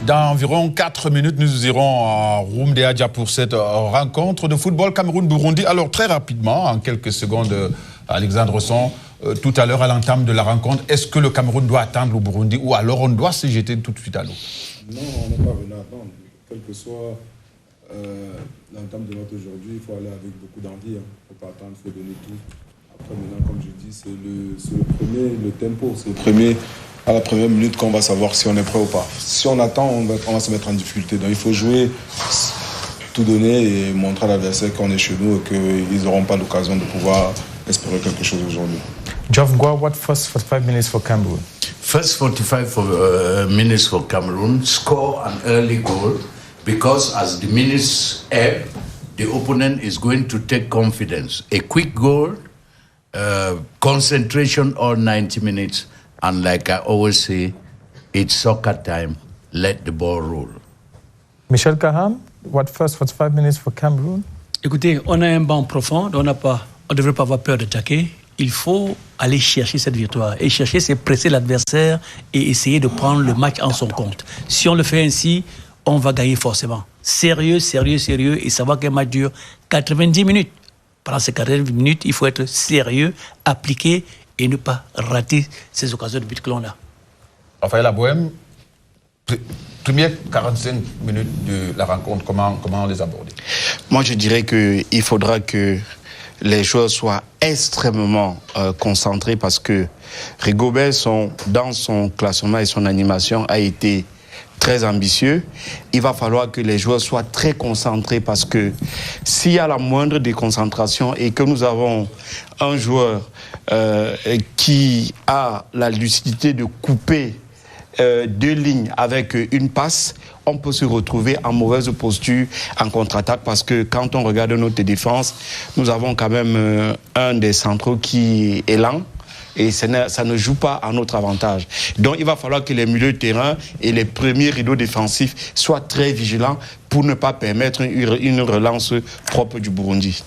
Dans environ 4 minutes, nous irons à Rumdeadja pour cette rencontre de football Cameroun-Burundi. Alors très rapidement, en quelques secondes, Alexandre Son, tout à l'heure à l'entame de la rencontre, est-ce que le Cameroun doit attendre le Burundi ou alors on doit se jeter tout de suite à l'eau? Non, on n'est pas venu attendre. Quel que soit l'entame de notre aujourd'hui, il faut aller avec beaucoup d'envie. Il ne faut pas attendre, il faut donner tout. Après maintenant, comme je dis, c'est le tempo, c'est le premier... à la première minute qu'on va savoir si on est prêt ou pas. Si on attend, on va se mettre en difficulté. Donc il faut jouer, tout donner et montrer à l'adversaire qu'on est chez nous et qu'ils n'auront pas l'occasion de pouvoir espérer quelque chose aujourd'hui. Geoff Ngwa, what first 45 minutes for Cameroun? First 45 minutes for Cameroun, score an early goal because as the minutes ebb, the opponent is going to take confidence. A quick goal, concentration all 90 minutes. And like I always say, it's soccer time. Let the ball roll. Michel Kaham, what first 45 minutes for Cameroun? Écoutez, on a un banc profond, on ne devrait pas avoir peur d'attaquer. Il faut aller chercher cette victoire. Et chercher, c'est presser l'adversaire et essayer de prendre le match en son compte. Si on le fait ainsi, on va gagner forcément. Sérieux, sérieux, sérieux. Et savoir qu'un match dure 90 minutes. Pendant ces 90 minutes, il faut être sérieux, appliqué et ne pas rater ces occasions de but que l'on a. Raphaël Aboem, première 45 minutes de la rencontre, comment les aborder? Moi, je dirais qu'il faudra que les joueurs soient extrêmement concentrés parce que Rigobert, dans son classement et son animation, a été très ambitieux. Il va falloir que les joueurs soient très concentrés parce que s'il y a la moindre déconcentration et que nous avons un joueur qui a la lucidité de couper deux lignes avec une passe, on peut se retrouver en mauvaise posture en contre-attaque parce que quand on regarde notre défense, nous avons quand même un des centraux qui est lent. Et ça ne joue pas à notre avantage. Donc il va falloir que les milieux de terrain et les premiers rideaux défensifs soient très vigilants pour ne pas permettre une relance propre du Burundi.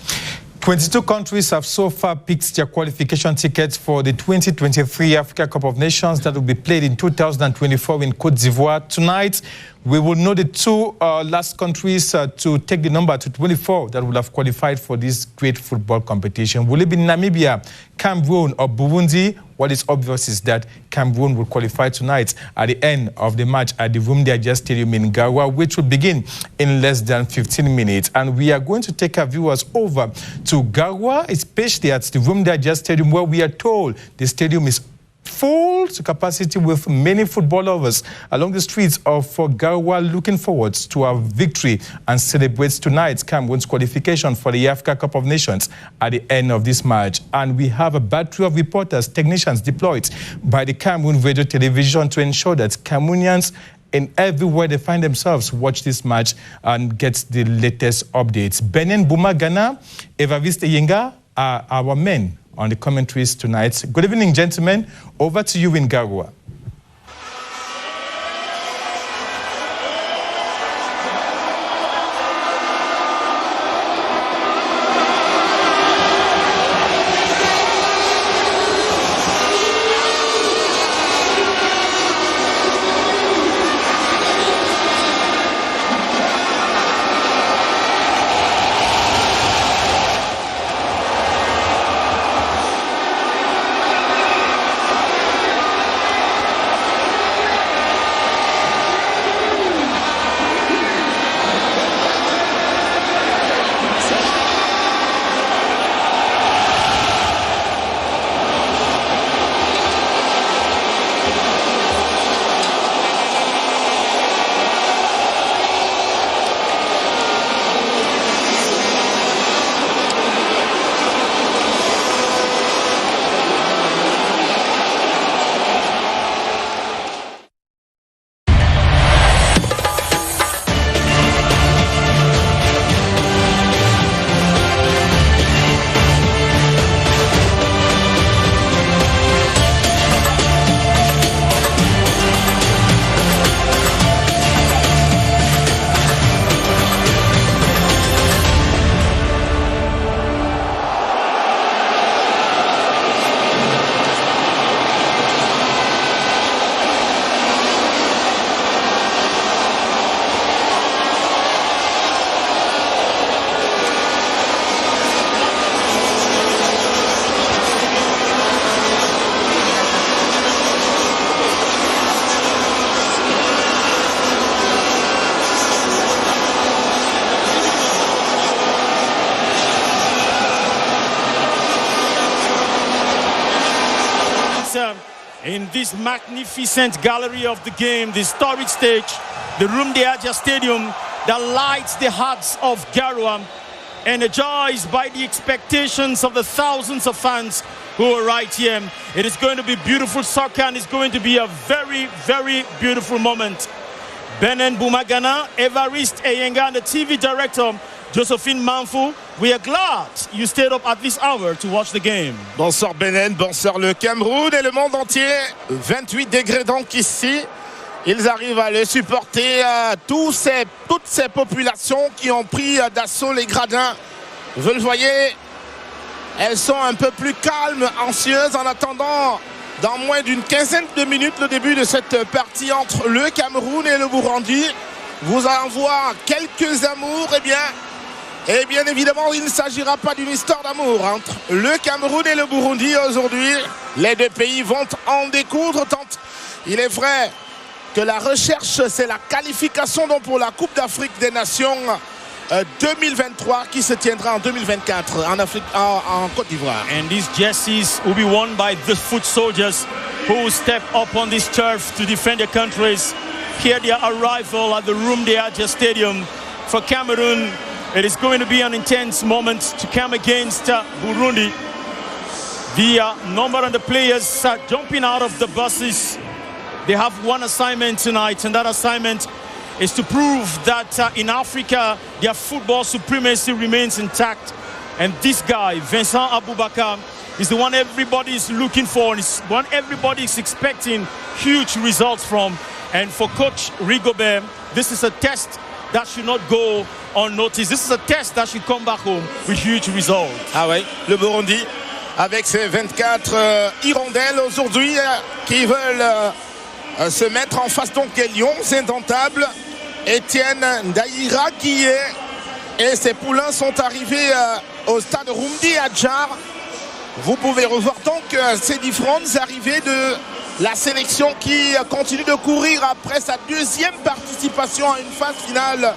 22 countries have so far picked their qualification tickets for the 2023 Africa Cup of Nations that will be played in 2024 in Côte d'Ivoire. Tonight, we will know the two last countries to take the number to 24 that will have qualified for this great football competition. Will it be Namibia, Cameroun, or Burundi? What is obvious is that Cameroon will qualify tonight at the end of the match at the Rumdeadja Stadium in Garoua, which will begin in less than 15 minutes. And we are going to take our viewers over to Garoua, especially at the Rumdeadja Stadium, where we are told the stadium is full to capacity with many football lovers along the streets of Garoua looking forward to our victory and celebrate tonight Cameroon's qualification for the Africa Cup of Nations at the end of this match. And we have a battery of reporters, technicians deployed by the Cameroon Radio Television to ensure that Cameroonians and everywhere they find themselves watch this match and get the latest updates. Benin Bumagana, Evariste Yenga are our men on the commentaries tonight. Good evening, gentlemen. Over to you in Garoua. this magnificent gallery of the game, the historic stage, the Rumde Aja Stadium that lights the hearts of Garua, energized by the expectations of the thousands of fans who are right here. It is going to be beautiful soccer, and it's going to be a very, very beautiful moment. Benen Bumagana, Evariste Eyenga, and the TV director, Josephine Manfou, we are glad you stayed up at this hour to watch the game. Bonsoir Benen, bonsoir le Cameroun et le monde entier. 28 degrés donc ici. Ils arrivent à le supporter, toutes ces populations qui ont pris d'assaut les gradins. Vous le voyez, elles sont un peu plus calmes, anxieuses, en attendant dans moins d'une quinzaine de minutes le début de cette partie entre le Cameroun et le Burundi. Vous allez voir quelques amours, et bien évidemment, il ne s'agira pas d'une histoire d'amour entre le Cameroun et le Burundi aujourd'hui. Les deux pays vont en découdre tant il est vrai que la recherche, c'est la qualification donc pour la Coupe d'Afrique des Nations 2023 qui se tiendra en 2024 en Côte d'Ivoire. And these jerseys will be worn by the foot soldiers who step up on this turf to defend their countries. Here their arrival at the Rumde Aja Stadium for Cameroon. It is going to be an intense moment to come against Burundi. The number of the players jumping out of the buses. They have one assignment tonight, and that assignment is to prove that in Africa, their football supremacy remains intact. And this guy, Vincent Aboubakar, is the one everybody is looking for, and is one everybody is expecting huge results from. And for Coach Rigobert, this is a test that should not go unnoticed. This is a test that should come back home with huge results. Ah ouais, le Burundi, avec ses 24 hirondelles aujourd'hui qui veulent se mettre en face donc des lions indomptables. Etienne Ndaïra qui est et ses poulains sont arrivés au stade Rumdi Adjar. Vous pouvez revoir donc ces différentes arrivées de la sélection qui continue de courir après sa deuxième participation à une phase finale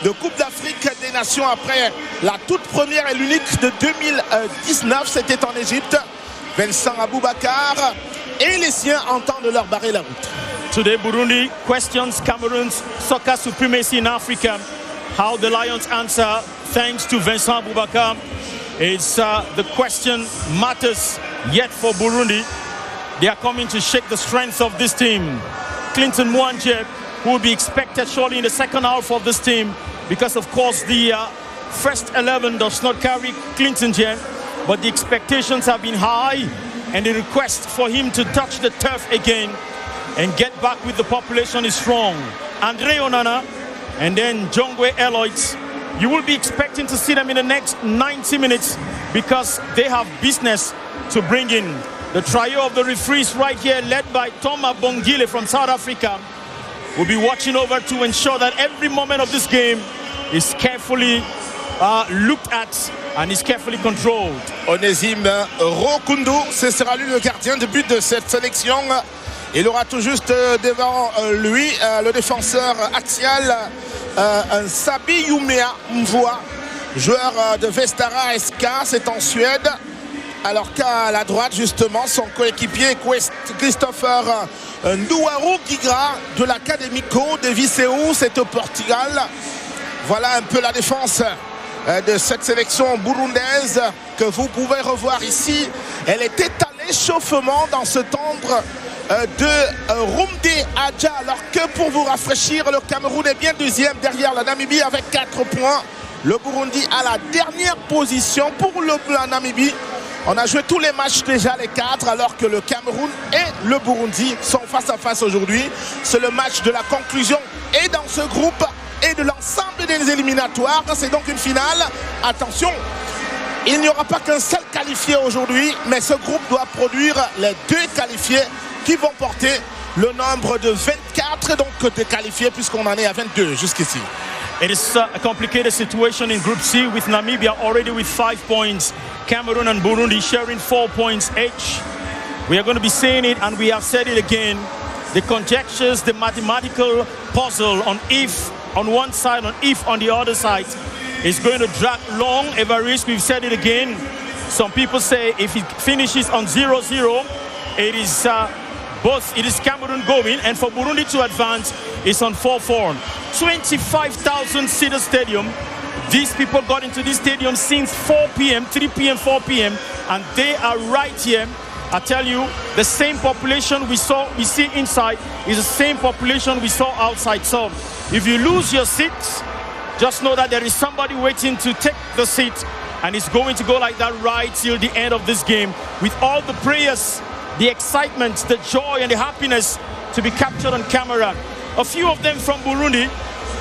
de Coupe d'Afrique des Nations après la toute première et l'unique de 2019, c'était en Égypte. Vincent Aboubakar et les siens entendent leur barrer la route. Today, Burundi questions Cameroon's soccer supremacy in Africa. How the Lions answer, thanks to Vincent Aboubakar. It's the question matters yet for Burundi. They are coming to shake the strength of this team. Clinton Mwanje, who will be expected surely in the second half of this team, because of course the first 11 does not carry Clinton yet, but the expectations have been high, and the request for him to touch the turf again and get back with the population is strong. Andre Onana and then Jongwe Eloit, you will be expecting to see them in the next 90 minutes because they have business to bring in. The trio of the referees right here, led by Thomas Bongile from South Africa, will be watching over to ensure that every moment of this game is carefully looked at and is carefully controlled. Onésime Rokundu, ce sera lui le gardien de but de cette sélection. Il aura tout juste devant lui le défenseur axial Sabi Yumea Mvoa, joueur de Vestara SK, c'est en Suède. Alors qu'à la droite, justement, son coéquipier Christopher Ndouarou Gigra de l'Académico de Viseu, c'est au Portugal. Voilà un peu la défense de cette sélection burundaise que vous pouvez revoir ici. Elle était à l'échauffement dans ce timbre de Rumde Adja, alors que pour vous rafraîchir, le Cameroun est bien deuxième derrière la Namibie avec 4 points. Le Burundi à la dernière position pour la Namibie. On a joué tous les matchs déjà, les 4, alors que le Cameroun et le Burundi sont face à face aujourd'hui. C'est le match de la conclusion et dans ce groupe et de l'ensemble des éliminatoires. C'est donc une finale. Attention, il n'y aura pas qu'un seul qualifié aujourd'hui, mais ce groupe doit produire les 2 qualifiés qui vont porter le nombre de 24 donc de qualifiés puisqu'on en est à 22 jusqu'ici. It is a complicated situation in Group C with Namibia already with 5 points. Cameroon and Burundi sharing 4 points each. We are going to be saying it and we have said it again. The conjectures, the mathematical puzzle on if on one side, on if on the other side is going to drag long. Evariste, we've said it again. Some people say if it finishes on 0-0, it is both it is Cameroon going, and for Burundi to advance, it's on 4-4. 25,000-seater stadium. These people got into this stadium since 4 p.m., 3 p.m., 4 p.m., and they are right here. I tell you, the same population we see inside is the same population we saw outside. So if you lose your seats, just know that there is somebody waiting to take the seat, and it's going to go like that right till the end of this game, with all the prayers, the excitement, the joy, and the happiness to be captured on camera. A few of them from Burundi,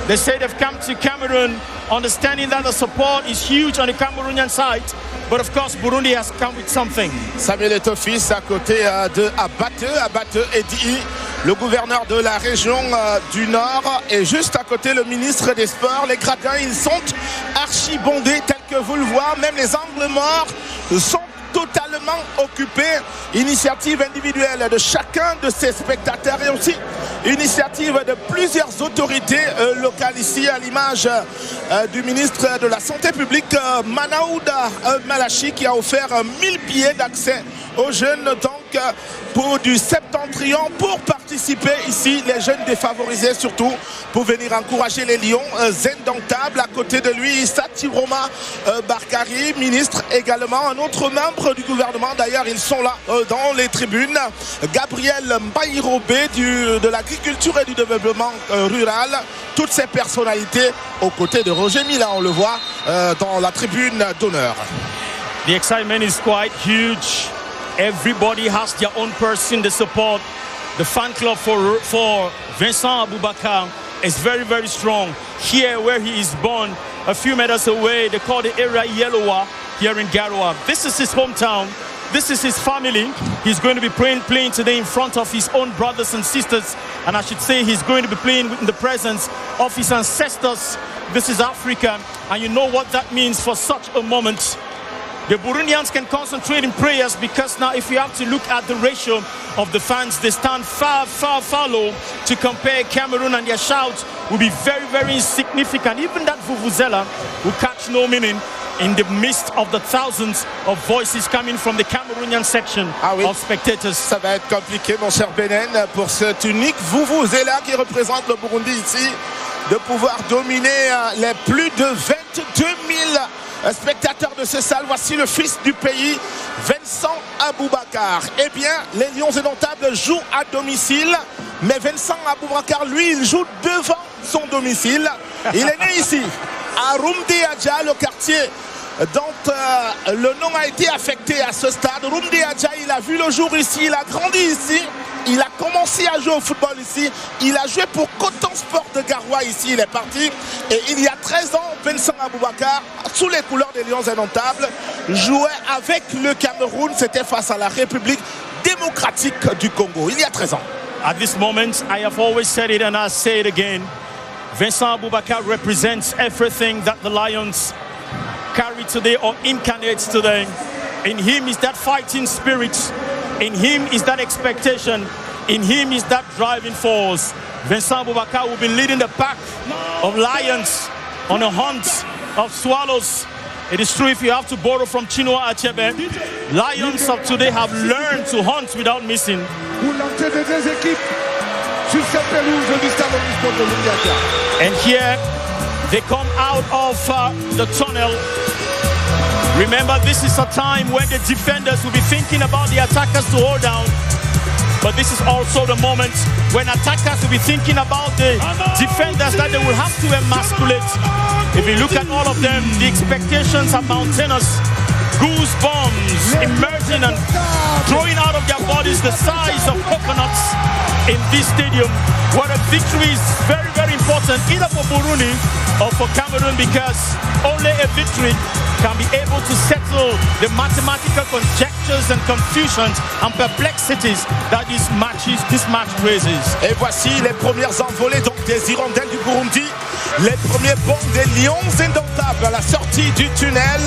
they say they've come to Cameroon understanding that the support is huge on the Cameroonian side. But of course, Burundi has come with something. Samuel Etofis à côté de Abate Edi, le gouverneur de la région du Nord, et juste à côté le ministre des Sports. Les gradins, ils sont archi bondés tels que vous le voyez. Même les angles morts sont totalement occupés. Initiative individuelle de chacun de ces spectateurs et aussi initiative de plusieurs autorités locales ici, à l'image du ministre de la Santé publique Manaouda Malachi, qui a offert 1000 billets d'accès aux jeunes donc pour du septentrion pour participer ici, les jeunes défavorisés surtout, pour venir encourager les Lions. Zendantable à côté de lui, Satiroma Barkari, ministre également, un autre membre du gouvernement, d'ailleurs ils sont là dans les tribunes, Gabriel Mbaïrobé de l'agriculture et du développement rural. Toutes ces personnalités aux côtés de Roger Mila, on le voit dans la tribune d'honneur. The excitement is quite huge. Everybody has their own person they support. The fan club for Vincent Aboubakar is very, very strong. Here where he is born, a few meters away, they call the area Yelowa here in Garoua. This is his hometown. This is his family. He's going to be playing today in front of his own brothers and sisters. And I should say he's going to be playing in the presence of his ancestors. This is Africa. And you know what that means for such a moment. The Burundians can concentrate in prayers, because now if you have to look at the ratio of the fans, they stand far, far, far low to compare Cameroon, and their shouts will be very, very insignificant. Even that vuvuzela will catch no meaning in the midst of the thousands of voices coming from the Cameroonian section of spectators. Ça va être compliqué, mon cher Benen, pour cet unique vuvuzela qui représente le Burundi ici, de pouvoir dominer les plus de 22 000 spectateurs de ces salles. Voici le fils du pays, Vincent Aboubakar. Eh bien, les Lions indomptables jouent à domicile, mais Vincent Aboubakar, lui, il joue devant son domicile. Il est né ici, à Rumdeadja, le quartier dont le nom a été affecté à ce stade. Rumdeadja, il a vu le jour ici, il a grandi ici. Il a commencé à jouer au football ici. Il a joué pour Coton Sport de Garoua ici. Il est parti. Et il y a 13 ans, Vincent Aboubakar, sous les couleurs des Lions indomptables, jouait avec le Cameroun. C'était face à la République démocratique du Congo. Il y a 13 ans. At this moment, I have always said it and I say it again. Vincent Aboubakar represents everything that the Lions carry today or incarnate today. In him is that fighting spirit. In him is that expectation. In him is that driving force. Vincent Aboubakar will be leading the pack of Lions on a hunt of swallows. It is true, if you have to borrow from Chinua Achebe, Lions of today have learned to hunt without missing. And here they come out of the tunnel. Remember, this is a time when the defenders will be thinking about the attackers to hold down. But this is also the moment when attackers will be thinking about the defenders that they will have to emasculate. If you look at all of them, the expectations are mountainous. Goosebumps emerging and throwing out of their bodies the size of coconuts in this stadium. What a victory is very, very important, either for Burundi or for Cameroon, because only a victory can be able to settle the mathematical conjectures and confusions and perplexities that this match raises. Et voici les premières envolées donc des hirondelles du Burundi, les premiers bonds des Lions indomptables à la sortie du tunnel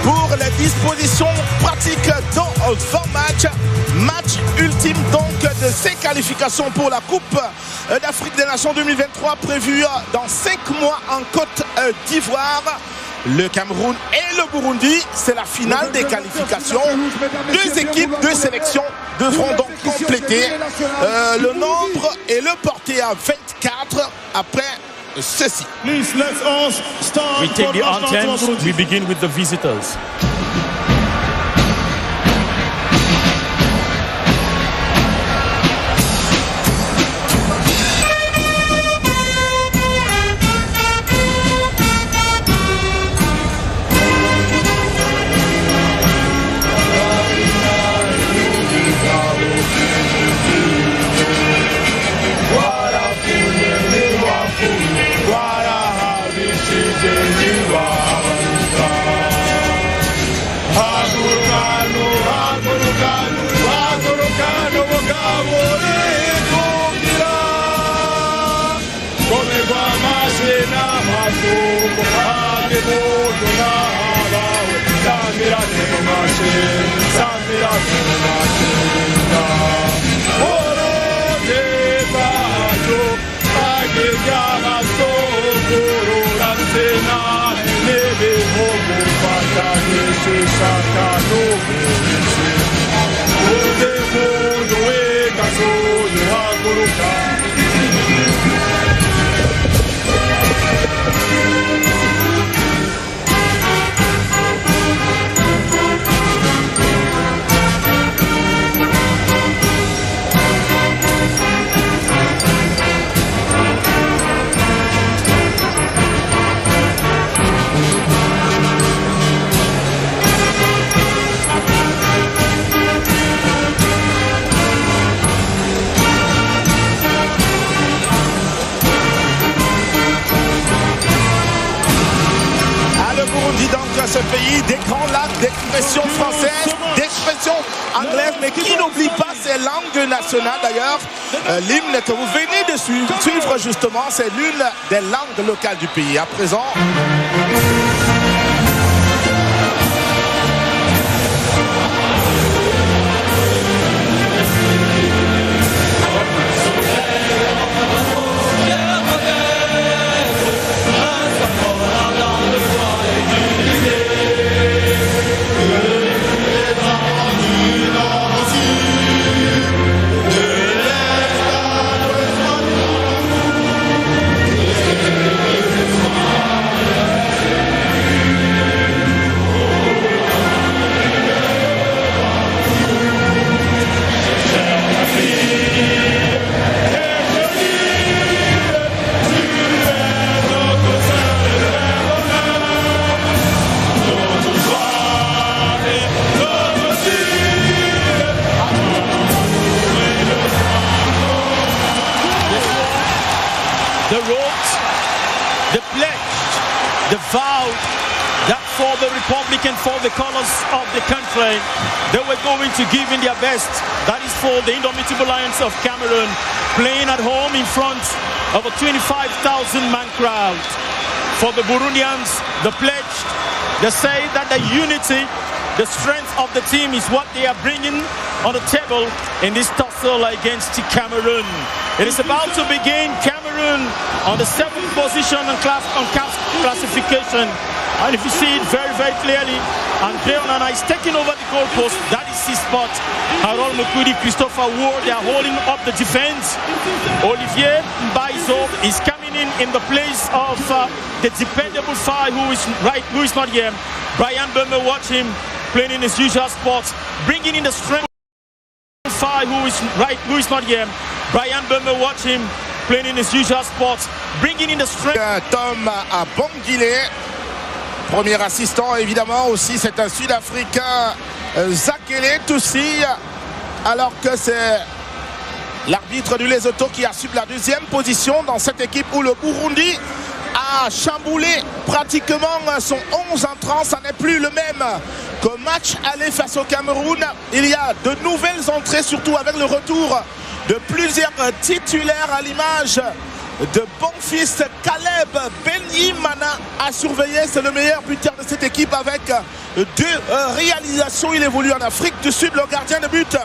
pour les dispositions pratiques d'avant-match. Match ultime donc de ces qualifications pour la Coupe d'Afrique des Nations 2023 prévue dans 5 mois en Côte d'Ivoire. le Cameroun et le Burundi. C'est la finale des qualifications. Deux équipes, deux sélections devront donc compléter le nombre et le porter à 24 après ceci. We take the anthems. We begin with the visitors. Ce pays, des grands lacs d'expression française, d'expression anglaise, mais qui n'oublie pas ses langues nationales d'ailleurs. L'hymne que vous venez de suivre justement, c'est l'une des langues locales du pays. À présent... The oath, the pledge, the vow that for the Republic and for the colors of the country, they were going to give in their best. That is for the indomitable Lions of Cameroon, playing at home in front of a 25,000-man crowd. For the Burundians, the pledge, they say that the unity, the strength of the team is what they are bringing on the table in this tussle against Cameroon. It is about to begin. Cameroon on the 7th position on CAF classification. And if you see it very, very clearly, Andre Onana is taking over the goalpost. That is his spot. Harold Mukudi, Christopher Ward, they are holding up the defense. Olivier Mbaizo is coming in the place of the dependable five who is not here. Brian Bummer, watch him playing in his usual spot, bringing in the strength five who is not here. Brian Bummer, watch him playing in his usual spot, bringing in the strength. Tom à Bangilé, premier assistant évidemment aussi, c'est un Sud-Africain, Zakele Toussi, alors que c'est l'arbitre du Lesotho qui assume la deuxième position dans cette équipe où le Burundi a chamboulé pratiquement son 11 entrants. Ça n'est plus le même qu'au match aller face au Cameroun. Il y a de nouvelles entrées, surtout avec le retour de plusieurs titulaires à l'image de Bonfils Caleb Benyimana à surveiller. C'est le meilleur buteur de cette équipe avec 2 réalisations. Il évolue en Afrique du Sud. Le gardien de but,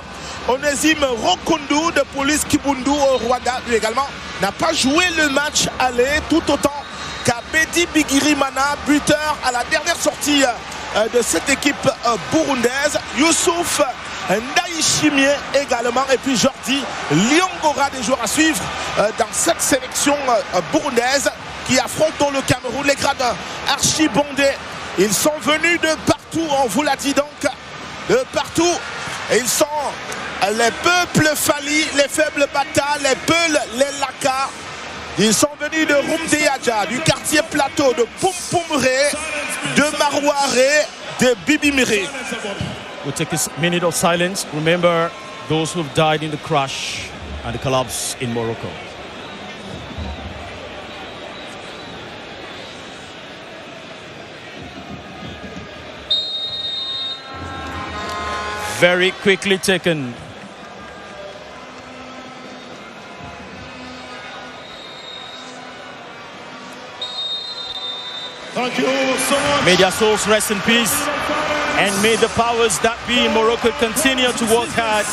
Onésime Rokundu de Police Kibundu au Rwanda, lui également n'a pas joué le match aller, tout autant qu'à Mehdi Bigirimana, buteur à la dernière sortie de cette équipe burundaise. Youssouf Ndaïchimie également. Et puis Jordi Liongora, des joueurs à suivre dans cette sélection burundaise qui affrontent le Cameroun. Les gradins archi-bondés. Ils sont venus de partout, on vous l'a dit donc, de partout. Et ils sont les peuples Fali, les faibles Bata, les Peuls, les Laka. Ils sont venus de Rumdeyaja, du quartier plateau, de Pumpumre, de Marouare, de Bibimire. We'll take a minute of silence. Remember those who've died in the crash and the collapse in Morocco. Very quickly taken. Thank you so much. May their souls rest in peace, and may the powers that be in Morocco continue to work hard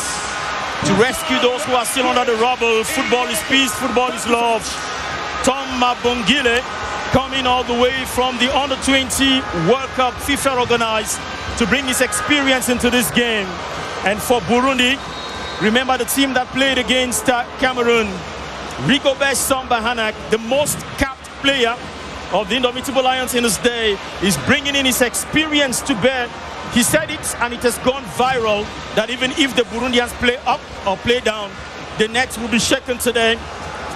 to rescue those who are still under the rubble. Football is peace, football is love. Tom Mabongile coming all the way from the Under-20 World Cup FIFA organized to bring his experience into this game. And for Burundi, remember the team that played against Cameroon, Rigobert Samba, the most capped player of the Indomitable Lions in his day, is bringing in his experience to bear. He said it, and it has gone viral, that even if the Burundians play up or play down, the net will be shaken today.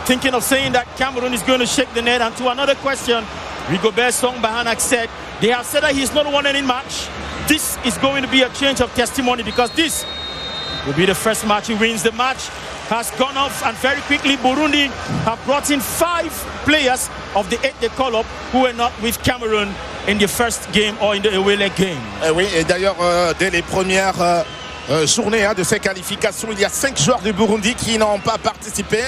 Thinking of saying that Cameroon is going to shake the net. And to another question, Rigobert Samba said, they have said that he's not won any match. This is going to be a change of testimony, because this will be the first match he wins. The match has gone off, and very quickly Burundi have brought in 5 players of the 8 they call up who were not with Cameroon in the first game or in the away leg game. Oui, et d'ailleurs, dès les premières journées de ces qualifications, il y a 5 joueurs du Burundi qui n'ont pas participé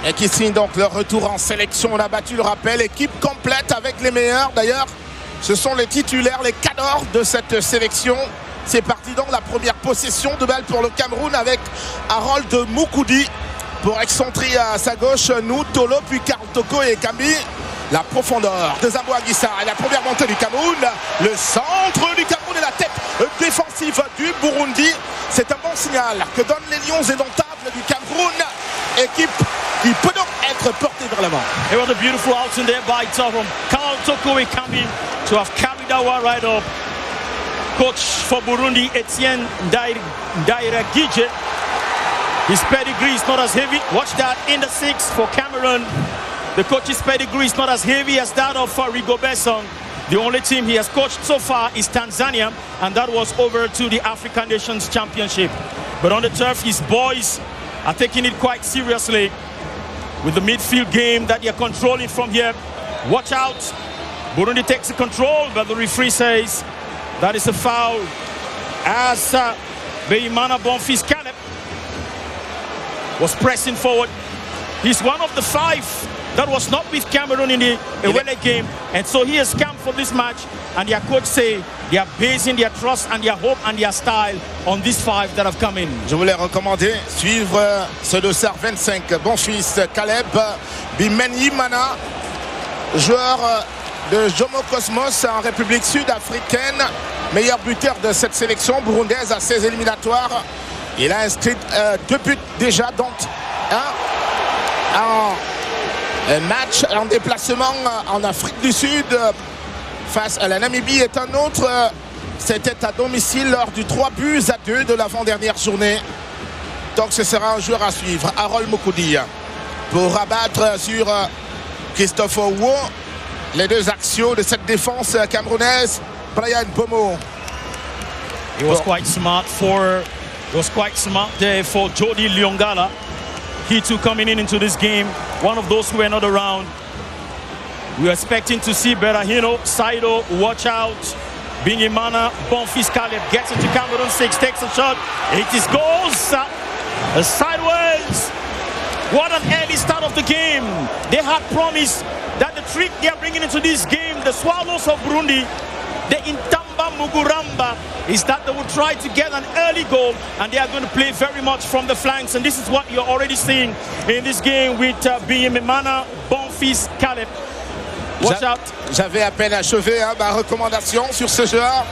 et qui signent donc leur retour en sélection. On a battu, le rappel, équipe complète avec les meilleurs. D'ailleurs, ce sont les titulaires, les cadors de cette sélection. C'est parti donc la première possession de balle pour le Cameroun avec Harold Moukoudi pour excentrer à sa gauche nous, Tolo, puis Karl Toko et Kambi. La profondeur de Zambo Anguissa et la première montée du Cameroun. Le centre du Cameroun et la tête défensive du Burundi. C'est un bon signal que donnent les Lions indomptables du Cameroun. Équipe qui peut donc être portée vers l'avant. It was a beautiful outing there by Karl Toko and Kambi to have carried that one right up. Coach for Burundi, Etienne Ndairagije. His pedigree is not as heavy. Watch that in the 6 for Cameroon. The coach's pedigree is not as heavy as that of Rigobert Song. The only team he has coached so far is Tanzania, and that was over to the African Nations Championship. But on the turf, his boys are taking it quite seriously with the midfield game that they're controlling from here. Watch out. Burundi takes the control, but the referee says that is a foul as Beimana Bonfils Caleb was pressing forward. He's one of the 5 that was not with Cameroon in the away game, and so he has come for this match, and their coach say they are basing their trust and their hope and their style on these 5 that have come in. Je voulais recommander suivre ce dossard 25 Bonfils Caleb Bimeni Mana, joueur de Jomo Cosmos en République sud-africaine, meilleur buteur de cette sélection burundaise à 16 éliminatoires. Il a inscrit 2 buts déjà, dont un match en déplacement en Afrique du Sud face à la Namibie est un autre. C'était à domicile lors du 3-2 de l'avant-dernière journée. Donc ce sera un joueur à suivre. Harold Moukoudi pour rabattre sur Christophe Owo. Les 2 axiaux de cette défense camerounaise. Brian Bomo. It was quite smart there for Jody Liongala. He too coming into this game. One of those who were not around. We are expecting to see Berahino, Saido, watch out. Bingimana, Bonfils Caleb gets into Cameroon 6, takes a shot. It is goes sideways. What an early start of the game. They had promised that the trick they are bringing into this game, the Swallows of Burundi, the Intamba Murugamba, is that they will try to get an early goal, and they are going to play very much from the flanks, and this is what you're already seeing in this game with Bingimana, Bonfils Caleb. Watch out. J'avais à peine achevé ma recommandation sur ce joueur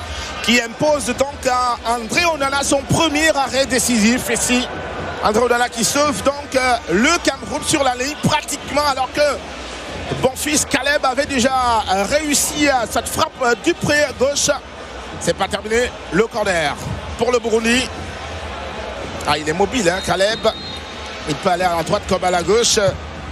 qui impose donc à André Onana son premier arrêt décisif ici. André Onana qui sauve donc le Cameroun sur la ligne pratiquement, alors que bon fils Caleb avait déjà réussi cette frappe du pré à gauche. C'est pas terminé, le corner pour le Burundi. Ah, il est mobile, hein, Caleb. Il peut aller à la droite comme à la gauche.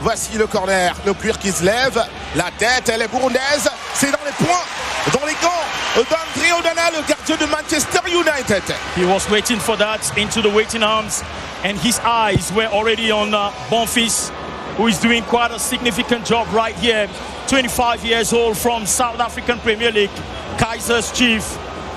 Voici le corner, le cuir qui se lève. La tête, elle est burundaise. C'est dans les poings, dans les gants d'André Onana, le gardien de Manchester United. He was waiting for that into the waiting arms, and his eyes were already on Bonfils, who is doing quite a significant job right here. 25 years old from South African Premier League, Kaiser's Chief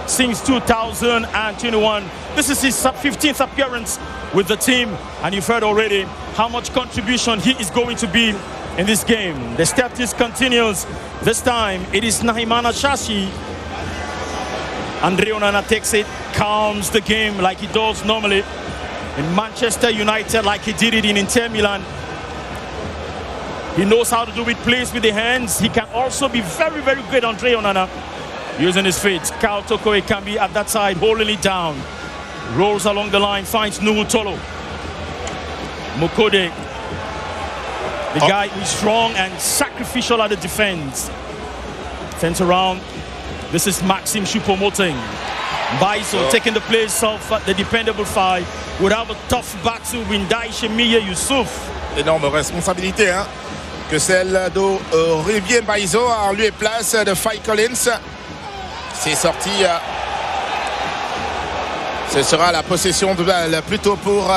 since 2021. This is his 15th appearance with the team, and you've heard already how much contribution he is going to be in this game. The step continues. This time it is Nahimana Shashi. André Onana takes it, calms the game like he does normally in Manchester United, like he did it in Inter Milan. He knows how to do it, plays with the hands. He can also be very, very good, André Onana, using his feet. Kyle Tokoe can be at that side, holding it down. Rolls along the line, finds Nuhu Tolo. Mukode, the guy who is strong and sacrificial at the defense. Fence around. This is Maxime Choupo-Moting. Baiso taking the place of the dependable five. Would have a tough battle with Daïche Miye Youssouf. Énorme responsabilité, hein, que celle d'Olivier Baiso en lieu et place de Faye Collins. C'est sorti. Ce sera la possession de balle plutôt pour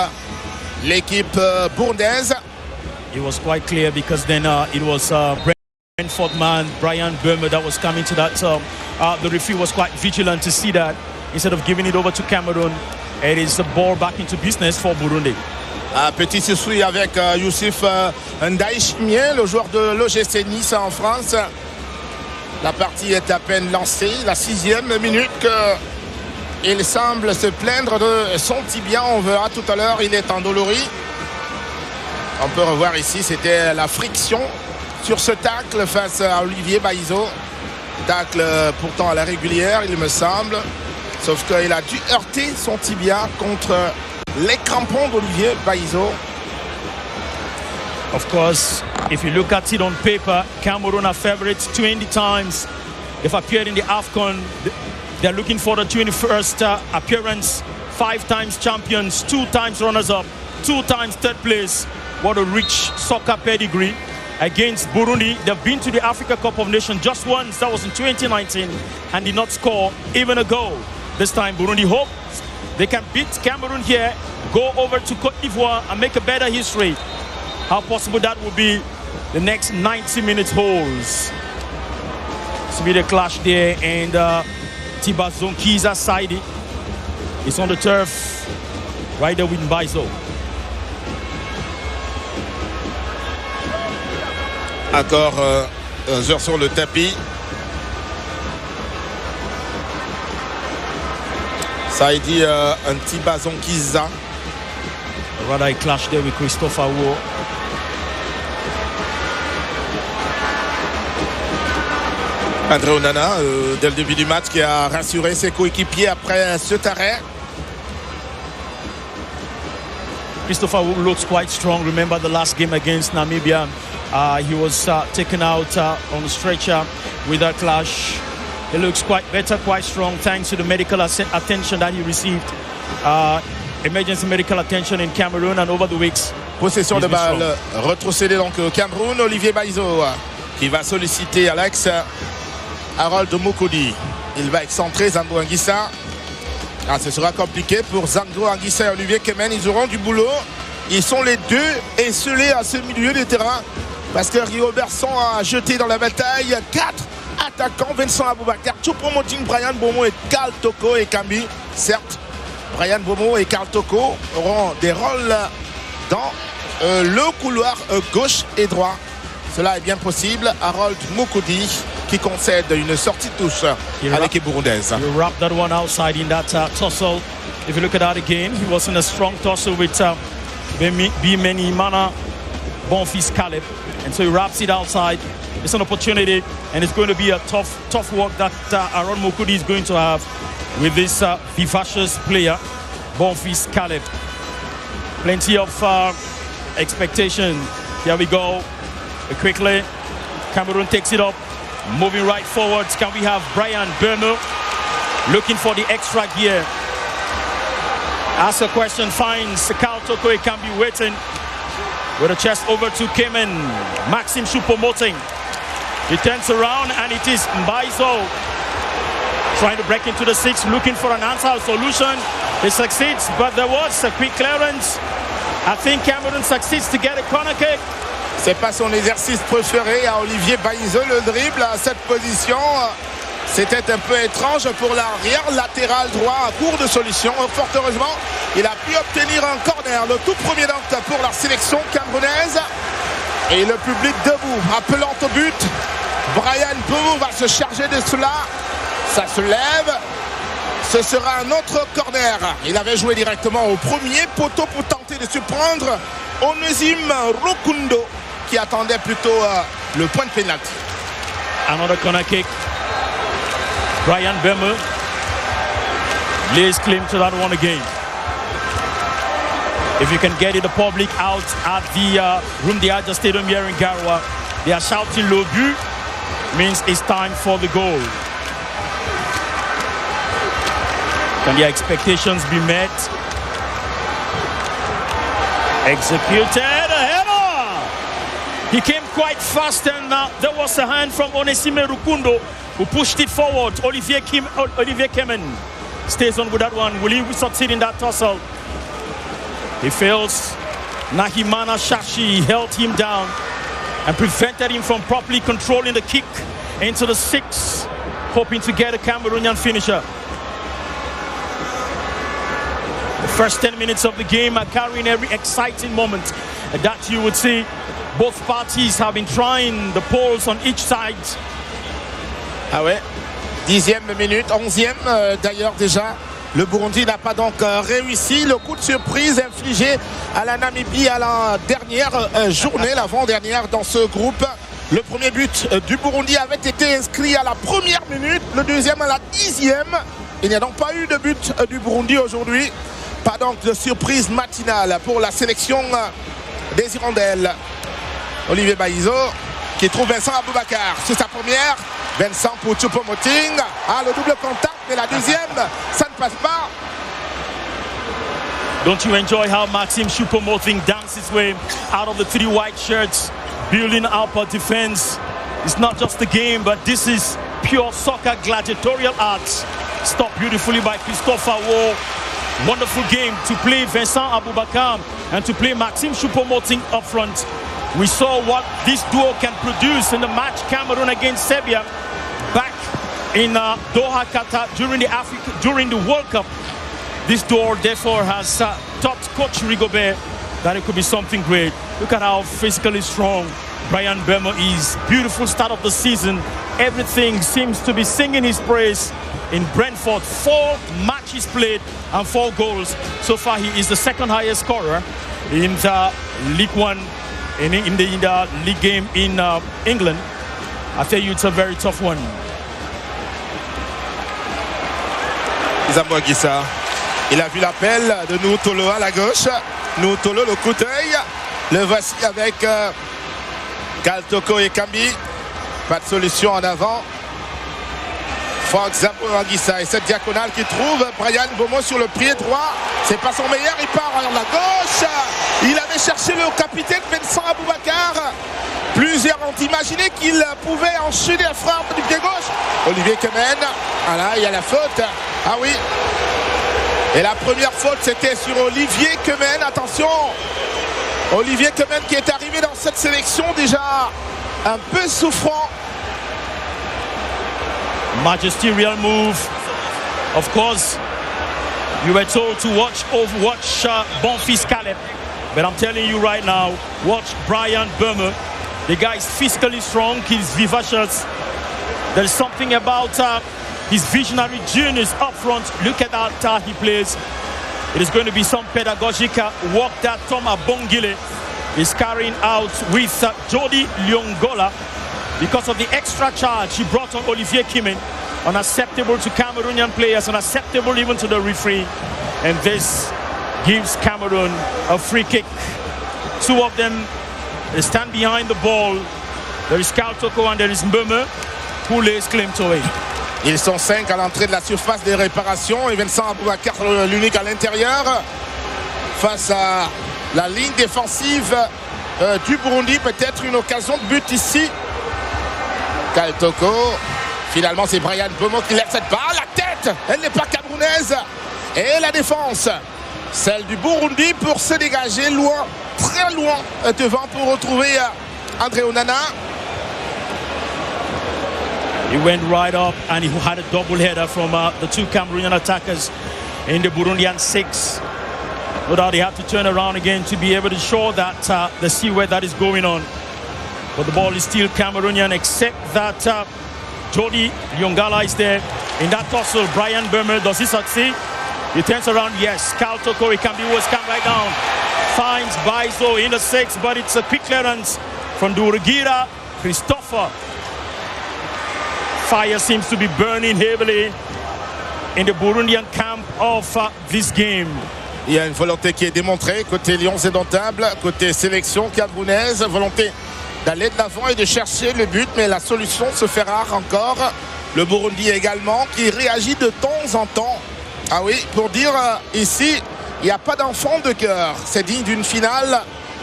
l'équipe burundaise. It was quite clear because then it was Brentford man Brian Burmer that was coming to that. The referee was quite vigilant to see that instead of giving it over to Cameroun, it is the ball back into business for Burundi. Petit souci avec Youssouf Ndaïchimien, le joueur de l'OGC Nice en France. La partie est à peine lancée, la 6e minute. Il semble se plaindre de son tibia. On verra tout à l'heure, il est endolori. On peut revoir ici, c'était la friction sur ce tacle face à Olivier Baizo. Tacle pourtant à la régulière, il me semble. Sauf qu'il a dû heurter son tibia contre les crampons d'Olivier Baizo. Of course, if you look at it on paper, Cameroon are favorites 20 times. They've appeared in the AFCON. They're looking for the 21st appearance. 5 times champions, 2 times runners-up, 2 times third place. What a rich soccer pedigree. Against Burundi, they've been to the Africa Cup of Nations just once. That was in 2019 and did not score even a goal. This time, Burundi hopes they can beat Cameroon here, go over to Côte d'Ivoire and make a better history. How possible that will be, the next 90 minutes holds. It's be the clash there, and Tiba Zonkiza side is on the turf right there with Mbaizo. Encore un joueur sur le tapis. Saidi Tiba Zonkiza. Rather a clash there with Christopher Wu. André Onana, dès le début du match, qui a rassuré ses coéquipiers après cet arrêt. Christopher Wu looks quite strong. Remember the last game against Namibia? He was taken out on the stretcher with a clash. He looks quite better, quite strong, thanks to the medical attention that he received. Emergency medical attention in Cameroon, and over the weeks. Possession de balle retrocédée donc au Cameroun. Olivier Baizo qui va solliciter Alex Harold Mokodi. Il va excentrer Zandro Anguissa. Ce sera compliqué pour Zandro Anguissa et Olivier Kemen. Ils auront du boulot. Ils sont les deux esselés à ce milieu de terrain parce que Rio Berson a jeté dans la bataille 4 attaquants. Vincent Aboubakar, Choupo-Moting, Brian Bomo et Karl Toko et Kambi. Certes, Brian Bomo et Karl Toko auront des rôles dans le couloir gauche et droit. Cela est bien possible. Harold Mokodi qui concède une sortie de touche à l'équipe burundaise. You wrapped that one outside in that tussle. If you look at that again, he was in a strong tussle with Bimeni Mana. Bonfils Caleb. And so he wraps it outside. It's an opportunity, and it's going to be a tough work that Aaron Mokudi is going to have with this vivacious player, Bonfils Caleb. Plenty of expectation. Here we go. Quickly, Cameroon takes it up, moving right forwards. Can we have Brian Burmer looking for the extra gear? Ask a question, finds Carl Toko. It can be waiting with a chest over to Cayman. Maxime Choupo-Moting. He turns around and it is Mbaizo trying to break into the six, looking for an answer, a solution. He succeeds, but there was a quick clearance. I think Cameroon succeeds to get a corner kick. C'est pas son exercice préféré à Olivier Baïzo, le dribble à cette position. C'était un peu étrange pour l'arrière latéral droit à court de solution. Fort heureusement, il a pu obtenir un corner, le tout premier dunk pour la sélection camerounaise. Et le public debout, appelant au but. Brian Pou va se charger de cela. Ça se lève. Ce sera un autre corner. Il avait joué directement au premier poteau pour tenter de surprendre Onésime Rokundo qui attendait plutôt le point de pénalty. Another corner kick. Brian Burmer lays claim to that one again. If you can get it, the public out at the Rumdiaja Stadium here in Garoua, they are shouting "Le but," means it's time for the goal. Can the expectations be met? Executed, a header! He came quite fast, and there was a hand from Onesime Rukundo who pushed it forward. Olivier Kemen stays on with that one. Will he succeed in that tussle? He fails. Nahimana Shashi held him down and prevented him from properly controlling the kick into the six, hoping to get a Cameroonian finisher. The first 10 minutes of the game are carrying every exciting moment that you would see. Both parties have been trying the poles on each side. Ah ouais, 10e minute, 11e d'ailleurs déjà. Le Burundi n'a pas donc réussi le coup de surprise infligé à la Namibie à la dernière journée, l'avant-dernière dans ce groupe. Le premier but du Burundi avait été inscrit à la première minute, le deuxième à la 10e. Il n'y a donc pas eu de but du Burundi aujourd'hui. Pas donc de surprise matinale pour la sélection des Hirondelles. Olivier Baïzo qui trouve Vincent Aboubakar. C'est sa première. Vincent pour Choupo-Moting. Ah, le double contact, mais la deuxième, ça ne passe pas. Don't you enjoy how Maxime Choupo-Moting dances his way out of the three white shirts, building up a defense? It's not just a game, but this is pure soccer gladiatorial arts. Stopped beautifully by Christopher Wall. Wonderful game to play Vincent Aboubakar and to play Maxime Choupo-Moting up front. We saw what this duo can produce in the match Cameroon against Serbia back in Doha, Qatar during the World Cup. This duo therefore has taught Coach Rigobert that it could be something great. Look at how physically strong Brian Burmer is. Beautiful start of the season. Everything seems to be singing his praise in Brentford. 4 matches played and 4 goals. So far he is the second highest scorer in the League One, in the league game in England. I tell you, it's a very tough one. Zambo Guissa, il a vu l'appel de Noutolo à la gauche. Noutolo, le coup d'œil. Le voici avec Galtoko et Kambi. Pas de solution en avant. Fox Zambo Guissa et cette diagonale qui trouve Brian Bomo sur le pied droit. C'est pas son meilleur, il part à la gauche. Il avait cherché le capitaine Vincent Aboubakar. Plusieurs ont imaginé qu'il pouvait enchaîner la frappe du pied gauche. Olivier Kemen. Ah là, il y a la faute. Ah oui. Et la première faute, c'était sur Olivier Kemen. Attention. Olivier Kemen qui est arrivé dans cette sélection déjà un peu souffrant. Magisterial move. Of course, you were told to watch Bonfils Caleb. But I'm telling you right now, watch Brian Burmer. The guy is physically strong, he's vivacious. There's something about his visionary genius up front. Look at how he plays. It is going to be some pedagogic work that Thomas Bongile is carrying out with Jody Lyongola because of the extra charge he brought on Olivier Kimen. Unacceptable to Cameroonian players, unacceptable even to the referee. And this gives Cameroon a free kick. Two of them, they stand behind the ball. There is Kaltoko and there is Mbeme who lays claim to it. Ils sont 5 à l'entrée de la surface des réparations et Vincent Aboubakar l'unique à l'intérieur face à la ligne défensive du Burundi. Peut-être une occasion de but ici. Kaltoko, finalement c'est Brian Bomo qui lève cette balle. La tête, elle n'est pas camerounaise. Et la défense, celle du Burundi pour se dégager loin, très loin devant pour retrouver André Onana. He went right up and he had a double header from the two Cameroonian attackers in the Burundian 6. No doubt he had to turn around again to be able to show that the see where that is going on. But the ball is still Cameroonian, except that Jody Lyongala is there. In that tussle, Brian Burmer, does he succeed? He turns around, yes. Kaltoko, he can be worse, come right down. Finds Baizo in the 6, but it's a quick clearance from Durugira Christopher. Fire seems to be burning heavily in the Burundian camp of this game. Il y a une volonté qui est démontrée côté Lions indomptables, côté sélection camerounaise, volonté d'aller de l'avant et de chercher le but, mais la solution se fait rare encore. Le Burundi également qui réagit de temps en temps. Ah oui, pour dire ici, il n'y a pas d'enfant de cœur. C'est digne d'une finale.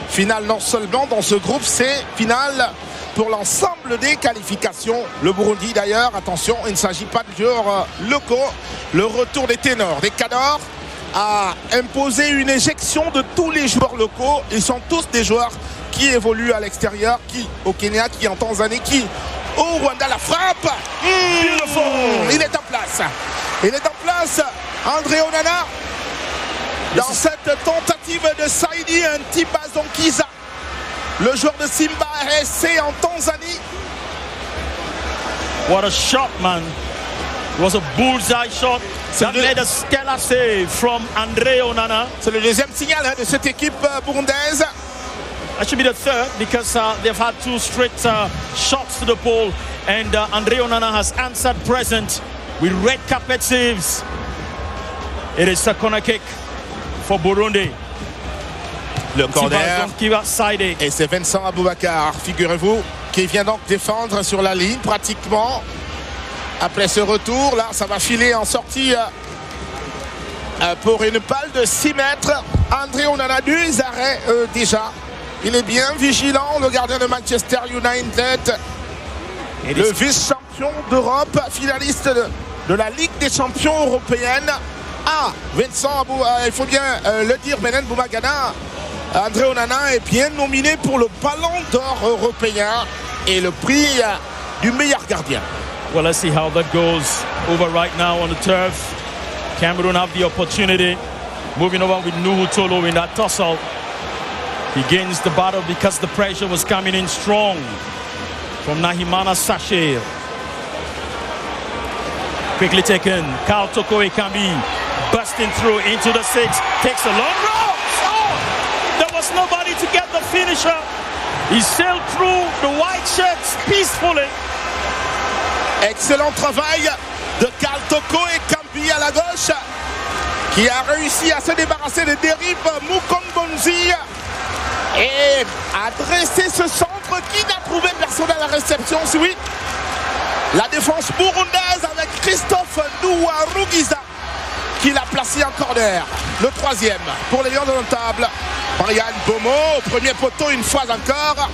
Finale non seulement dans ce groupe, c'est finale pour l'ensemble des qualifications. Le Burundi d'ailleurs, attention, il ne s'agit pas de joueurs locaux. Le retour des ténors, des cadors, a imposé une éjection de tous les joueurs locaux. Ils sont tous des joueurs qui évoluent à l'extérieur, qui au Kenya, qui en Tanzanie, qui au Rwanda. La frappe, il est en place. Il est en place, André Onana, dans cette tentative de Saidi Intamba Zonkiza, le joueur de Simba RSC en Tanzanie. What a shot, man. It was a bullseye shot that made a stellar save from André Onana. C'est le deuxième signal de cette équipe burundaise. That should be the third because they've had two straight shots to the pole, and André Onana has answered present with red carpet saves. It is a corner kick for Burundi. Le corner, side. Et c'est Vincent Aboubakar, figurez-vous, qui vient donc défendre sur la ligne pratiquement. Après ce retour, là, ça va filer en sortie pour une balle de 6 mètres. André Onana, 2 arrêts déjà. Il est bien vigilant, le gardien de Manchester United. Le vice-champion d'Europe, finaliste de la Ligue des champions européenne. Ah, Vincent Abou, il faut bien le dire, Benen Boumagana. André Onana est bien nominé pour le Ballon d'Or européen et le prix du meilleur gardien. Well, let's see how that goes over right now on the turf. Cameroon have the opportunity. Moving over with Nuhu Tolo in that tussle. He gains the battle because the pressure was coming in strong from Nahimana Sachet. Quickly taken. Karl Toko Ekambi busting through into the 6. Takes a long roll. Oh! There was nobody to get the finisher. He sailed through the white shirts peacefully. Excellent travail de Karl Toko Ekambi à la gauche, qui a réussi à se débarrasser des dérives Mukongonzi et a dressé ce centre qui n'a trouvé personne à la réception. Si oui, la défense burundaise avec Christophe Ndouarugiza qui l'a placé en corner. Le 3e pour les Lions de Intamba. Brian Bomo au premier poteau une fois encore.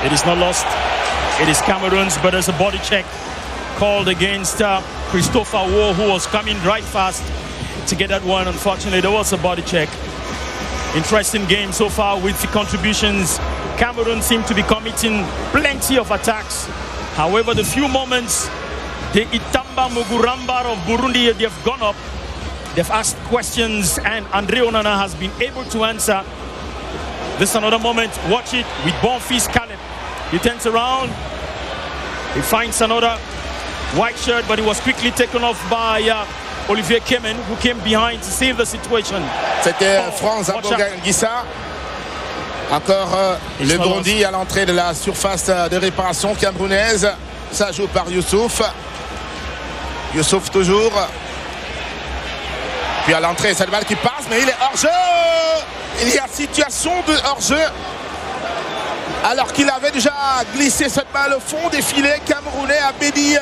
It is not lost. It is Cameroon's, but there's a body check called against Christopher War, who was coming right fast to get that one. Unfortunately, there was a body check. Interesting game so far with the contributions. Cameroon seem to be committing plenty of attacks. However, the few moments the Intamba murugamba of Burundi, they've gone up. They've asked questions, and André Onana has been able to answer. This is another moment. Watch it with Bonfils Caleb. He turns around. He finds another white shirt, but he was quickly taken off by Olivier Kemen, who came behind to save the situation. C'était Franz Abogangissa. Encore le Burundi à l'entrée de la surface de réparation camerounaise. Ça joue par Youssouf. Youssouf toujours. Puis à l'entrée, cette balle qui passe, mais il est hors-jeu. Il y a situation de hors-jeu. Alors qu'il avait déjà glissé cette balle au fond des filets camerounais. Abedi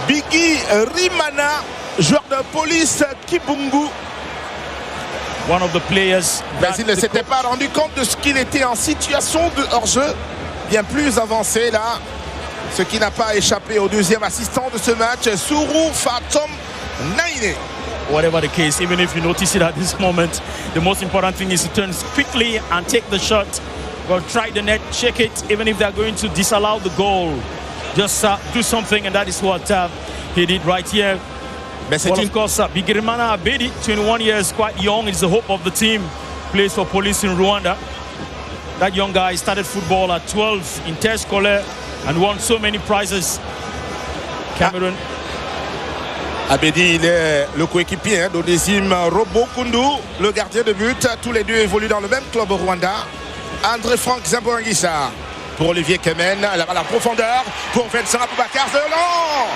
Bigui Rimana, joueur de police Kibungu. One of the players. Mais il ne s'était pas rendu compte de ce qu'il était en situation de hors-jeu. Bien plus avancé là. Ce qui n'a pas échappé au deuxième assistant de ce match, Sourou Fatom Naine. Whatever the case, even if you notice it at this moment, the most important thing is to turn quickly and take the shot. Well, try the net, check it, even if they're going to disallow the goal. Just do something, and that is what he did right here. Well, of course, Bigirimana Abedi, 21 years, quite young. He's the hope of the team. Plays for police in Rwanda. That young guy started football at 12 in Tescolaire and won so many prizes. Cameroun. Abedi, il est le coéquipier d'Onésime Robokundu, le gardien de but. Tous les deux évoluent dans le même club au Rwanda. André Franck Zamboangissa pour Olivier Kemen. La balle en profondeur pour Vincent Aboubakar Zelan.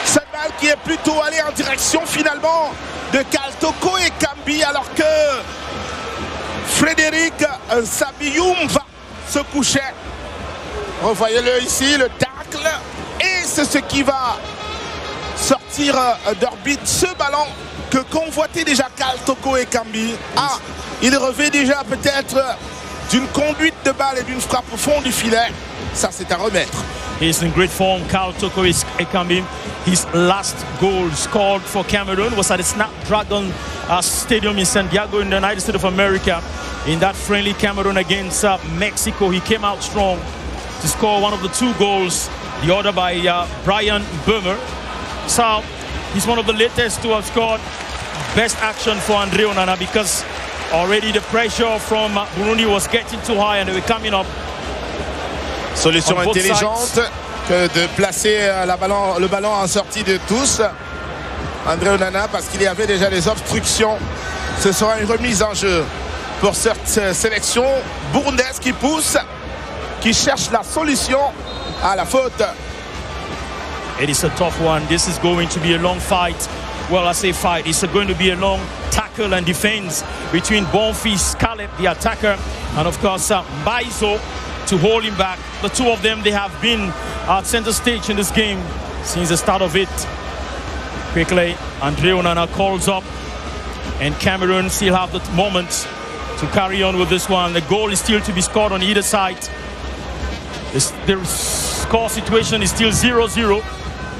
Cette balle qui est plutôt allée en direction finalement de Kaltoko et Kambi, alors que Frédéric Sabioum va se coucher. Revoyez-le ici, le tacle. Et c'est ce qui va sortir d'orbite ce ballon que convoitait déjà Kaltoko et Kambi. Ah, il revêt déjà peut-être d'une conduite de balle et d'une frappe au fond du filet. Ça, c'est à remettre. He's in great form, Kaltoko Ekambi. His last goal scored for Cameroon was at the Snapdragon Stadium in San Diego in the United States of America. In that friendly Cameroon against Mexico, he came out strong to score one of the two goals, the other by Brian Burmer. So he's one of the latest to have scored. Best action for Andre Onana because already the pressure from Burundi was getting too high and they were coming up. Solution intelligente que de placer le ballon en sortie de tous. Andre Onana, parce qu'il y avait déjà des obstructions. Ce sera une remise en jeu pour cette sélection burundaise qui pousse, qui cherche la solution à la faute. It is a tough one. This is going to be a long fight. Well, I say fight. It's going to be a long tackle and defense between Bonfils, Caleb, the attacker, and of course Mbaizo to hold him back. The two of them, they have been at center stage in this game since the start of it. Quickly, Andre Onana calls up, and Cameroon still have the moment to carry on with this one. The goal is still to be scored on either side. The score situation is still 0-0,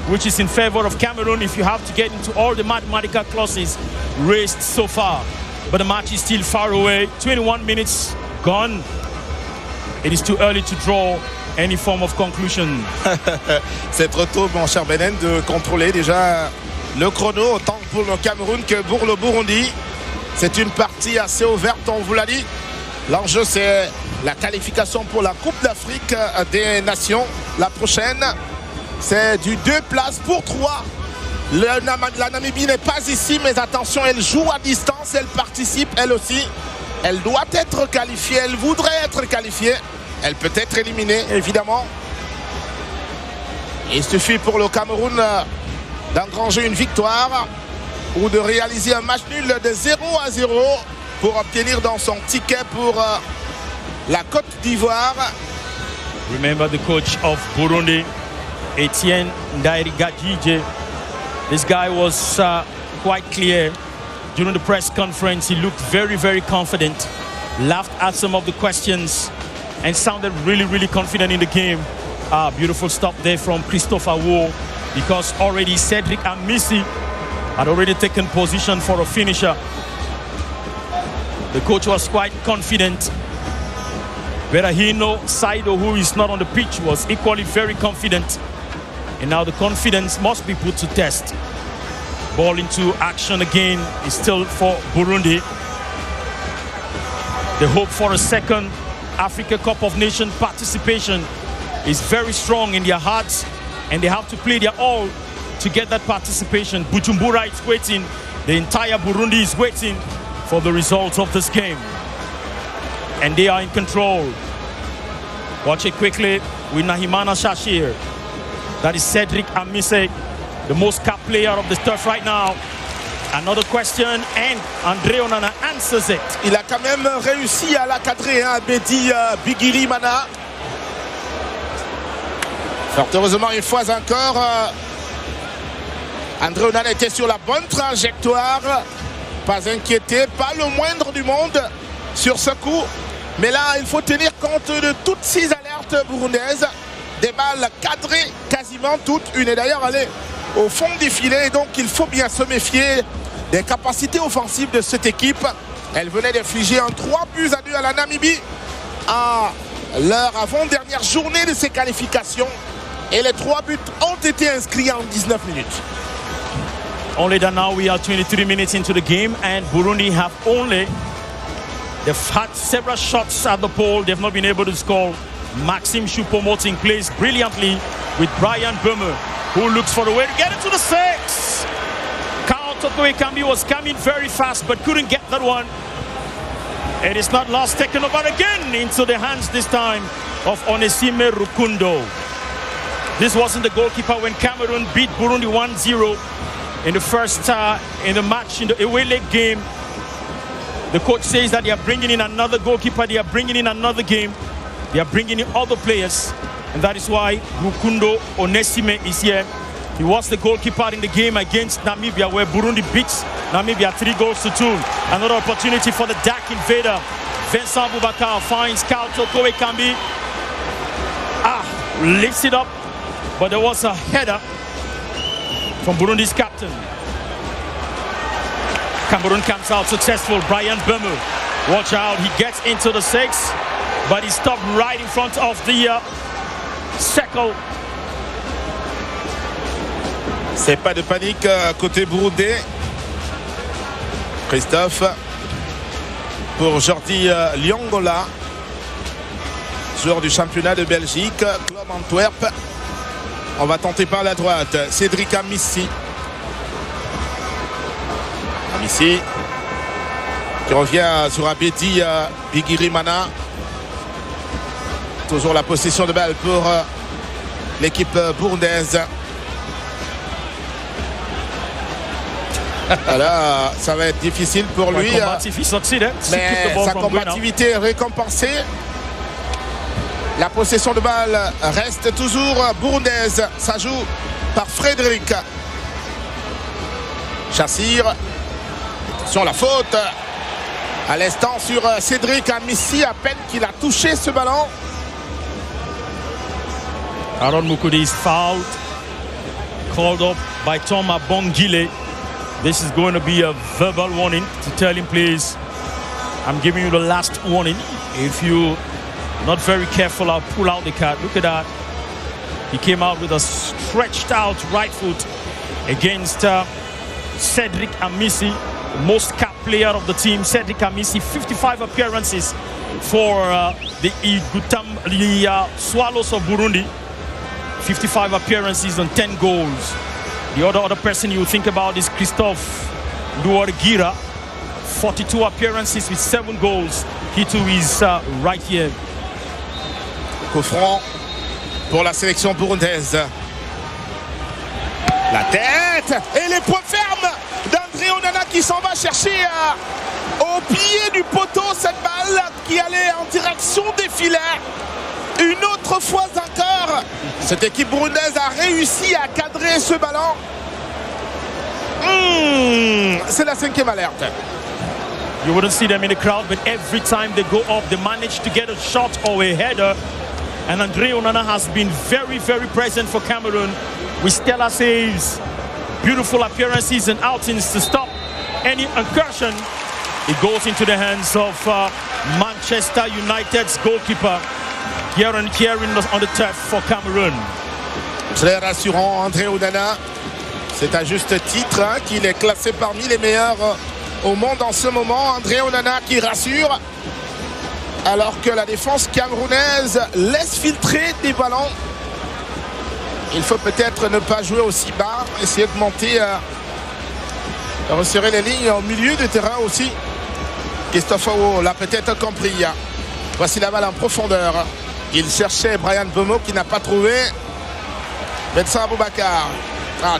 which is in favor of Cameroon if you have to get into all the mathematical clauses raised so far. But the match is still far away. 21 minutes gone. It is too early to draw any form of conclusion. C'est trop tôt, mon cher Benen, de contrôler déjà le chrono, autant pour le Cameroun que pour le Burundi. C'est une partie assez ouverte, on vous l'a dit. L'enjeu, c'est la qualification pour la Coupe d'Afrique des Nations. La prochaine, c'est du 2 places pour 3. La Namibie n'est pas ici, mais attention, elle joue à distance, elle participe, elle aussi. Elle doit être qualifiée, elle voudrait être qualifiée. Elle peut être éliminée, évidemment. Il suffit pour le Cameroun d'engranger une victoire ou de réaliser un match nul de 0-0 pour obtenir dans son ticket pour la Côte d'Ivoire. Remember the coach of Burundi, Etienne Ndairigajije. This guy was quite clear. During the press conference, he looked very, very confident, laughed at some of the questions, and sounded really, really confident in the game. Beautiful stop there from Christopher Wu, because already Cedric Amisi had already taken position for a finisher. The coach was quite confident. Berahino Saido, who is not on the pitch, was equally very confident. And now the confidence must be put to test. Ball into action again is still for Burundi. The hope for a second Africa Cup of Nations participation is very strong in their hearts, and they have to play their all to get that participation. Bujumbura is waiting. The entire Burundi is waiting for the results of this game. and they are in control. Watch it quickly with Nahimana Shashir. That is Cedric Amise, the most capped player of the turf right now. Another question, and André Onana answers it. Il a quand même réussi à la cadrer, hein, Betty Bigiri Mana. Fort heureusement, une fois encore, André Onana était sur la bonne trajectoire. Pas inquiété, pas le moindre du monde sur ce coup. Mais là, il faut tenir compte de toutes ces alertes burundaises. Des balles cadrées, quasiment toutes. Une est d'ailleurs allée au fond du filet. Et donc, il faut bien se méfier des capacités offensives de cette équipe. Elle venait d'infliger un 3-2 à la Namibie à leur avant-dernière journée de ses qualifications. Et les 3 buts ont été inscrits en 19 minutes. Only that now we are 23 minutes into the game, and Burundi have they've had several shots at the pole. They've not been able to score. Maxime Choupo-Moting plays brilliantly with Brian Burmer, who looks for the way to get into the 6. Carl Tokoe Kambi was coming very fast, but couldn't get that one. It is not lost, taken over again into the hands this time of Onesime Rukundo. This wasn't the goalkeeper when Cameroon beat Burundi 1-0 in the first in the match, in the away leg game. The coach says that they are bringing in another goalkeeper, they are bringing in another game, they are bringing in other players, and that is why Rukundo Onesime is here. He was the goalkeeper in the game against Namibia, where Burundi beats Namibia 3-2. Another opportunity for the dark invader. Vincent Boubacar finds Carl Tokoe Kambi. Lifts it up, but there was a header from Burundi's captain. Cameroon comes out successful. Brian Burmer, watch out, he gets into the 6, but he stopped right in front of the circle. C'est pas de panique côté burundais. Christophe, pour Jordi Liongola, joueur du championnat de Belgique, Club Antwerp. On va tenter par la droite, Cédric Amissi. Amissi qui revient sur Abedi Bigirimana. Toujours la possession de balle pour l'équipe burundaise. Là, ça va être difficile pour lui. Mais sa combativité est récompensée. La possession de balle reste toujours burundaise. Ça joue par Frédéric Chassir. Attention, la faute à l'instant sur Cédric Amissi. À peine qu'il a touché ce ballon. Aaron Mukudi is fouled. Called up by Thomas Bongile. This is going to be a verbal warning to tell him, please, I'm giving you the last warning. If you're not very careful, I'll pull out the card. Look at that. He came out with a stretched out right foot against Cedric Amissi, the most capped player of the team. Cedric Amissi, 55 appearances for the Swallows of Burundi. 55 appearances and 10 goals. The other person you think about is Christophe Louargira, 42 appearances with 7 goals. He too is right here. Coup franc pour la sélection burundaise. La tête et les points fermes d'André Onana qui s'en va chercher au pied du poteau cette balle qui allait en direction des filets. Une autre fois encore, cette équipe burundaise a réussi à cadrer ce ballon. C'est la 5e alerte. You wouldn't see them in the crowd, but every time they go up, they manage to get a shot or a header. And André Onana has been very, very present for Cameroon with stellar saves, beautiful appearances and outings to stop any incursion. It goes into the hands of Manchester United's goalkeeper. Here on the turf for Cameroon. Très rassurant, André Onana. C'est à juste titre qu'il est classé parmi les meilleurs au monde en ce moment. André Onana qui rassure. Alors que la défense camerounaise laisse filtrer des ballons. Il faut peut-être ne pas jouer aussi bas. Essayer de monter, resserrer les lignes au milieu du terrain aussi. Christophe Awo l'a peut-être compris. Voici la balle en profondeur. Il cherchait Brian Bomo qui n'a pas trouvé. Vincent Aboubakar,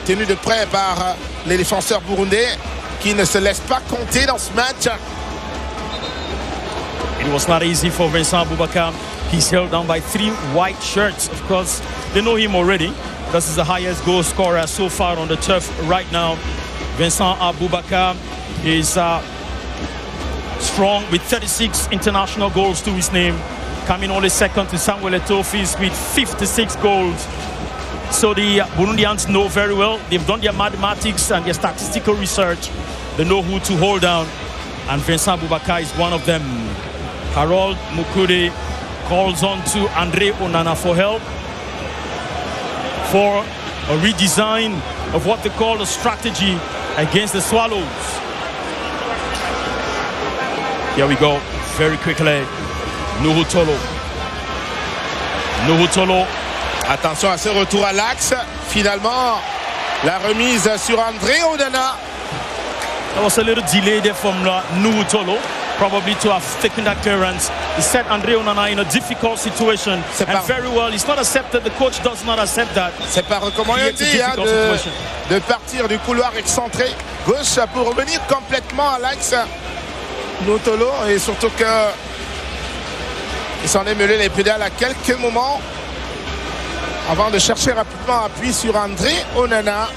tenu de près par les défenseurs burundais qui ne se laissent pas compter dans ce match. It was not easy for Vincent Aboubakar. He's held down by 3 white shirts. Of course, they know him already. This is the highest goal scorer so far on the turf right now. Vincent Aboubakar is strong with 36 international goals to his name, coming only second to Samuel Eto'o's with 56 goals. So the Burundians know very well. They've done their mathematics and their statistical research. They know who to hold down, and Vincent Aboubakar is one of them. Harold Mukude calls on to Andre Onana for help for a redesign of what they call a strategy against the Swallows. Here we go, very quickly. Nuhu Tolo. Attention à ce retour à l'axe. Finalement, la remise sur André Onana. There was a little delay there from Nuhu Tolo, probably to have taken that clearance. He set André Onana in a difficult situation, and very well. It's not accepted. The coach does not accept that. C'est pas recommandé de partir du couloir excentré gauche pour revenir complètement à l'axe. Nuhu Tolo, et surtout que il s'en est mêlé les pédales à quelques moments avant de chercher rapidement appui sur André Onana.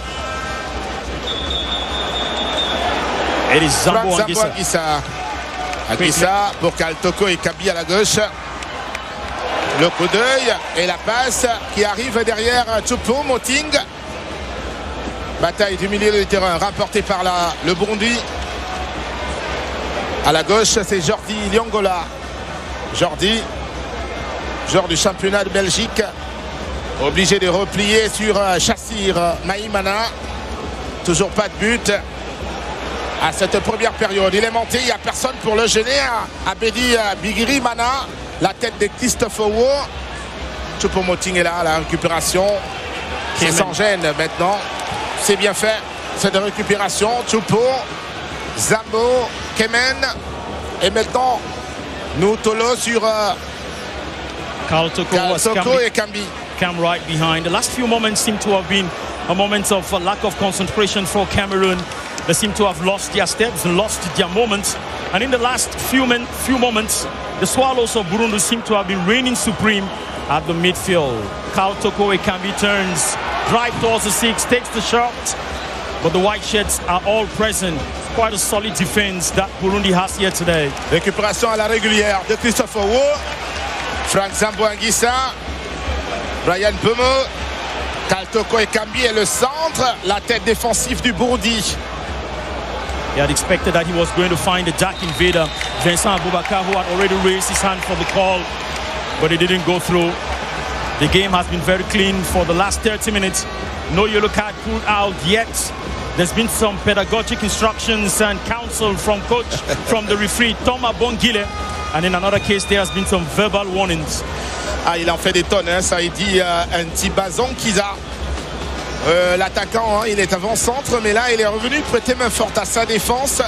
Et Zambo Anguissa. Anguissa pour Kaltoko et Kabi à la gauche. Le coup d'œil et la passe qui arrive derrière Choupo Moting. Bataille du milieu du terrain rapportée par le Burundi. À la gauche, c'est Jordi Liongola. Jordi, joueur du championnat de Belgique, obligé de replier sur Chassir Maïmana. Toujours pas de but à cette première période. Il est monté, il n'y a personne pour le gêner. Abedi Bigiri Mana, la tête de Christophe Owo. Choupo-Moting est là, la récupération. C'est sans gêne maintenant. C'est bien fait, cette récupération. Choupo, Zambo, Kemen. Et maintenant, Nuhu Tolo sur Kaltoko et Kambi. Cam right behind. The last few moments seem to have been a moment of lack of concentration for Cameroon. They seem to have lost their steps, lost their moments. And in the last few moments, the Swallows of Burundi seem to have been reigning supreme at the midfield. Kaltoko Ekambi turns, drive towards the 6, takes the shot. But the white shirts are all present. Quite a solid defense that Burundi has here today. Récupération à la régulière de Christophe Owo. Frank Zambo Anguissa. Brian Bomo. Kaltoko Ekambi est le centre. La tête défensive du Burundi. He had expected that he was going to find the dark invader, Vincent Aboubakar, who had already raised his hand for the call, but it didn't go through. The game has been very clean for the last 30 minutes. No yellow card pulled out yet. There's been some pedagogic instructions and counsel from from the referee, Thomas Bongile. And in another case, there has been some verbal warnings. Il en fait des tonnes, hein, ça il dit un petit bazon Kiza. L'attaquant, il est avant-centre, mais là, il est revenu prêter main forte à sa défense,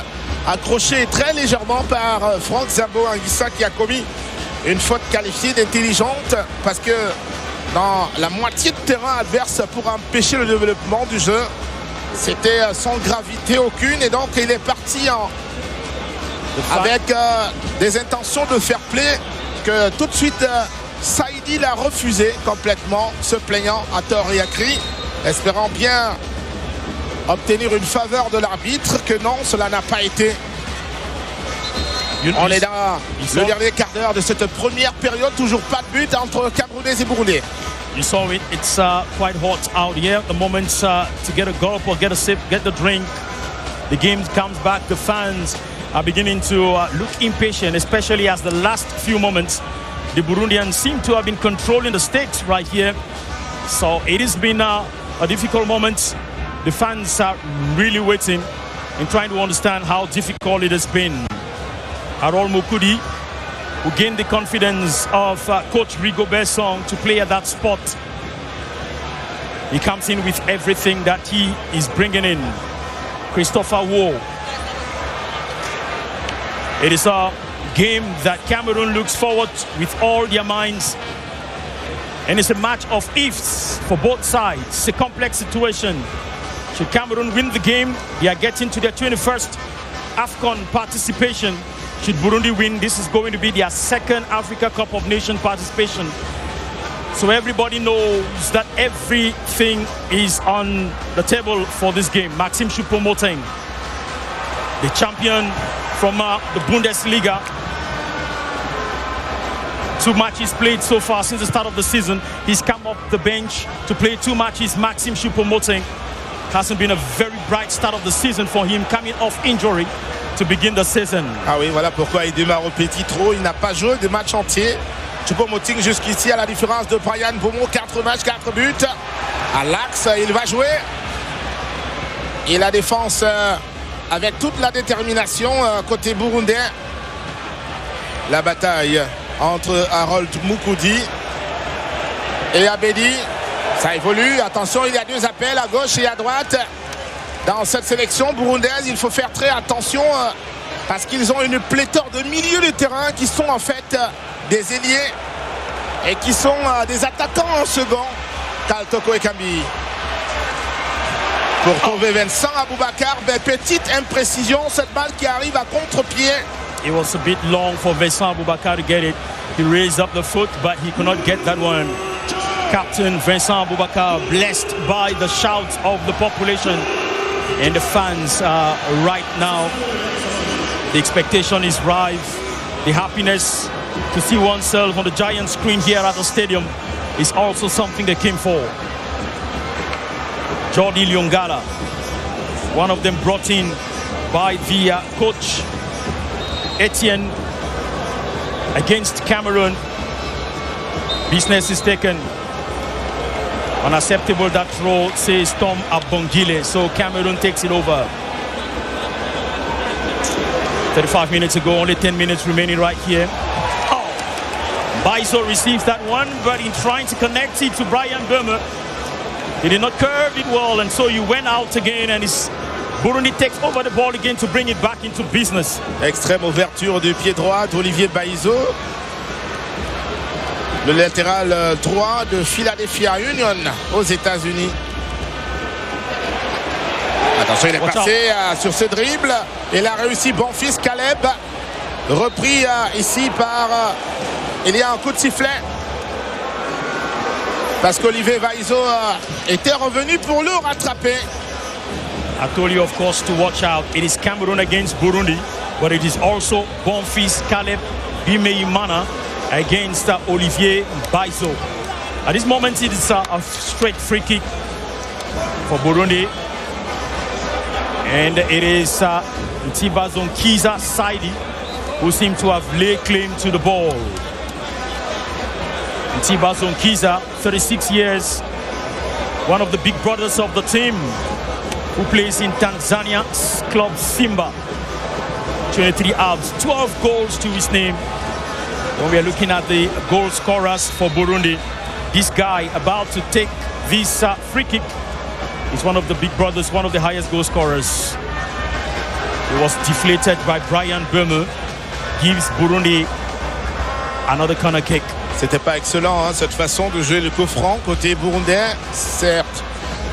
accroché très légèrement par Franck Zambo Anguissa qui a commis une faute qualifiée d'intelligente parce que dans la moitié de terrain adverse pour empêcher le développement du jeu, c'était sans gravité aucune et donc il est parti avec des intentions de fair play que tout de suite Saïdi l'a refusé complètement, se plaignant à tort et à cri, espérant bien obtenir une faveur de l'arbitre, que non, cela n'a pas été. On est dans le dernier quart d'heure de cette première période, toujours pas de but entre Camerounais et Burundais. You saw it, it's quite hot out here. The moment to get a gulp or get a sip, get the drink. The game comes back, the fans are beginning to look impatient, especially as the last few moments, the Burundians seem to have been controlling the stakes right here. So it has been a difficult moment. The fans are really waiting and trying to understand how difficult it has been. Harold Mukudi, who gained the confidence of coach Rigobert Song to play at that spot. He comes in with everything that he is bringing in. Christopher Wu. It is game that Cameroon looks forward with all their minds. And it's a match of ifs for both sides. It's a complex situation. Should Cameroon win the game, they are getting to their 21st AFCON participation. Should Burundi win, this is going to be their second Africa Cup of Nations participation. So everybody knows that everything is on the table for this game. Maxime Choupo-Moting, the champion from the Bundesliga. 2 matches played so far since the start of the season. He's come off the bench to play 2 matches. Maxime Choupo-Moting hasn't been a very bright start of the season for him, coming off injury to begin the season. Ah oui, voilà pourquoi il démarre au petit trot. Il n'a pas joué des matchs entiers. Choupo-Moting jusqu'ici, à la différence de Brian Beaumont, 4 matchs, 4 buts. À l'axe, il va jouer. Et la défense avec toute la détermination côté burundais. La bataille entre Harold Moukoudi et Abedi. Ça évolue. Attention, il y a 2 appels à gauche et à droite. Dans cette sélection burundaise, il faut faire très attention parce qu'ils ont une pléthore de milieux de terrain qui sont en fait des ailiers et qui sont des attaquants en second. Kaltoko Ekambi. Pour trouver Vincent Aboubakar, petite imprécision, cette balle qui arrive à contre-pied. It was a bit long for Vincent Aboubakar to get it. He raised up the foot, but he could not get that one. Captain Vincent Aboubakar, blessed by the shouts of the population and the fans right now. The expectation is rife. The happiness to see oneself on the giant screen here at the stadium is also something they came for. Jordi Liongala, one of them brought in by the coach Etienne against Cameroon. Business is taken. Unacceptable that throw, says Tom Abongile. So Cameroon takes it over. 35 minutes ago, only 10 minutes remaining right here. Oh, Baiso receives that one, but in trying to connect it to Brian Burma, he did not curve it well, and so you went out again, and it's Burundi takes over the ball again to bring it back into business. Extrême ouverture du pied droit d'Olivier Baizo. Le latéral droit de Philadelphia Union aux États-Unis. Attention, il est passé sur ce dribble. Et il a réussi, bon fils Caleb. Repris ici par... il y a un coup de sifflet. Parce qu'Olivier Baizo était revenu pour le rattraper. I told you, of course, to watch out. It is Cameroon against Burundi, but it is also Bonfils Caleb Bimeimana against Olivier Baizo. At this moment, it is a straight free kick for Burundi. And it is Intamba Zonkiza Saidi who seem to have laid claim to the ball. Intamba Zonkiza, 36 years, one of the big brothers of the team, who plays in Tanzania's club Simba. 23 abs, 12 goals to his name. When we are looking at the goal scorers for Burundi, this guy about to take this free kick is one of the big brothers, one of the highest goal scorers. He was deflated by Brian Burma, gives Burundi another corner kick. C'était pas excellent, hein, cette façon de jouer le coup franc côté burundais. Certes,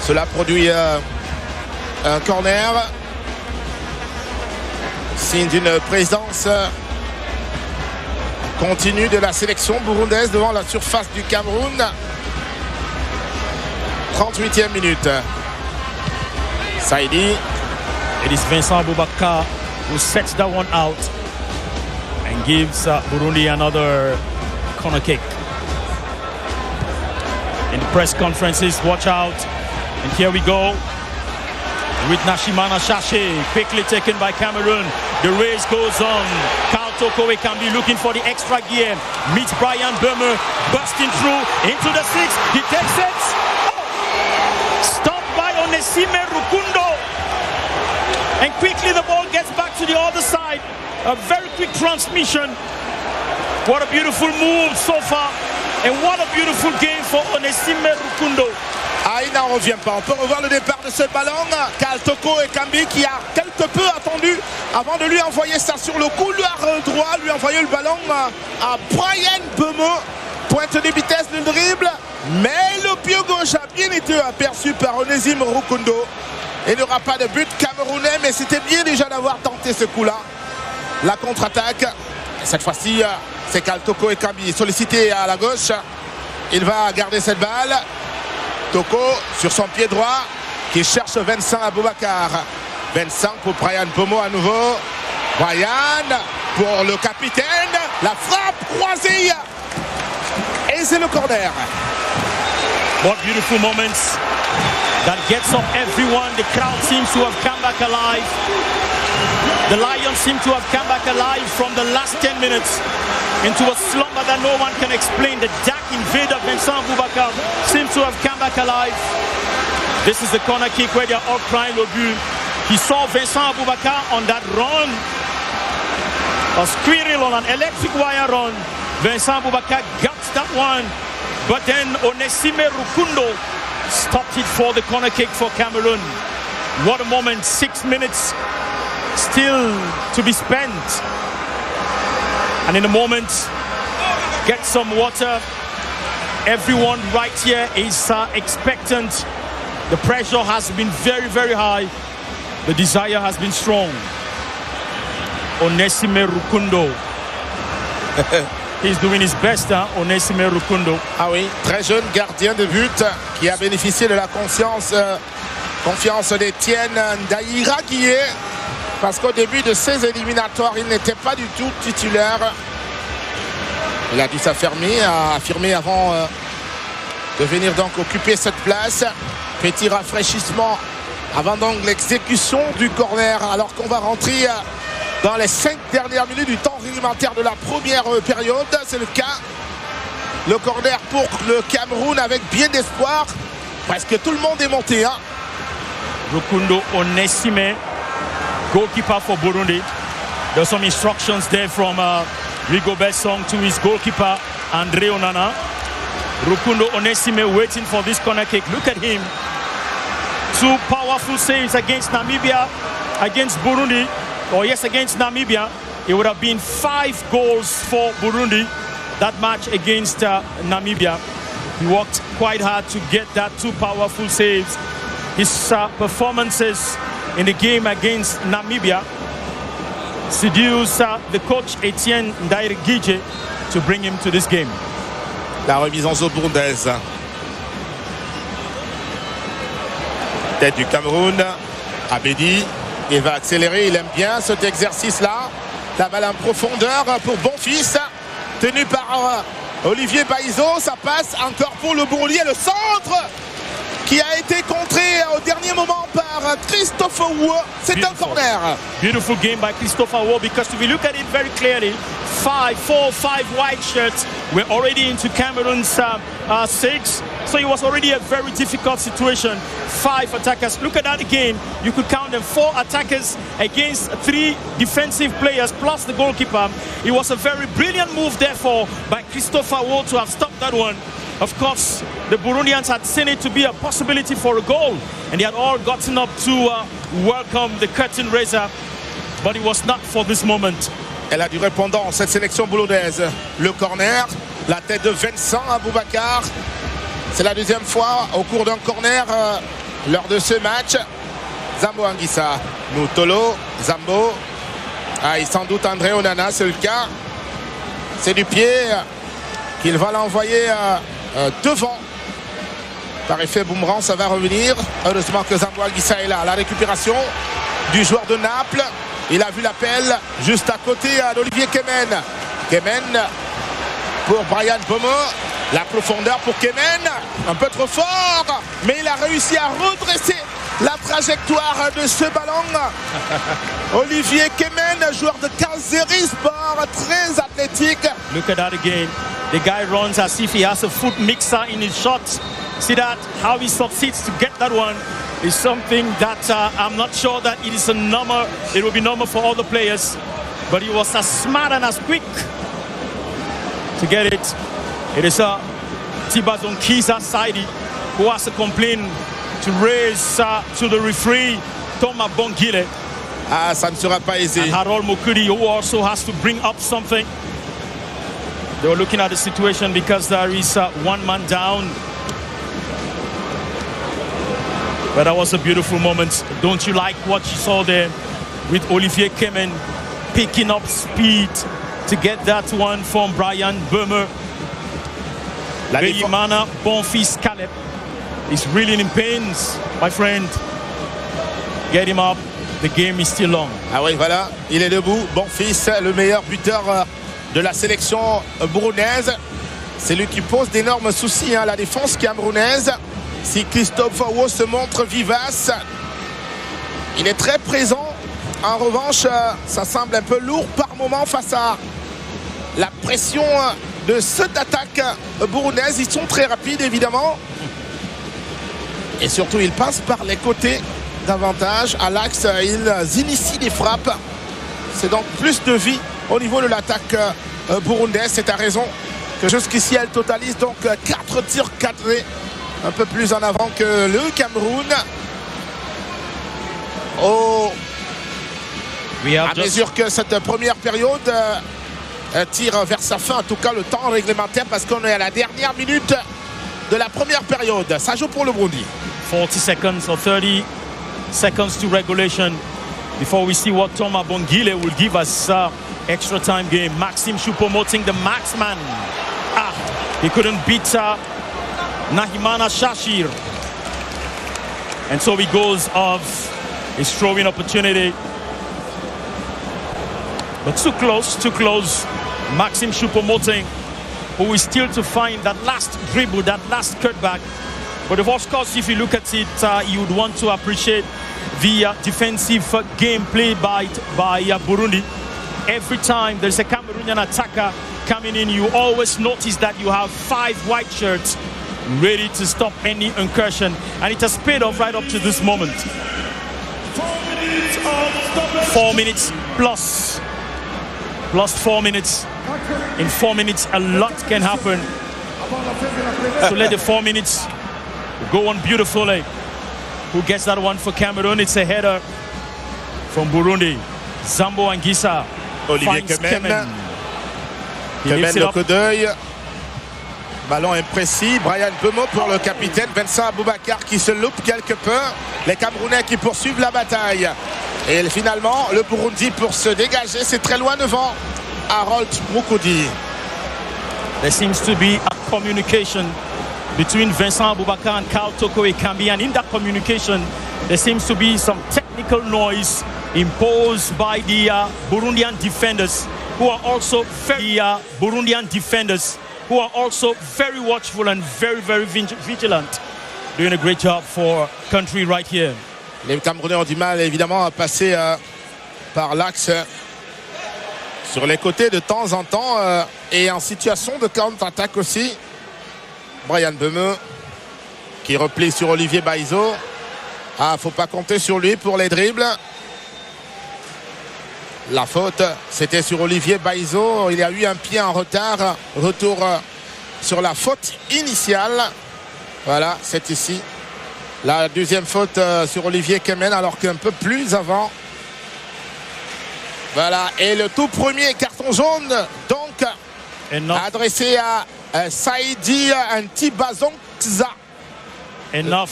cela produit un corner. Signe d'une présence continue de la sélection burundaise devant la surface du Cameroun. 38e minute. Saidi. It is Vincent Aboubakar who sets that one out and gives Burundi another corner kick. In the press conferences, watch out. And here we go. With Nashimana Shashe, quickly taken by Cameroon. The race goes on. Kaltoko Ekambi looking for the extra gear. Meets Brian Burma, busting through into the 6. He takes it. Oh! Stopped by Onesime Rukundo. And quickly the ball gets back to the other side. A very quick transmission. What a beautiful move so far. And what a beautiful game for Onesime Rukundo. Ah, il n'en revient pas. On peut revoir le départ de ce ballon. Toko Ekambi qui a quelque peu attendu avant de lui envoyer ça sur le couloir droit, lui envoyer le ballon à Brian Bemo. Pointe de vitesse de dribble, mais le pied gauche a bien été aperçu par Onésime Rukundo. Il n'y aura pas de but camerounais, mais c'était bien déjà d'avoir tenté ce coup-là. La contre-attaque. Cette fois-ci, c'est Toko Ekambi sollicité à la gauche. Il va garder cette balle. Toko sur son pied droit qui cherche Vincent Aboubakar. Vincent pour Brian Pomo à nouveau. Brian pour le capitaine. La frappe croisée. Et c'est le corner. What beautiful moments that gets up everyone. The crowd seems to have come back alive. The Lions seem to have come back alive from the last 10 minutes into a slumber that no one can explain. The dark invader Vincent Aboubakar seems to have come back alive. This is the corner kick where they are all crying au but. He saw Vincent Aboubakar on that run. A squirrel on an electric wire run. Vincent Aboubakar got that one. But then Onésime Rukundo stopped it for the corner kick for Cameroon. What a moment. 6 minutes still to be spent. And in a moment, get some water. Everyone right here is expectant. The pressure has been very, very high. The desire has been strong. Onésime Rukundo. He's doing his best, hein, Onésime Rukundo. Ah oui, très jeune gardien de but qui a bénéficié de la confiance d'Etienne Ndaïra qui est, parce qu'au début de ces éliminatoires, il n'était pas du tout titulaire. Il a dû s'affirmer avant de venir donc occuper cette place. Petit rafraîchissement avant donc l'exécution du corner, alors qu'on va rentrer dans les 5 dernières minutes du temps réglementaire de la première période. C'est le cas. Le corner pour le Cameroun avec bien d'espoir. Presque tout le monde est monté. Hein. Rukundo Onésime, goalkeeper for Burundi. There's some instructions there from Rigobert Song to his goalkeeper, André Onana. Rukundo Onésime waiting for this corner kick. Look at him. 2 powerful saves against Namibia, against Burundi. Oh yes, against Namibia. It would have been 5 goals for Burundi that match against Namibia. He worked quite hard to get that 2 powerful saves. His performances in the game against Namibia seduced the coach Etienne Ndaïra to bring him to this game. La remise en zone burundaise. Tête du Cameroun, Abedi. Il va accélérer, il aime bien cet exercice-là. La balle en profondeur pour Bonfils. Tenu par Olivier Baïzo. Ça passe encore pour le Burundi. Et le centre qui a été contré au dernier moment par Christopher Wu. C'est un corner. Beautiful game by Christopher Wu, because if you look at it very clearly, 5 white shirts were already into Cameroon's 6. So it was already a very difficult situation. 5 attackers. Look at that again. You could count them. 4 attackers against 3 defensive players plus the goalkeeper. It was a very brilliant move, therefore, by Christopher Wu to have stopped that one. Of course, the Burundians had seen it to be a possibility for a goal, and they had all gotten up to welcome the curtain raiser, but it was not for this moment. Elle a du répondant, cette sélection burundaise. Le corner, la tête de Vincent Aboubakar. C'est la 2e fois au cours d'un corner lors de ce match. Zambo Anguissa, Noutolo, Zambo. Et sans doute André Onana, c'est le cas. C'est du pied qu'il va l'envoyer devant. Par effet boomerang, ça va revenir. Heureusement que Zambo Anguissa est là. La récupération du joueur de Naples. Il a vu l'appel juste à côté d'Olivier Kemen. Kemen pour Brian Pomo. La profondeur pour Kemen. Un peu trop fort. Mais il a réussi à redresser la trajectoire de ce ballon. Olivier Kemen, joueur de Kayserispor, très athlétique. Look at that again. The guy runs as if he has a foot mixer in his shots. See that? How he succeeds to get that one is something that I'm not sure that it is a number. It will be normal for all the players. But he was as smart and as quick to get it. It is Tibazon Kisa Saidi who has a complaint to raise to the referee, Thomas Bongile. Ah, ça ne sera pas aisé. And Harold Mokudi, who also has to bring up something. They were looking at the situation because there is one man down. But that was a beautiful moment. Don't you like what you saw there with Olivier Kemen picking up speed to get that one from Brian Burmer. Beyimana Bonfils Caleb is really in pains, my friend. Get him up. The game is still long. Ah oui, voilà, il est debout. Bonfils, le meilleur buteur de la sélection burundaise. C'est lui qui pose d'énormes soucis à la défense camerounaise. Si Christophe Awo se montre vivace, il est très présent. En revanche, ça semble un peu lourd par moment face à la pression de ceux d'attaque burundaise. Ils sont très rapides, évidemment. Et surtout, ils passent par les côtés davantage. À l'axe, ils initient des frappes. C'est donc plus de vie au niveau de l'attaque burundaise. C'est à raison que jusqu'ici, elle totalise donc 4 tirs cadrés. Un peu plus en avant que le Cameroun. À mesure que cette première période tire vers sa fin, en tout cas le temps réglementaire, parce qu'on est à la dernière minute de la première période. Ça joue pour le Burundi. 40 seconds or 30 seconds to regulation before we see what Thomas Bongile will give us extra time game. Maxime Choupo-Moting, the marksman. He couldn't beat Nahimana Shashir. And so he goes off his throwing opportunity. But too close. Maxime Choupo-Moting, who is still to find that last dribble, that last cutback. But of course, if you look at it, you would want to appreciate the defensive game played by Burundi. Every time there's a Cameroonian attacker coming in, you always notice that you have 5 white shirts ready to stop any incursion. And it has paid off right up to this moment. 4 minutes plus 4 minutes. In 4 minutes, a lot can happen. So let the 4 minutes go on beautifully. Who gets that one for Cameroon? It's a header from Burundi. Zambo Anguissa. Olivier Kemen. Kemen, le coup d'œil. Ballon imprécis. Brian Bemo pour le capitaine. Vincent Aboubakar qui se loupe quelque peu. Les Camerounais qui poursuivent la bataille. Et finalement, le Burundi pour se dégager. C'est très loin devant Harold Mukudi. There seems to be a communication between Vincent Aboubakar and Karl Toko Ekambi. And in that communication, there seems to be some technical noise imposed by the Burundian defenders, who are also very watchful and very vigilant. Doing a great job for country right here. Les Camerounais ont du mal évidemment à passer par l'axe sur les côtés de temps en temps et en situation de contre-attaque aussi. Brian Bemeux qui replie sur Olivier Baizo. Faut pas compter sur lui pour les dribbles. La faute, c'était sur Olivier Baizo. Il y a eu un pied en retard. Retour sur la faute initiale. Voilà, c'est ici. La deuxième faute sur Olivier Kemen, alors qu'un peu plus avant. Voilà, et le tout premier carton jaune, donc, adressé à Saïdi Ntibazonza. Enough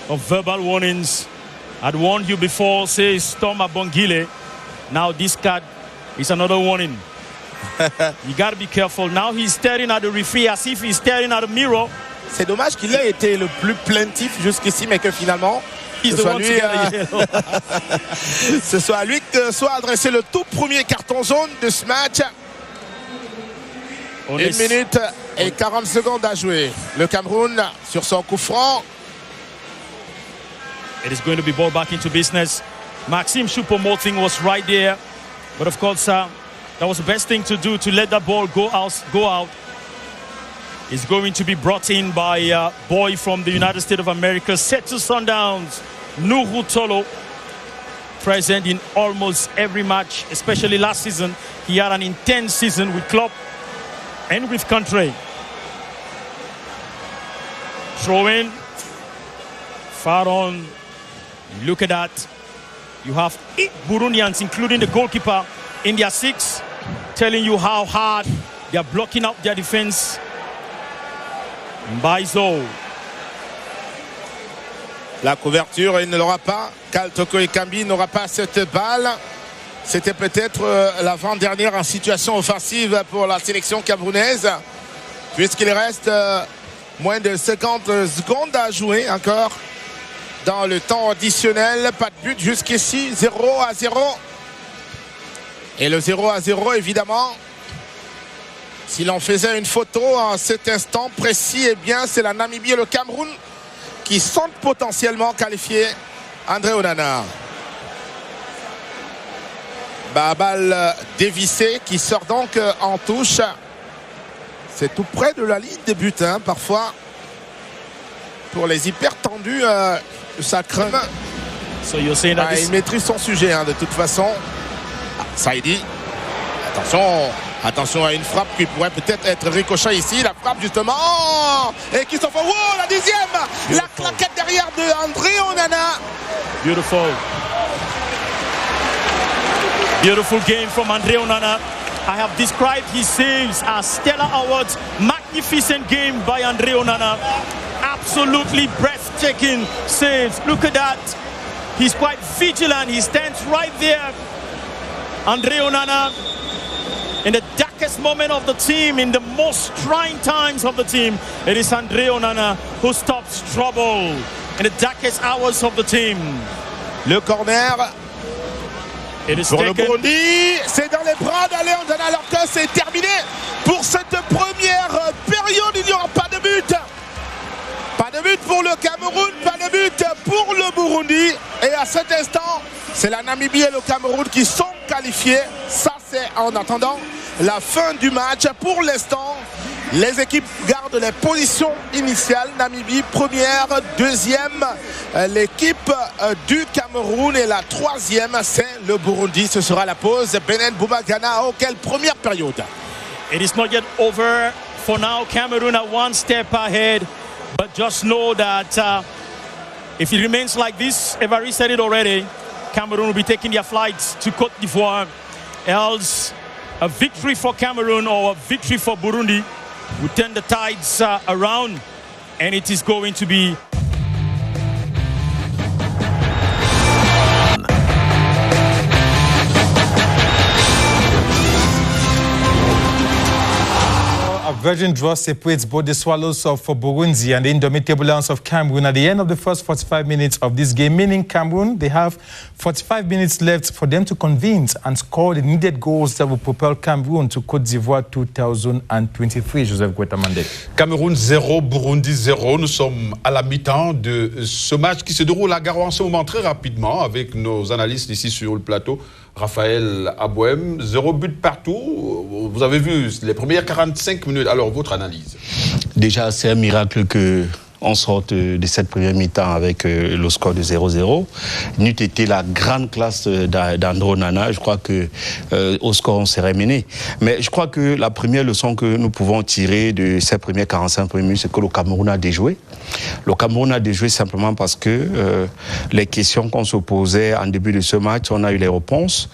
of verbal warnings. I'd warned you before, says Thomas Bongile. Now this card is another warning. You got to be careful. Now he's staring at the referee as if he's staring at a mirror. C'est dommage qu'il ait été le plus plaintif jusqu'ici, mais que finalement, ce soit lui que soit adressé le tout premier carton jaune de ce match. 1 minute et 40 secondes à jouer. Le Cameroun sur son coup franc. It is going to be ball back into business. Maxime Choupo-Moting was right there. But of course, that was the best thing to do, to let that ball go out. Is going to be brought in by a boy from the United States of America, set to Sundowns, Nuhu Tolo, present in almost every match, especially last season. He had an intense season with club and with country. Throw in. Far on. Look at that. You have 8 Burundians, including the goalkeeper, in their 6, telling you how hard they are blocking out their defense. Mbaizo. La couverture, il ne l'aura pas. Kaltoko Ekambi n'aura pas cette balle. C'était peut-être l'avant-dernière en situation offensive pour la sélection camerounaise, puisqu'il reste moins de 50 secondes à jouer encore dans le temps additionnel. Pas de but jusqu'ici, 0-0. Et le 0-0, évidemment, si l'on faisait une photo en cet instant précis, eh bien, c'est la Namibie et le Cameroun qui sont potentiellement qualifiés. André Onana. Balle dévissée qui sort donc en touche. C'est tout près de la ligne de but, hein, parfois. Pour les hyper tendus, ça craint. Il maîtrise son sujet, hein, de toute façon. Saïdi. Attention à une frappe qui pourrait peut-être être ricochet ici. La frappe justement. Et qui s'en fait. Oh, la 10e. La claquette derrière de André Onana. Beautiful. Beautiful game from André Onana. I have described his saves as stellar awards. Magnificent game by André Onana. Absolutely breathtaking saves. Look at that. He's quite vigilant. He stands right there. André Onana, in the darkest moment of the team, in the most trying times of the team, it is André Onana who stops trouble in the darkest hours of the team. Le corner. Pour le Burundi, c'est dans les bras d'André Onana alors que c'est terminé pour cette première période. Il n'y aura pas de but. Pas de but pour le Cameroun, pas de but pour le Burundi. Et à cet instant, c'est la Namibie et le Cameroun qui sont qualifiés. Ça, c'est en attendant la fin du match. Pour l'instant, les équipes gardent les positions initiales. Namibie première, deuxième, l'équipe du Cameroun, et la troisième, c'est le Burundi. Ce sera la pause. Benen Boumagana, quelle première période. It is not yet over. For now, Cameroon are one step ahead. But just know that if it remains like this, Evari said it already, Cameroon will be taking their flights to Côte d'Ivoire. Else, a victory for Cameroon or a victory for Burundi would turn the tides around, and it is going to be A virgin draw separates both the Swallows of Burundi and the Indomitable Lions of Cameroon at the end of the first 45 minutes of this game, meaning Cameroon, they have 45 minutes left for them to convince and score the needed goals that will propel Cameroon to Côte d'Ivoire 2023. Joseph Guetamande. Cameroun 0, Burundi 0. Nous sommes à la mi-temps de ce match qui se déroule à Garo en ce moment très rapidement avec nos analystes ici sur le plateau. Raphaël Abouem, 0 but partout. Vous avez vu les premières 45 minutes. Alors, votre analyse? Déjà, c'est un miracle qu'on sorte de cette première mi-temps avec le score de 0-0. N'eût été la grande classe d'André Onana, je crois qu'au score, on serait mené. Mais je crois que la première leçon que nous pouvons tirer de ces premières 45 minutes, c'est que le Cameroun a déjoué. Le Cameroun a déjoué simplement parce que les questions qu'on se posait en début de ce match, on a eu les réponses.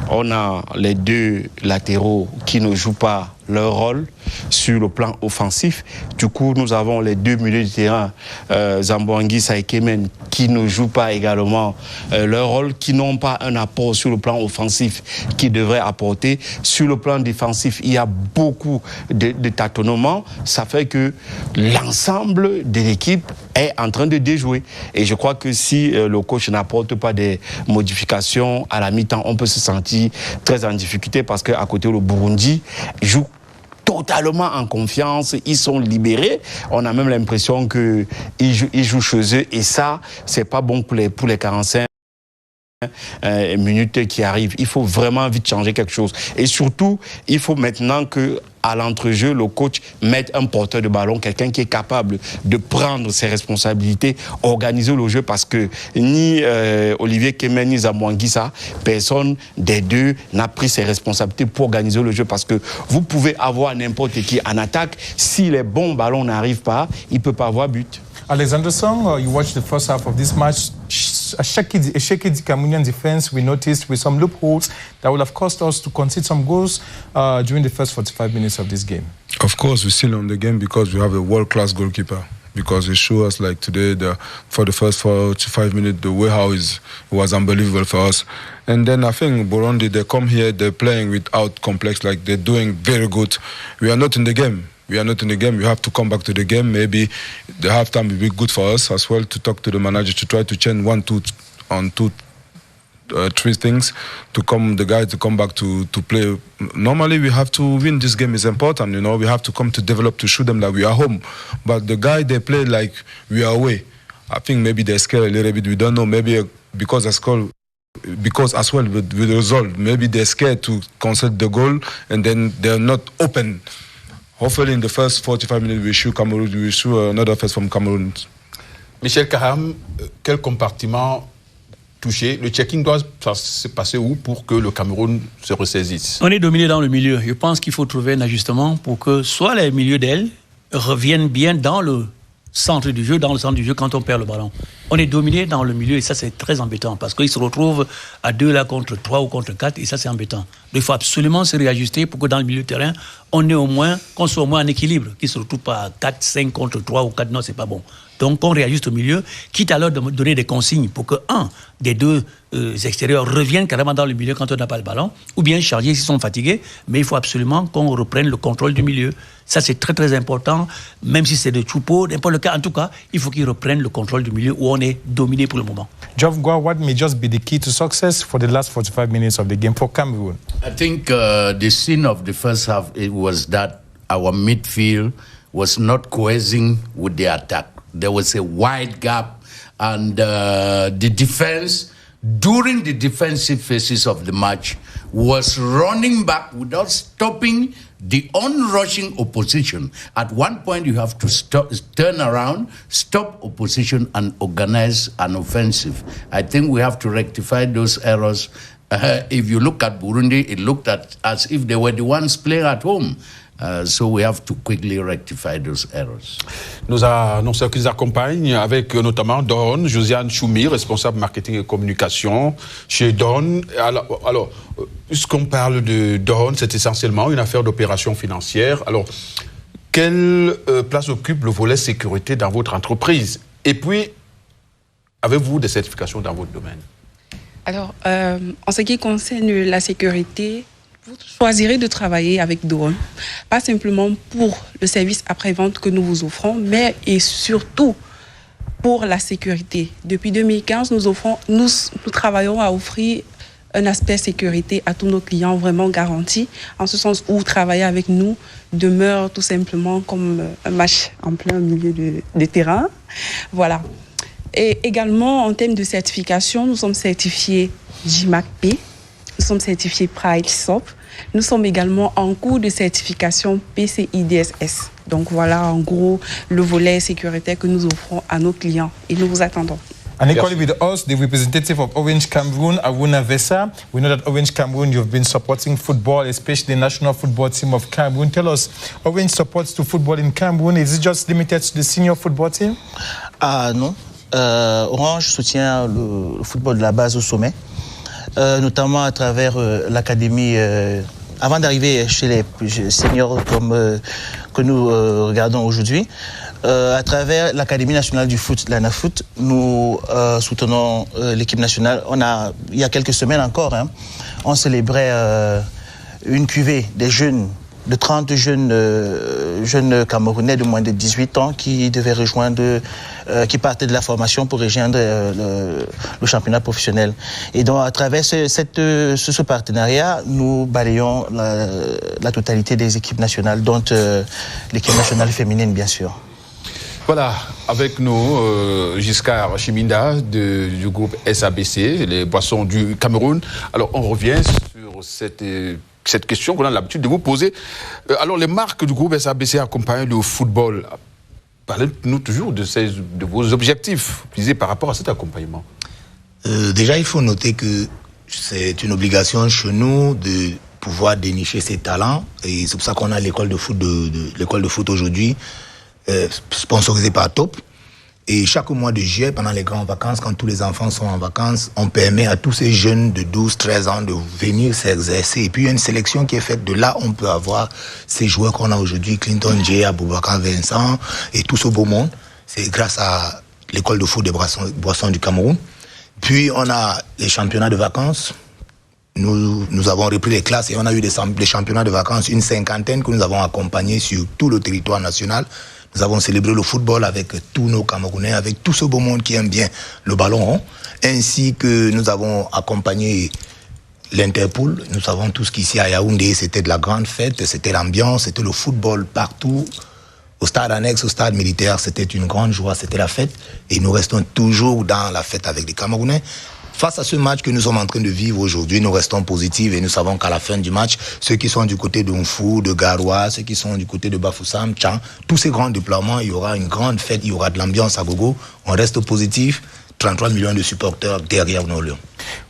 On a les deux latéraux qui ne jouent pas leur rôle sur le plan offensif. Du coup, nous avons les deux milieux de terrain, Zamboanguissa et Kemen, qui ne jouent pas également leur rôle, qui n'ont pas un apport sur le plan offensif qu'ils devraient apporter. Sur le plan défensif, il y a beaucoup de tâtonnements. Ça fait que l'ensemble de l'équipe est en train de déjouer. Et je crois que si le coach n'apporte pas des modifications à la mi-temps, on peut se sentir très en difficulté parce qu'à côté, le Burundi joue totalement en confiance, ils sont libérés. On a même l'impression qu'ils jouent chez eux et ça, c'est pas bon pour les 45 minutes qui arrivent. Il faut vraiment vite changer quelque chose. Et surtout, il faut maintenant que à l'entrejeu, le coach mette un porteur de ballon, quelqu'un qui est capable de prendre ses responsabilités, organiser le jeu, parce que ni Olivier Kemen ni Zamboanguissa, personne des deux n'a pris ses responsabilités pour organiser le jeu, parce que vous pouvez avoir n'importe qui en attaque, si les bons ballons n'arrivent pas, il ne peut pas avoir but. Alexander Song, you watched the first half of this match. A shaky Cameroonian defense, we noticed, with some loopholes that would have caused us to concede some goals during the first 45 minutes of this game. Of course, we're still on the game because we have a world-class goalkeeper. Because it showed us, like today, for the first 45 minutes, the way how it was unbelievable for us. And then I think Burundi, they come here, they're playing without complex, like they're doing very good. We are not in the game. We are not in the game. We have to come back to the game. Maybe the halftime will be good for us as well, to talk to the manager, to try to change 1, 2, 3 things, the guys to come back to play. Normally we have to win this game, is important, we have to come to develop, to show them that we are home. But the guy, they play like we are away. I think maybe they're scared a little bit, we don't know, maybe because as well with the result, maybe they're scared to concede the goal and then they're not open. Hopefully in the first 45 minutes we shoot another first from Cameroun. Michel Kaham, quel compartiment touché? Le checking doit se passer où pour que le Cameroun se ressaisisse? On est dominé dans le milieu. Je pense qu'il faut trouver un ajustement pour que soit les milieux d'aile reviennent bien dans le centre du jeu, quand on perd le ballon. On est dominé dans le milieu et ça c'est très embêtant parce qu'ils se retrouvent à 2 là contre 3 ou contre 4 et ça c'est embêtant. Donc, il faut absolument se réajuster pour que dans le milieu de terrain, qu'on soit au moins en équilibre, qu'ils ne se retrouvent pas à 4, 5 contre 3 ou 4, non c'est pas bon. Donc on réajuste au milieu, quitte à leur donner des consignes pour que un des deux extérieurs reviennent carrément dans le milieu quand on n'a pas le ballon, ou bien charger s'ils sont fatigués, mais il faut absolument qu'on reprenne le contrôle du milieu. Ça c'est très très important, même si c'est de Choupo, n'importe le cas, en tout cas, il faut qu'ils reprennent le contrôle du milieu où on est dominé pour le moment. Geoff Goa, what may just be the key to success for the last 45 minutes of the game for Cameroon? I think the scene of the first half, it was that our midfield was not cohesing with the attack. There was a wide gap, and the defense, during the defensive phases of the match, was running back without stopping the onrushing opposition. At one point, you have to turn around, stop opposition, and organize an offensive. I think we have to rectify those errors. If you look at Burundi, it looked as if they were the ones playing at home. So we have to quickly rectify those errors. Nos annonceurs qui nous accompagnent, avec notamment Don, Josiane Choumi, responsable marketing et communication chez Don. Alors puisqu'on parle de Don, c'est essentiellement une affaire d'opération financière. Alors, quelle place occupe le volet sécurité dans votre entreprise? Et puis, avez-vous des certifications dans votre domaine? Alors, en ce qui concerne la sécurité, vous choisirez de travailler avec Dawn, pas simplement pour le service après-vente que nous vous offrons, mais et surtout pour la sécurité. Depuis 2015, nous travaillons à offrir un aspect sécurité à tous nos clients vraiment garanti, en ce sens où travailler avec nous demeure tout simplement comme un match en plein milieu de terrain. Voilà. Et également, en termes de certification, nous sommes certifiés JMAC-P, nous sommes certifiés Pride SOP. Nous sommes également en cours de certification PCI-DSS. Donc voilà, en gros, le volet sécuritaire que nous offrons à nos clients. Et nous vous attendons. And equally with us, the representative of Orange Cameroon, Aruna Vesa. We know that Orange Cameroon, you've been supporting football, especially the national football team of Cameroon. Tell us, Orange supports to football in Cameroon. Is it just limited to the senior football team? Non. Orange soutient le football de la base au sommet. Notamment à travers l'académie, avant d'arriver chez les seniors comme que nous regardons aujourd'hui, à travers l'Académie nationale du foot, l'ANAFoot, nous soutenons l'équipe nationale. Il y a quelques semaines encore, on célébrait une cuvée des jeunes, de 30 jeunes Camerounais de moins de 18 ans qui devaient qui partaient de la formation pour rejoindre le championnat professionnel. Et donc, à travers ce partenariat, nous balayons la totalité des équipes nationales, dont l'équipe nationale féminine, bien sûr. Voilà, avec nous, Giscard Chiminda du groupe SABC, les boissons du Cameroun. Alors, on revient sur cette question qu'on a l'habitude de vous poser. Alors, les marques du groupe SABC accompagnent le football. Parlez-nous toujours de vos objectifs visés par rapport à cet accompagnement. Déjà, il faut noter que c'est une obligation chez nous de pouvoir dénicher ces talents. Et c'est pour ça qu'on a l'école de foot, l'école de foot aujourd'hui, sponsorisée par Top. Et chaque mois de juillet, pendant les grandes vacances, quand tous les enfants sont en vacances, on permet à tous ces jeunes de 12, 13 ans de venir s'exercer. Et puis, il y a une sélection qui est faite. De là, on peut avoir ces joueurs qu'on a aujourd'hui, Clinton J, Aboubakar Vincent et tout ce beau monde. C'est grâce à l'école de foot des Boissons du Cameroun. Puis, on a les championnats de vacances. Nous avons repris les classes et on a eu des championnats de vacances, une cinquantaine que nous avons accompagnés sur tout le territoire national. Nous avons célébré le football avec tous nos Camerounais, avec tout ce beau monde qui aime bien le ballon rond, ainsi que nous avons accompagné l'Interpol. Nous savons tous qu'ici à Yaoundé, c'était de la grande fête, c'était l'ambiance, c'était le football partout. Au stade annexe, au stade militaire, c'était une grande joie, c'était la fête. Et nous restons toujours dans la fête avec les Camerounais. Face à ce match que nous sommes en train de vivre aujourd'hui, nous restons positifs et nous savons qu'à la fin du match, ceux qui sont du côté de Mfou, de Garoua, ceux qui sont du côté de Bafoussam, Tchan, tous ces grands déploiements, il y aura une grande fête, il y aura de l'ambiance à gogo. On reste positif. 33 millions de supporters derrière nos lions.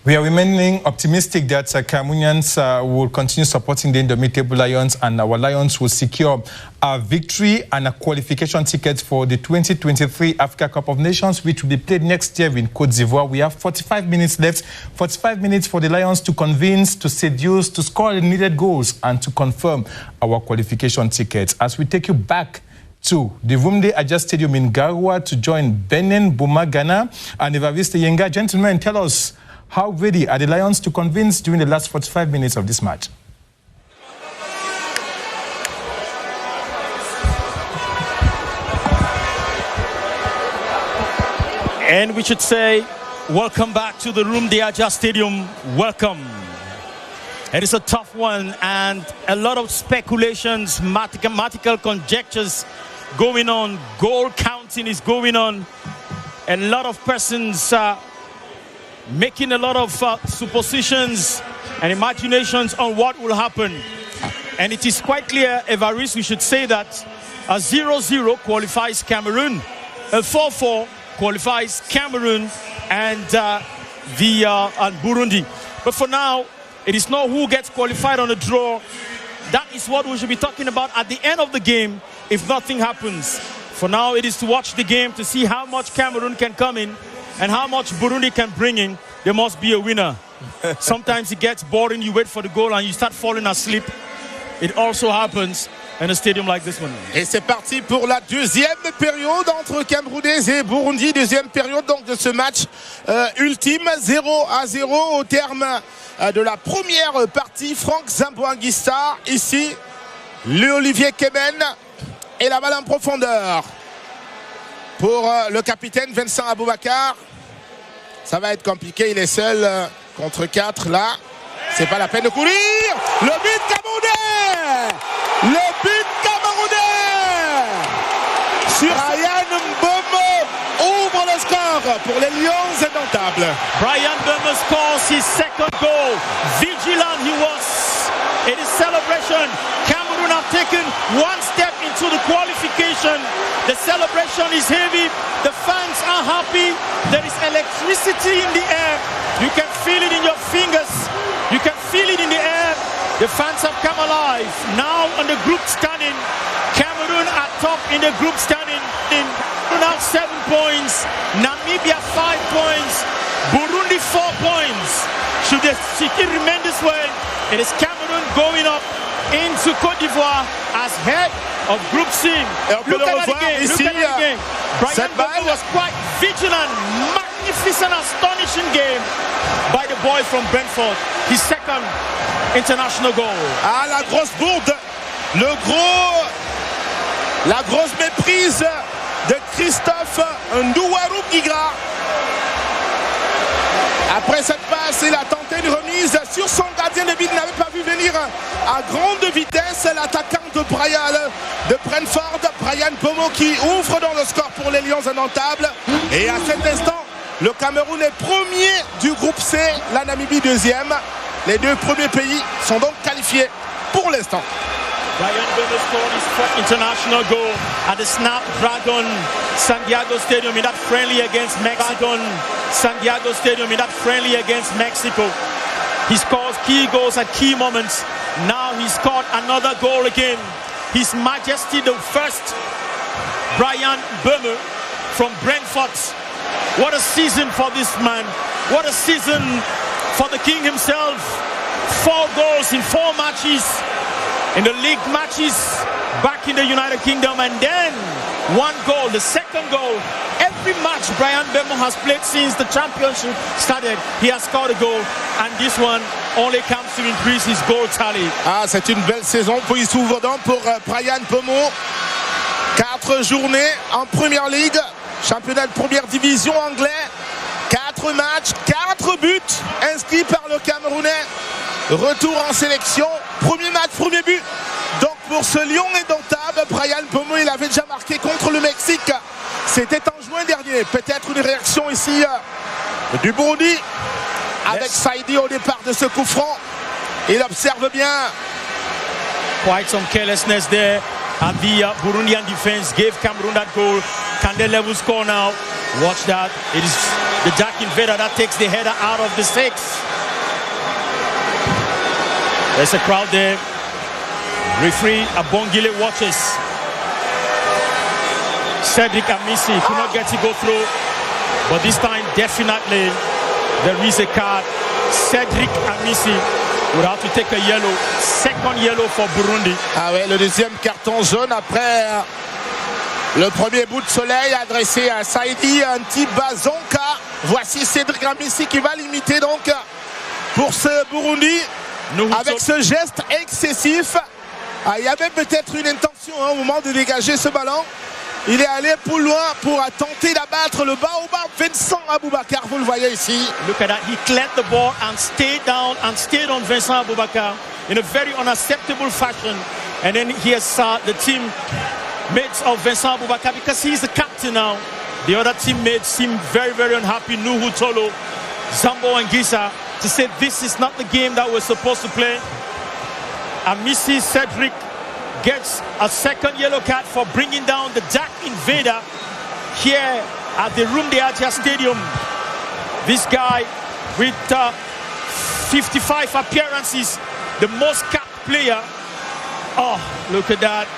We are remaining optimistic that Cameroonians will continue supporting the Indomitable Lions, and our Lions will secure a victory and a qualification ticket for the 2023 Africa Cup of Nations, which will be played next year in Côte d'Ivoire. We have 45 minutes left, 45 minutes for the Lions to convince, to seduce, to score the needed goals, and to confirm our qualification tickets. As we take you back to the Rumde Aja Stadium in Garoua to join Benin, Buma, Ghana, and Evariste Yenga. Gentlemen, tell us, how ready are the Lions to convince during the last 45 minutes of this match? And we should say, welcome back to the Rumde Aja Stadium. Welcome. It is a tough one, and a lot of speculations, mathematical conjectures going on. Goal counting is going on. A lot of persons making a lot of suppositions and imaginations on what will happen. And it is quite clear, Evariste, we should say that a 0-0 qualifies Cameroon, a 4-4 qualifies Cameroon and Burundi. But for now, it is not who gets qualified on a draw. That is what we should be talking about at the end of the game if nothing happens. For now, it is to watch the game to see how much Cameroon can come in and how much Burundi can bring in. There must be a winner. Sometimes it gets boring, you wait for the goal and you start falling asleep. It also happens in a stadium like this one. Et c'est parti pour la deuxième période entre Camerounais et Burundi. Deuxième période donc de ce match ultime, 0-0 au terme de la première partie. Franck Zamboanguissa ici, le Olivier Kemen et la balle en profondeur pour le capitaine Vincent Aboubakar. Ça va être compliqué, il est seul contre 4 là. C'est pas la peine de courir. Le but camerounais! Le but camerounais! Sur Brian Mbomo ouvre le score pour les Lions indomptables. Brian Mbomo scores his second goal. Vigilant he was in his celebration. Cameroon have taken one step into the qualification. The celebration is heavy. The fans are happy. There is electricity in the air. You can feel it in your fingers. You can feel it in the air. The fans have come alive. Now on the group standing, Cameroon are top in the group standing. Cameroon have 7 points. Namibia 5 points. Burundi 4 points. Should they remain this way, it is Cameroon going up into Côte d'Ivoire as head of Group C. Look at the game. Ici, look at the game. Brian Mbomo was quite vigilant. Magnificent, astonishing game by the boy from Brentford. His second international goal. Ah, la grosse bourde. La grosse méprise de Christophe Ndouarou Gigra. Après cette passe, il a tenté une remise sur son gardien de but. Il n'avait pas vu venir à grande vitesse l'attaquant de Brentford, Brian Mbomo, qui ouvre dans le score pour les Lions indomptables. Et à cet instant, le Cameroun est premier du groupe C, la Namibie deuxième. Les deux premiers pays sont donc qualifiés pour l'instant. Brian Mbomo scored his first international goal at the Snapdragon Santiago Stadium in that friendly against Mexico. He scores key goals at key moments. Now he scored another goal again. His Majesty the first, Brian Mbomo from Brentford. efforts. What a season for this man. What a season for the king himself. 4 goals in 4 matches. In the league matches back in the United Kingdom, and then 1 goal, the second goal. Every match Bryan Mbeumo has played since the championship started, he has scored a goal, and this one only comes to increase his goal tally. Ah, c'est une belle saison pour Bryan Mbeumo. 4 journées en Première Ligue, championnat de première division anglais. 4 matchs, 4 buts inscrits par le Camerounais. Retour en sélection, premier match, premier but. Donc pour ce lion indomptable, Bryan Mbeumo, il avait déjà marqué contre le Mexique. C'était en juin dernier. Peut-être une réaction ici du Burundi avec Saidi au départ de ce coup franc. Il observe bien. Quite some carelessness there at the Burundian defense. Gave Cameroon that goal. Can they level score now? Watch that. It is the Dark Invader that takes the header out of the 6. There's a crowd there. Referee Abongile watches. Cedric Amisi could not get to go through, but this time definitely there is a card. Cedric Amisi would have to take a yellow. Second yellow for Burundi. Ah ouais, le deuxième carton jaune après le premier bout de soleil adressé à Saidi Ntibazonka. Voici Cedric Amisi qui va limiter donc pour ce Burundi avec ce geste excessif. Ah, il y avait peut-être une intention au moment de dégager ce ballon. Il est allé plus loin pour tenter d'abattre le baobab Vincent Aboubakar. Vous le voyez ici. Look at that. He cleared the ball and stayed down and stayed on Vincent Aboubakar in a very unacceptable fashion. And then here's the teammates of Vincent Aboubakar, because he's the captain now. The other teammates seem very, very unhappy. Nuhu Tolo, Zambo and Gisa, to say this is not the game that we're supposed to play. Amisi Cedric gets a second yellow card for bringing down the Dark Invader here at the Rumde Atia Stadium. This guy with 55 appearances, the most capped player. Oh, look at that.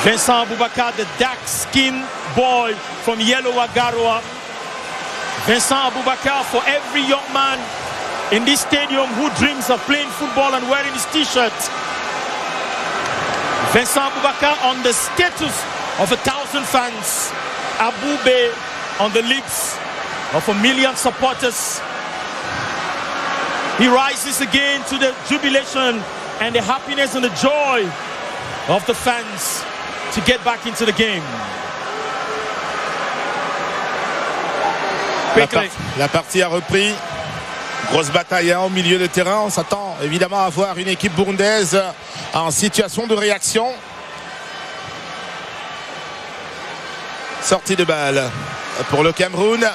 Vincent Aboubakar, the dark-skinned boy from Yellow Agaroa. Vincent Aboubakar, for every young man in this stadium who dreams of playing football and wearing his t-shirt. Vincent Aboubakar on the status of 1,000 fans. Aboube on the lips of 1 million supporters. He rises again to the jubilation and the happiness and the joy of the fans to get back into the game. La partie a repris. Grosse bataille au milieu de terrain. On s'attend évidemment à voir une équipe burundaise en situation de réaction. Sortie de balle pour le Cameroun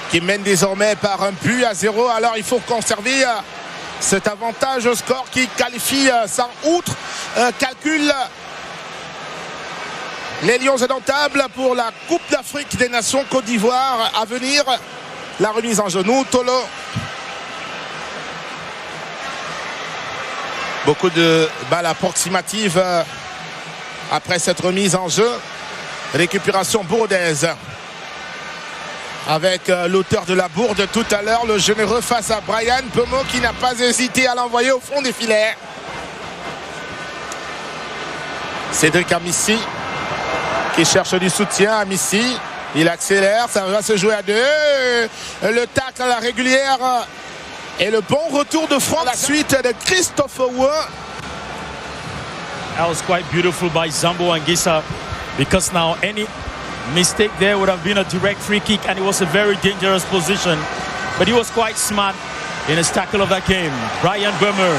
qui mène désormais par 1-0. Alors il faut conserver cet avantage au score qui qualifie sans outre calcul les Lions indomptables pour la Coupe d'Afrique des Nations Côte d'Ivoire à venir. La remise en genou, Tolo. Beaucoup de balles approximatives après cette remise en jeu. Récupération bourdaise avec l'auteur de la bourde tout à l'heure, le généreux face à Bryan Mbeumo qui n'a pas hésité à l'envoyer au fond des filets. Cédric Amisi qui cherche du soutien. Amisi, il accélère, ça va se jouer à 2. Le tacle à la régulière et le bon retour de front. La suite de Christophe Ouwe. That was quite beautiful by Zambo and Gisa, because now any mistake there would have been a direct free kick, and it was a very dangerous position. But he was quite smart in his tackle of that game. Bryan Mbeumo,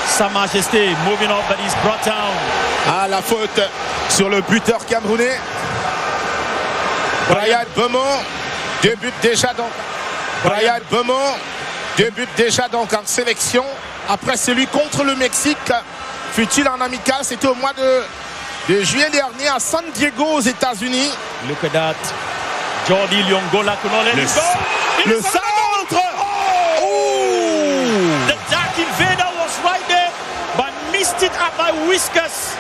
Sa Majesté moving up, but he's brought down. Ah, la faute sur le buteur camerounais. Bryan Mbeumo, 2 buts déjà donc. Bryan Mbeumo, 2 buts déjà donc en sélection. Après celui contre le Mexique, fut-il en amical? C'était au mois de juillet dernier à San Diego aux États-Unis. Look at that. Jordi Liongola could not let it go. Le centre. Oh! The Dark Invader was right there, but missed it up by whiskers.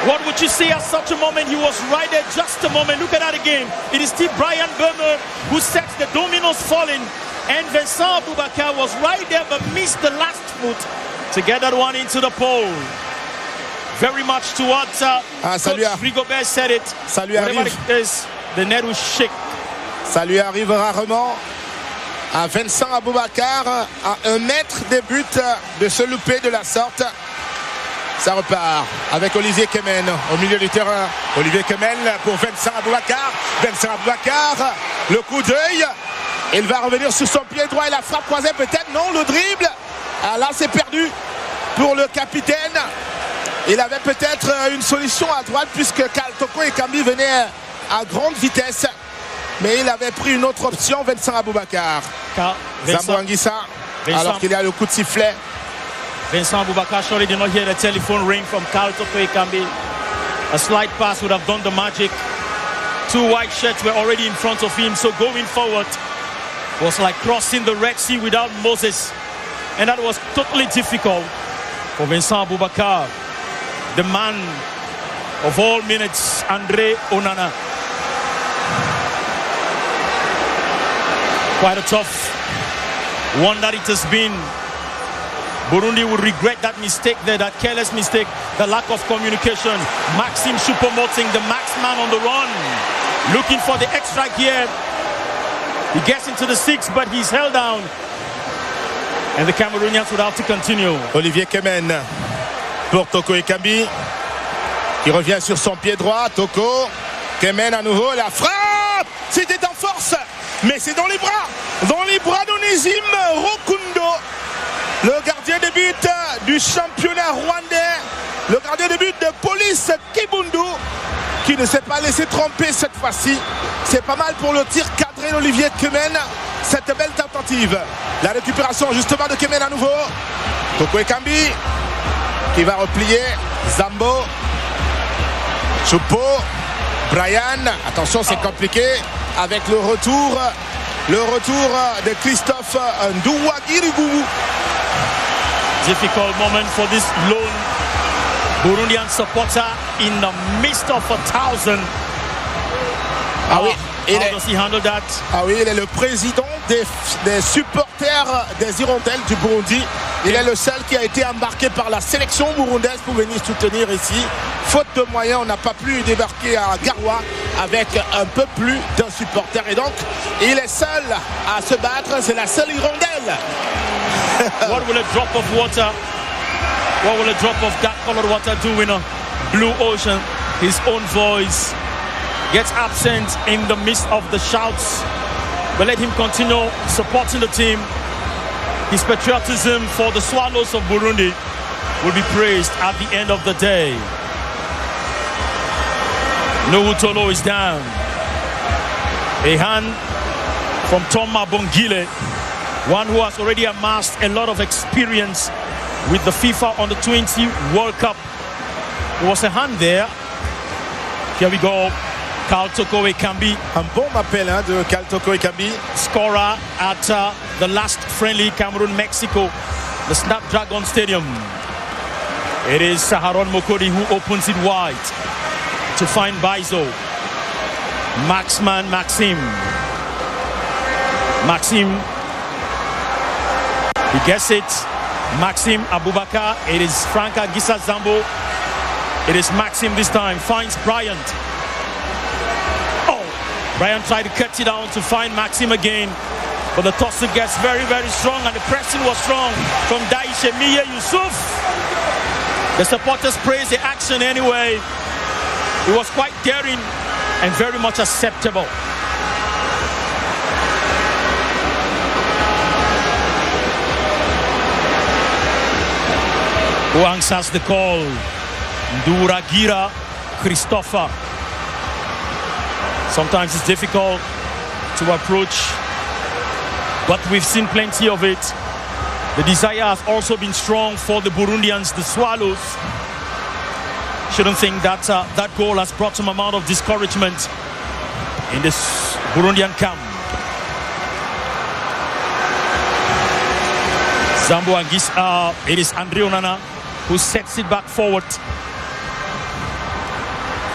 What would you say at such a moment? He was right there just a moment. Look at that again. It is still Brian Burmer who sets the dominoes falling. And Vincent Boubacar was right there but missed the last foot to get that one into the pole. Very much to what Coach Rigobert said it. Ça lui arrive. It is, the net will shake. Ça lui arrive rarement à Vincent Aboubacar, à 1 mètre des buts, de se louper de la sorte. Ça repart avec Olivier Kemen au milieu du terrain. Olivier Kemen pour Vincent Aboubacar. Vincent Aboubacar, le coup d'œil. Il va revenir sur son pied droit et la frappe croisée peut-être. Non, le dribble. Ah, là, c'est perdu pour le capitaine. Il avait peut-être une solution à droite puisque Toko Ekambi venait à grande vitesse. Mais il avait pris une autre option, Vincent Aboubacar. Zambo Anguissa, alors qu'il y a le coup de sifflet. Vincent Boubacar surely did not hear the telephone ring from Carl Toko Ekambi. A slight pass would have done the magic. 2 white shirts were already in front of him, so going forward was like crossing the Red Sea without Moses. And that was totally difficult for Vincent Boubacar. The man of all minutes, Andre Onana. Quite a tough one that it has been. Burundi will regret that mistake there, that careless mistake, the lack of communication. Maxime Choupo-Moting, the max man on the run, looking for the extra gear. He gets into the 6, but he's held down. And the Cameroonians would have to continue. Olivier Kemen pour Toko Ekambi, qui revient sur son pied droit. Toko, Kemen à nouveau, la frappe. C'était en force, mais c'est dans les bras d'Onésim Rokundo, le gardien de but du championnat rwandais, le gardien de but de Police Kibundu, qui ne s'est pas laissé tromper cette fois-ci. C'est pas mal pour le tir cadré d'Olivier Kemen, cette belle tentative. La récupération justement de Kemen à nouveau. Toko Ekambi qui va replier. Zambo, Choupo, Brian. Attention, c'est compliqué avec le retour de Christophe Ndouagirigou. Difficult moment for this lone Burundian supporter in the midst of 1,000. Ah oui, how does he handle that? Ah oui, il est le président des supporters des Hirondelles du Burundi. Il est le seul qui a été embarqué par la sélection burundaise pour venir soutenir ici. Faute de moyens, on n'a pas pu débarquer à Garoua avec un peu plus d'un supporter. Et donc, il est seul à se battre. C'est la seule Hirondelle. What will a drop of water, what will a drop of that colored water do in a blue ocean? His own voice gets absent in the midst of the shouts. But let him continue supporting the team. His patriotism for the Swallows of Burundi will be praised at the end of the day. Nohutolo is down. A hand from Thomas Bongile, one who has already amassed a lot of experience with the FIFA Under-20 World Cup. There was a hand there. Here we go. Carl Toko Ekambi. Un bon appel de Carl Toko Ekambi. Scorer at the last friendly Cameroon-Mexico, the Snapdragon Stadium. It is Saharon Mokodi who opens it wide to find Baizo. Maxime. He gets it. Maxime Abubakar. It is Franka Gisa Zambo. It is Maxime this time. Finds Bryant. Brian tried to cut it down to find Maxime again. But the tussle gets very, very strong, and the pressing was strong from Daishe Miye Yusuf. The supporters praised the action anyway. It was quite daring and very much acceptable. Who answers the call? Nduragira Christopher. Sometimes it's difficult to approach, but we've seen plenty of it. The desire has also been strong for the Burundians, the Swallows. Shouldn't think that that goal has brought some amount of discouragement in this Burundian camp. Zambo Anguissa, it is Andre Onana who sets it back forward.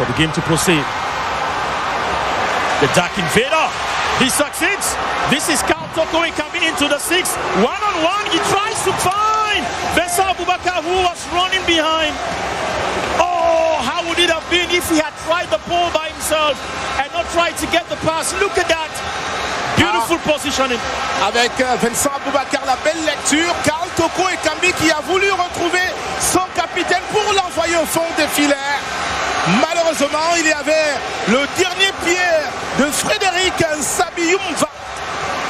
for the game to proceed. The dark invader, he succeeds. This is Carl Toko coming into the 6. One-on-one, he tries to find Vincent Aboubakar, who was running behind. Oh, how would it have been if he had tried the ball by himself and not tried to get the pass? Look at that. Beautiful positioning. Avec Vincent Aboubakar, la belle lecture. Carl Toko Ekambi qui a voulu retrouver son capitaine pour l'envoyer au fond des filets. Malheureusement, il y avait le dernier pied de Frédéric Nsabiyumva.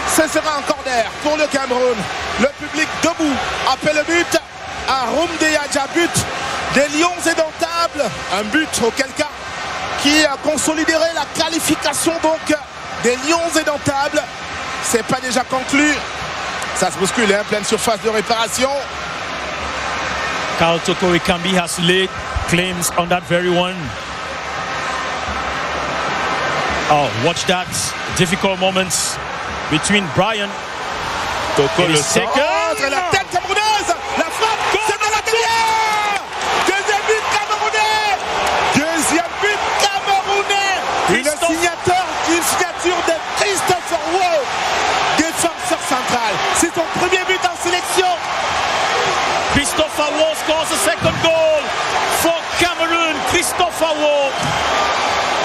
Ce sera un corner pour le Cameroun. Le public debout appelle le but à Rumdeya, but des Lions indomptables. Un but auquel cas qui consoliderait la qualification donc des Lions indomptables. C'est pas déjà conclu. Ça se bouscule, hein, pleine surface de réparation. Carl Toko Ekambi has laid claims on that very one. Oh, watch that. Difficult moments between Brian. Toko le centre, la tête camerounaise. La frappe, c'est de la derrière. Deuxième but camerounais. Deuxième but camerounais. Une signature de Christopher Waugh, défenseur central. C'est son premier but en sélection. Christopher Waugh scores a second goal for Cameroon. Christopher Waugh,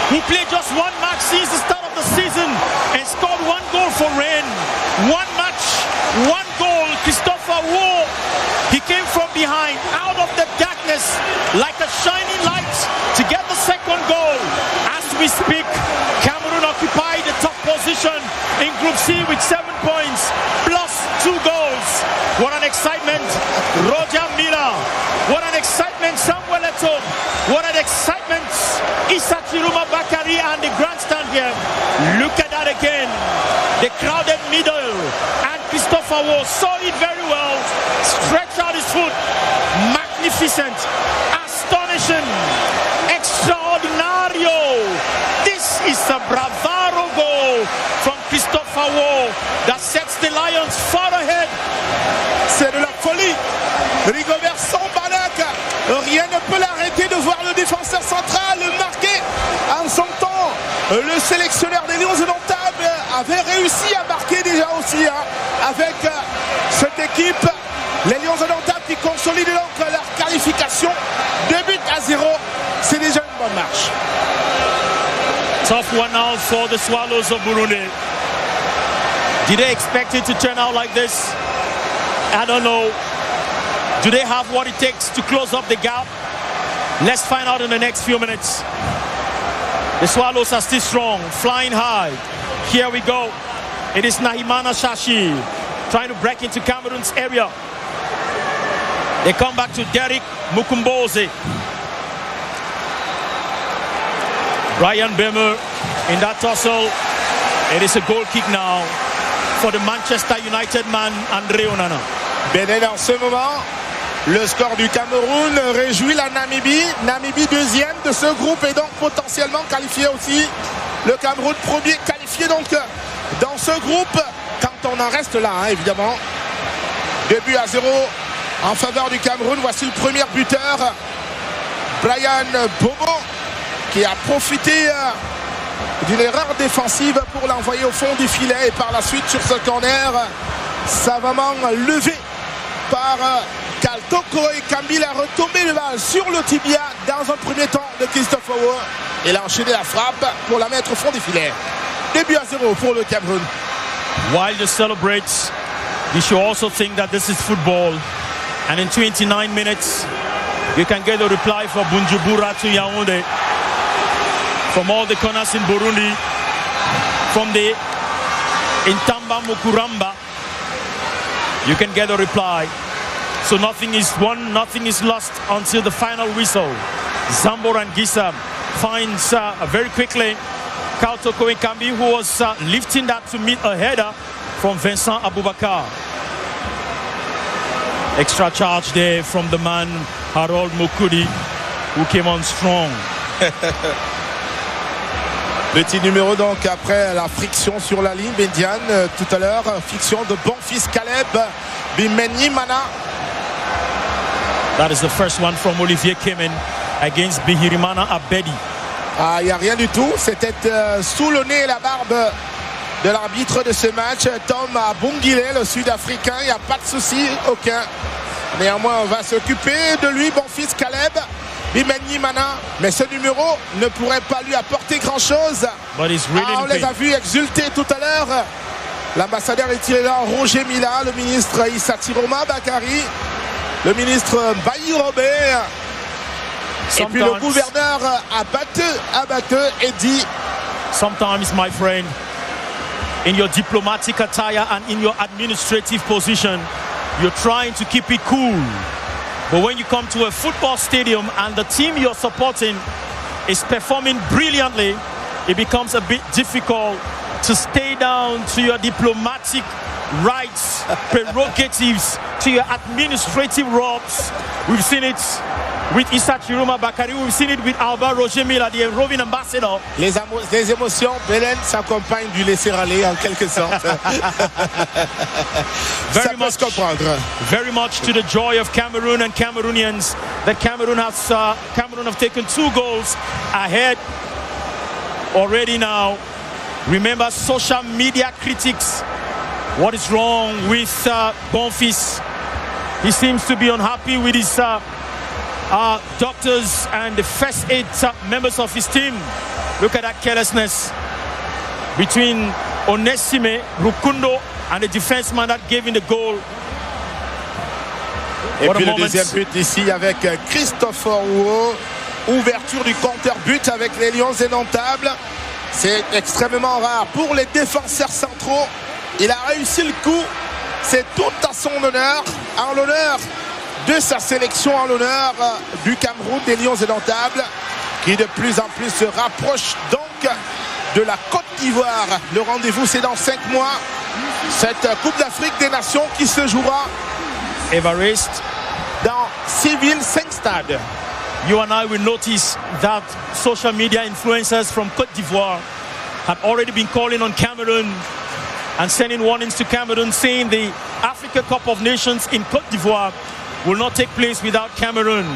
who played just one match since the start of the season and scored one goal for Rennes. One match, one goal. Christopher Waugh, he came from behind, out of the darkness, like a shining light to get the second goal. As we speak, Cameroon occupied the top position in Group C with 7 points, plus 2 goals. What an excitement, Roger Miller. What an excitement, Samuel Eto'o. What an excitement, Issa Chiruma Bakari and the grandstand here. Look at that again. The crowded middle. And Christopher Waugh saw it very well. Stretched out his foot. Magnificent. Astonishing. Extraordinario. This is a bravado goal from Christopher Waugh that sets the Lions far ahead. C'est de la folie. Rigobert Sambalak, rien ne peut l'arrêter de voir le défenseur central marquer en son temps. Le sélectionneur des Lions indomptables avait réussi à marquer déjà aussi avec cette équipe. Les Lions indomptables qui consolident donc leur qualification. 2-0, c'est déjà une bonne marche. Tough one now for the Swallows of Burundi. Did they expect it to turn out like this? I don't know. Do they have what it takes to close up the gap? Let's find out in the next few minutes. The Swallows are still strong, flying high. Here we go. It is Nahimana Shashi trying to break into Cameroon's area. They come back to Derek Mukumboze. Brian Bemer in that tussle. It is a goal kick now for the Manchester United man, André Onana. Bénin en ce moment. Le score du Cameroun réjouit la Namibie. Namibie deuxième de ce groupe et donc potentiellement qualifié aussi. Le Cameroun premier qualifié donc dans ce groupe. Quand on en reste là, hein, évidemment. 2-0 en faveur du Cameroun. Voici le premier buteur, Brian Bobo, qui a profité d'une erreur défensive pour l'envoyer au fond du filet. Et par la suite, sur ce corner, savamment levé par Carl Toko Ekambi, a retombé le balle sur le tibia dans un premier temps de Christopher Waugh. Il a enchaîné la frappe pour la mettre au fond du filet. 2-0 pour le Cameroun. While you celebrate, you should also think that this is football. And in 29 minutes, you can get a reply for Bujumbura to Yaoundé. From all the corners in Burundi, from the Intamba Mukuramba, you can get a reply. So nothing is won, nothing is lost until the final whistle. Zambor and Gisa finds very quickly Carl Toko Ekambi, who was lifting that to meet a header from Vincent Aboubakar. Extra charge there from the man Harold Mukudi, who came on strong. Petit numéro donc après la friction sur la ligne médiane tout à l'heure. Friction de bon fils Caleb Bimeni Mana. That is the first one from Olivier Kemen against Bihirimana Abedi. Ah, il n'y a rien du tout. C'était sous le nez et la barbe de l'arbitre de ce match, Tom Bongile, le Sud-Africain. Il n'y a pas de souci, aucun. Néanmoins, on va s'occuper de lui, bon fils Caleb Bimenyi Mana. Mais ce numéro ne pourrait pas lui apporter grand-chose. Really on les a vus exulter tout à l'heure. L'ambassadeur est là, Roger Mila, le ministre Issa Tiroma Bakari, le ministre Bayi Robert. Et puis le gouverneur Abate et dit sometimes, my friend, in your diplomatic attire and in your administrative position, you're trying to keep it cool. But when you come to a football stadium and the team you're supporting is performing brilliantly, it becomes a bit difficult to stay down to your diplomatic rights, prerogatives, to your administrative robes. We've seen it with Issa Chiroma Bakari, we've seen it with Alba Roger Mila, the roving ambassador. Les émotions, Belen s'accompagnent du laisser-aller en quelque sorte. Very much to the joy of Cameroon and Cameroonians that Cameroon have taken 2 goals ahead already now. Remember, social media critics, what is wrong with Bonfils? He seems to be unhappy with his doctors and the first 8 members of his team. Look at that carelessness between Onesime, Rukundo and the defenseman that gave him the goal. Et puis le deuxième but ici avec Christopher Ouo. Ouverture du compteur but avec les Lions indomptables. C'est extrêmement rare pour les défenseurs centraux. Il a réussi le coup. C'est tout à son honneur, en l'honneur de sa sélection, en l'honneur du Cameroun, des Lions indomptables, qui de plus en plus se rapproche donc de la Côte d'Ivoire. Le rendez-vous, c'est dans 5 mois. Cette Coupe d'Afrique des Nations qui se jouera Évariste dans 5 stades. You and I will notice that social media influencers from Côte d'Ivoire have already been calling on Cameroon and sending warnings to Cameroon, saying the Africa Cup of Nations in Côte d'Ivoire will not take place without Cameroon.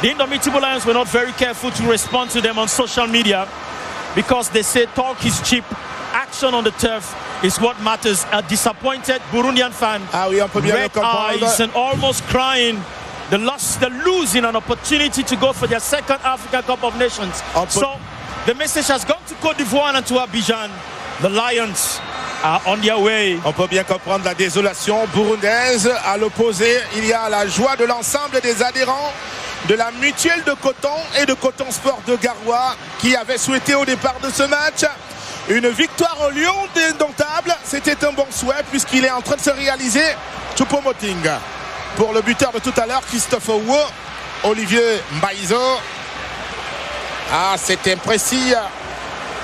The Indomitable Lions were not very careful to respond to them on social media because they say talk is cheap, action on the turf is what matters. A disappointed Burundian fan, red eyes and almost crying. They're losing an opportunity to go for their 2nd Africa Cup of Nations. So the message has gone to Côte d'Ivoire and to Abidjan. The Lions are on their way. On peut bien comprendre la désolation burundaise. À l'opposé, il y a la joie de l'ensemble des adhérents de la mutuelle de coton et de coton sport de Garoua qui avaient souhaité au départ de ce match une victoire au Lion indomptable. C'était un bon souhait puisqu'il est en train de se réaliser. Choupo-Moting pour le buteur de tout à l'heure, Christophe Ouo, Olivier Mbaizo. Ah, c'était imprécis.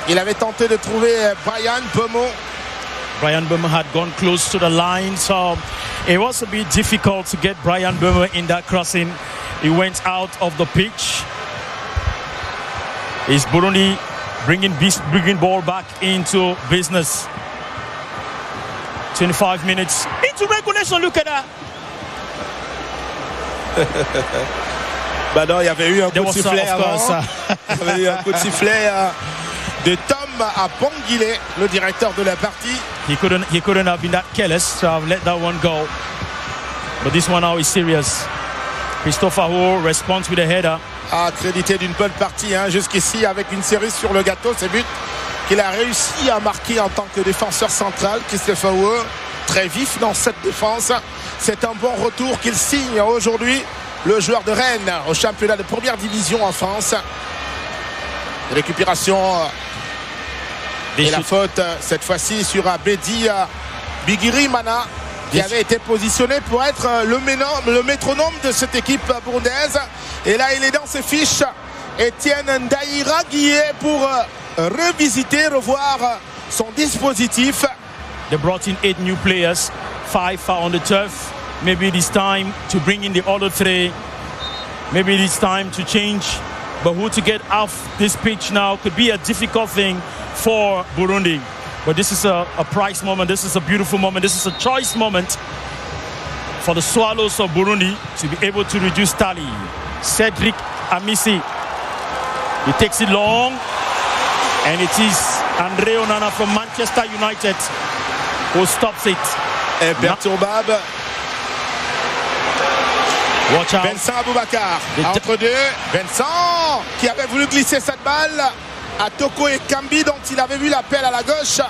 Il avait tenté de trouver Brian Bemo. Brian Bemo had gone close to the line, so it was a bit difficult to get Brian Bemo in that crossing. He went out of the pitch. Is Burundi bringing ball back into business? 25 minutes into regulation. Look at that. Bah non, il y avait eu un coup de sifflet avant. Il y avait eu un coup de sifflet de Tom Bongile, le directeur de la partie. He couldn't have been that careless to have let that one go. But this one now is serious. Christopher Ho responds with a header. Crédité d'une bonne partie jusqu'ici avec une cerise sur le gâteau. C'est but qu'il a réussi à marquer en tant que défenseur central. Christopher Ho, très vif dans cette défense. C'est un bon retour qu'il signe aujourd'hui, le joueur de Rennes au championnat de première division en France. Récupération et la faute cette fois-ci sur Abedi Bigiri Mana qui avait été positionné pour être le métronome de cette équipe burundaise. Et là, il est dans ses fiches. Étienne Ndaïra Guillet pour revoir son dispositif. They brought in 8 new players. 5 are on the turf. Maybe it is time to bring in the other 3. Maybe it is time to change. But who to get off this pitch now could be a difficult thing for Burundi. But this is a prize moment. This is a beautiful moment. This is a choice moment for the Swallows of Burundi to be able to reduce tally. Cedric Amisi He takes it long. And it is Andre Onana from Manchester United who stops it. Imperturbable. Watch out. Vincent Aboubakar entre deux. Vincent qui avait voulu glisser cette balle à Toko et Kambi dont il avait vu l'appel à la gauche.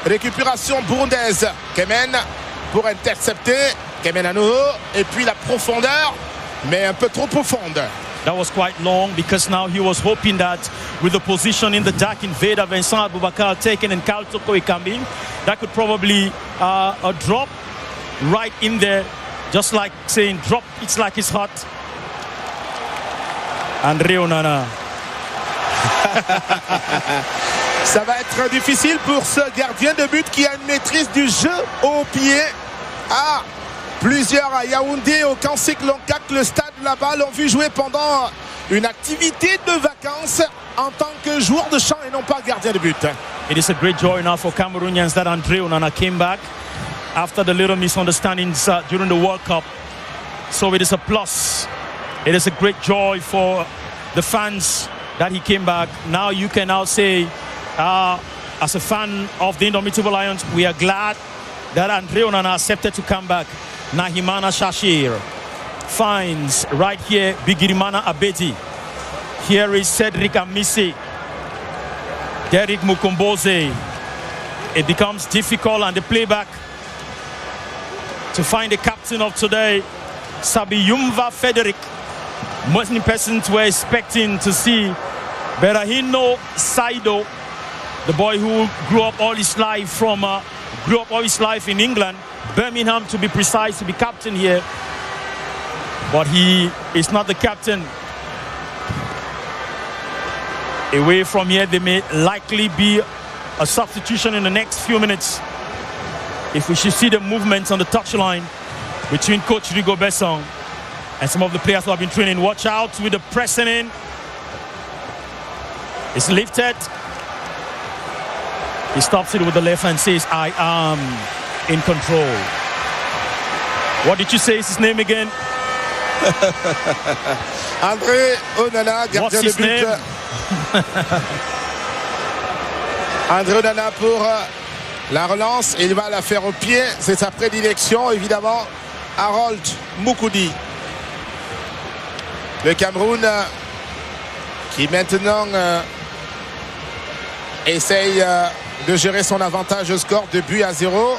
Récupération burundaise. Kemen pour intercepter. Kemen à nouveau. Et puis la profondeur, mais un peu trop profonde. That was quite long because now he was hoping that with the position in the dark invader Vincent Aboubakar taken and Karl Toko Ekambi, that could probably a drop right in there, just like saying drop, it's like it's hot. Andre Onana. Ça va être difficile pour ce gardien de but qui a une maîtrise du jeu au pied. Plusieurs à Yaoundé, au Kansik Lonkak, le stade là-bas, l'ont vu jouer pendant une activité de vacances en tant que joueur de champ et non pas gardien de but. It is a great joy now for Cameroonians that Andre Onana came back after the little misunderstandings during the World Cup. So it is a plus. It is a great joy for the fans that he came back. Now you can now say, as a fan of the Indomitable Lions, we are glad that Andre Onana accepted to come back. Nahimana Shashir finds right here Bigirimana Abedi. Here is Cedric Amisi. Derek Mukomboze. It becomes difficult and the playback to find the captain of today, Sabiyumva Frederick. Most persons were expecting to see Berahino Saido, the boy who grew up all his life in England, Birmingham to be precise, to be captain here. But he is not the captain. Away from here, there may likely be a substitution in the next few minutes. If we should see the movements on the touchline between Coach Rigo Besson and some of the players who have been training. Watch out with the pressing in. It's lifted. He stops it with the left and says, I am in control. What did you say is his name again? André Onana, gardien de but. André Onana pour la relance. Il va la faire au pied. C'est sa prédilection, évidemment. Harold Moukoudi. Le Cameroun qui maintenant essaye de gérer son avantage au score de but à 0.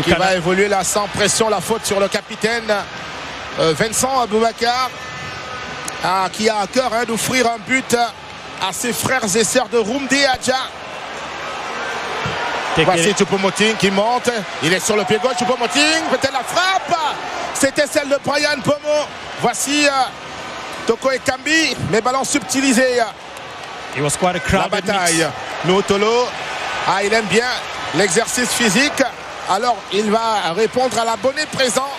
Qui va évoluer là sans pression. La faute sur le capitaine Vincent Aboubakar, qui a à cœur d'offrir un but à ses frères et sœurs de Roumdé Adja. Voici Choupo-Moting qui monte. Il est sur le pied gauche. Choupo-Moting, peut-être la frappe. C'était celle de Brian Pomo. Voici Toko Ekambi, mais ballon subtilisé. It was quite a crowded la bataille. Noutolo, il aime bien l'exercice physique. Alors il va répondre à la bonne présent.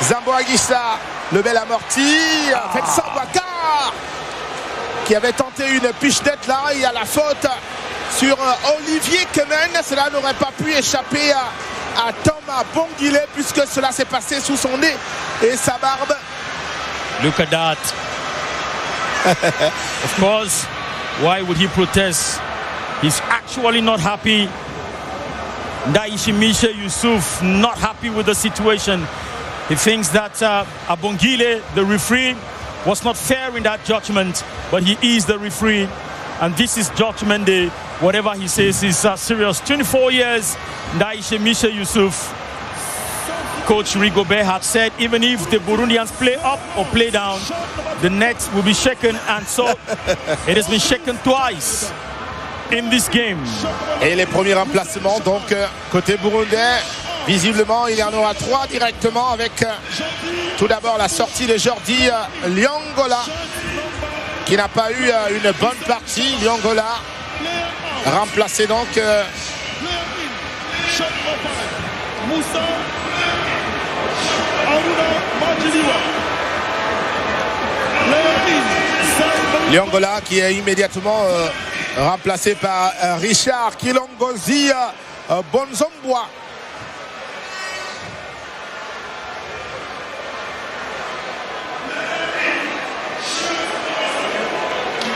Zambo Aguissa, le bel amorti. Vincent Aboubakar qui avait tenté une pichenette là. Il y a la faute sur Olivier Kemen. Cela n'aurait pas pu échapper à Thomas Bonguilé puisque cela s'est passé sous son nez et sa barbe. Look at that. Of course, why would he protest? He's actually not happy. Ndaishi Misha Yusuf not happy with the situation. He thinks that Abongile, the referee, was not fair in that judgment, but he is the referee. And this is judgment day. Whatever he says is serious. 24 years, Ndaishi Misha Yusuf. Coach Rigobert had said even if the Burundians play up or play down, the net will be shaken, and so it has been shaken twice in this game. Et les premiers remplacements donc côté burundais, visiblement il y en aura 3 directement avec tout d'abord la sortie de Jordi Liongola qui n'a pas eu une bonne partie. Liongola remplacé donc Liongola qui est immédiatement remplacé par Richard Kilongozi Bonzombois.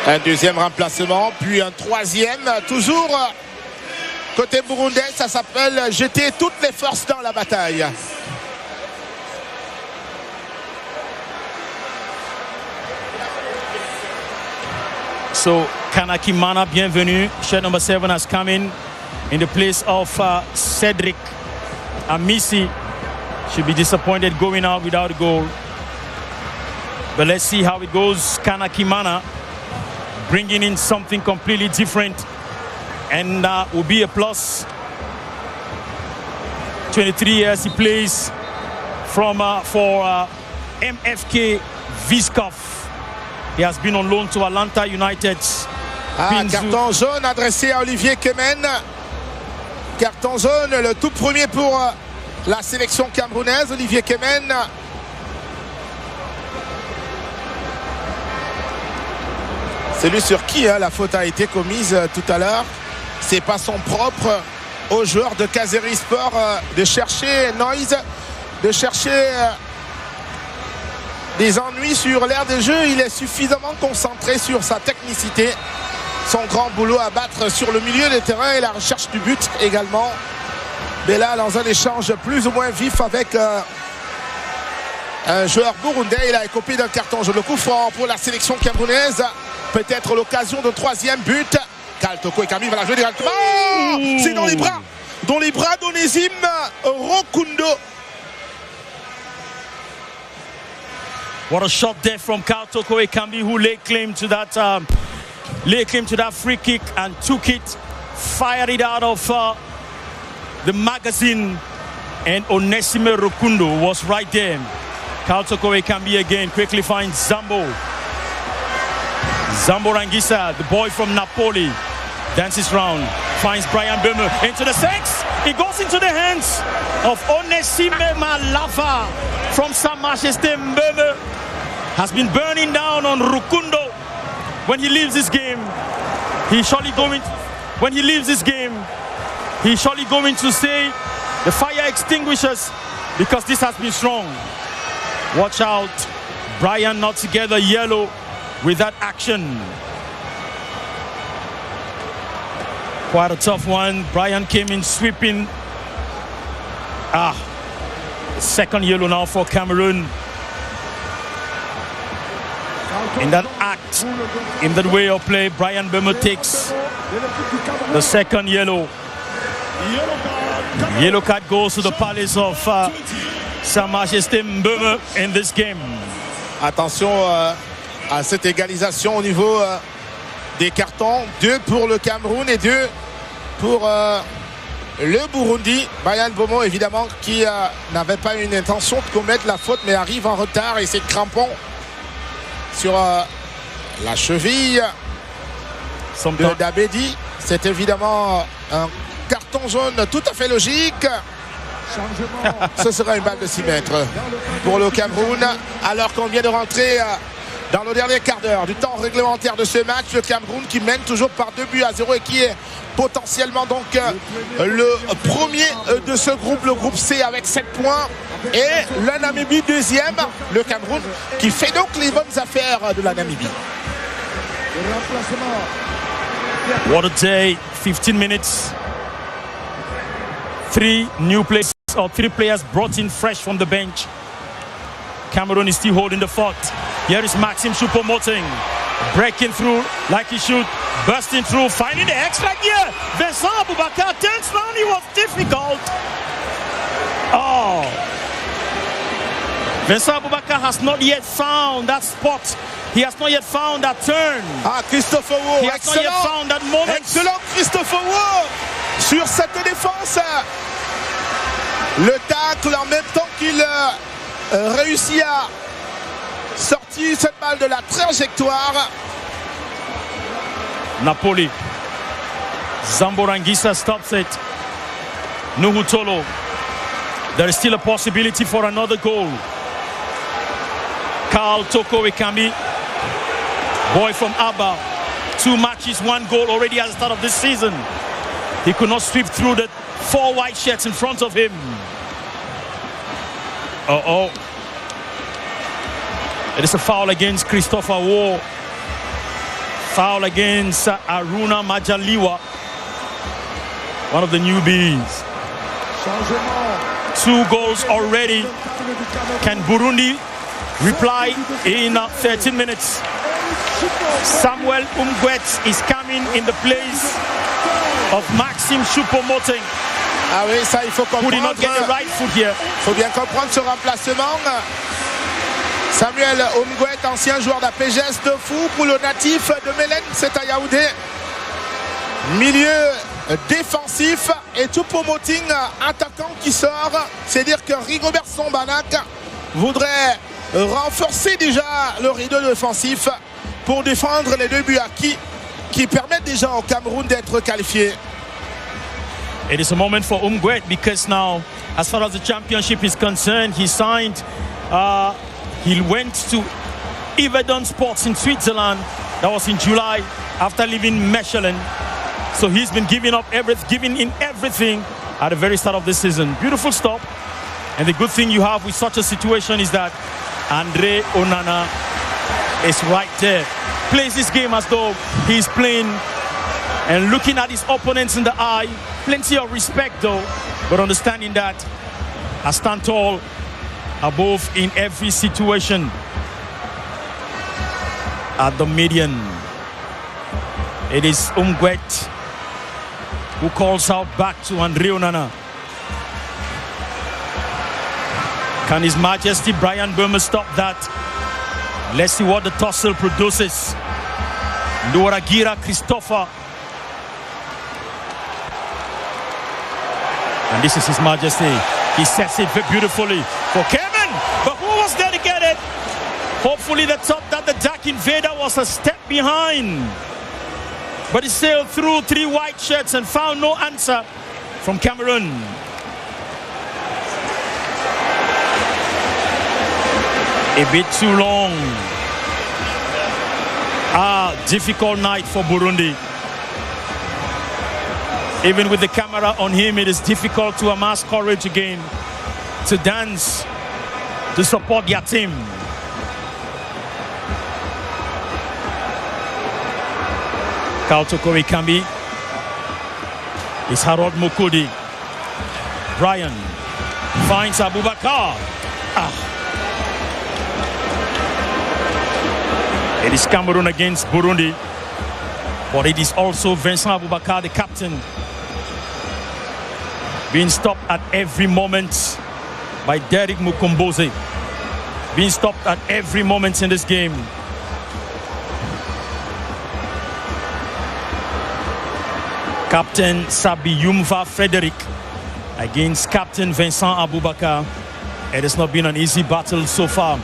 Un deuxième remplacement, puis un troisième, toujours côté burundais, ça s'appelle jeter toutes les forces dans la bataille. So Kanakimana, bienvenue. Shirt number 7 has come in the place of Cedric Amisi. Should be disappointed going out without a goal. But let's see how it goes. Kanakimana bringing in something completely different, and will be a plus. 23 years he plays from for MFK Viskov. He has been on loan to Atlanta United. Carton jaune adressé à Olivier Kemen. Carton jaune, le tout premier pour la sélection camerounaise, Olivier Kemen. Celui sur qui la faute a été commise tout à l'heure. C'est pas son propre au joueur de Kazeri Sport de chercher Noise, de chercher des ennuis sur l'aire de jeu. Il est suffisamment concentré sur sa technicité, son grand boulot à battre sur le milieu des terrains et la recherche du but également. Mais là, dans un échange plus ou moins vif avec un joueur burundais, il a écopé d'un carton jaune. Le coup franc pour la sélection camerounaise. Peut-être l'occasion de troisième but. Kaltoko et Camille va la jouer directement. C'est dans les bras d'Onésime Rokundo. What a shot there from Kaltoko Ekambi, who laid claim to that free kick and took it, fired it out of the magazine, and Onesime Rokundo was right there. Kaltoko Ekambi again quickly finds Zambo Rangisa, the boy from Napoli, dances round, finds Brian Böhmer into the six. It goes into the hands of Onesime Malava from Sa Majesté Böhmer. Has been burning down on Rukundo. When he leaves this game, he's surely going to say the fire extinguishers, because this has been strong. Watch out, Brian not together, yellow with that action. Quite a tough one. Brian came in sweeping. Second yellow now for Cameroon. In that act, in that way of play, Brian Böhmer takes the second yellow. Yellow card goes to the palace of Sa Majesté Böhmer in this game. Attention à cette égalisation au niveau des cartons. 2 pour le Cameroun et 2 pour le Burundi. Brian Böhmer, évidemment, qui n'avait pas une intention de commettre la faute, mais arrive en retard et c'est crampon sur la cheville de Dabedi. C'est évidemment un carton jaune tout à fait logique. Ce sera une balle de 6 mètres pour le Cameroun, alors qu'on vient de rentrer dans le dernier quart d'heure du temps réglementaire de ce match. Le Cameroun qui mène toujours par 2-0 et qui est potentiellement donc le premier de ce groupe, le groupe C, avec 7 points. Et la Namibie deuxième, le Cameroun qui fait donc les bonnes affaires de la Namibie. What a day, 15 minutes. 3 new players, or 3 players brought in fresh from the bench. Cameroon is still holding the fort. Here is Maxime Choupo-Moting, breaking through like he should, bursting through, finding the extra gear. Vincent Aboubakar turns round, it was difficult. Vincent Aboubakar has not yet found that spot. He has not yet found that turn. Christopher Wu, he has not yet found that moment. Excellent Christopher Wu sur cette défense. Le tacle en même temps qu'il réussit à sortir cette balle de la trajectoire. Napoli. Zambo Rangisa stops it. Nuhu Tolo. There is still a possibility for another goal. Carl Toko Ekambi, boy from Abba. 2 matches, 1 goal already at the start of this season. He could not sweep through the 4 white shirts in front of him. It is a foul against Christopher Wu. Foul against Aruna Majaliwa, one of the newbies. 2 goals already. Can Burundi reply in 13 minutes? Samuel Umgwet is coming in the place of Maxime Choupo-Moting. Ah oui, ça il faut comprendre. Who did not get the right foot here. Il faut bien comprendre ce remplacement. Samuel Umgwet, ancien joueur d'APGS de fou pour le natif de Mélène, c'est à Yaoundé. Milieu défensif et Choupo-Moting, attaquant qui sort. C'est dire que Rigobert Sombanak voudrait renforcer déjà le rideau défensif pour défendre les 2 buts acquis qui permettent déjà au Cameroun d'être qualifié. It is a moment for Umgwet because now, as far as the championship is concerned, he signed, he went to Yverdon Sports in Switzerland. That was in July after leaving Mechelen. So he's been giving in everything at the very start of the season. Beautiful stop. And the good thing you have with such a situation is that Andre Onana is right there. Plays this game as though he's playing and looking at his opponents in the eye. Plenty of respect though, but understanding that I stand tall above in every situation. At the median, it is Umgwet who calls out back to Andre Onana. Can His Majesty Brian Burma stop that? Let's see what the tussle produces. Noragira Christopher. And this is His Majesty. He sets it very beautifully for Kevin. But who was there to get it? Hopefully the top that the Dark Invader was a step behind. But he sailed through 3 white shirts and found no answer from Cameroon. A bit too long. Difficult night for Burundi. Even with the camera on him, it is difficult to amass courage again, to dance, to support their team. Kautoko Ikambi. It's Harold Mukudi. Brian finds Abubakar. It is Cameroon against Burundi, but it is also Vincent Abubakar, the captain, being stopped at every moment by Derek Mukomboze, being stopped at every moment in this game. Captain Sabiyumva Frederick against Captain Vincent Abubakar. It has not been an easy battle so far.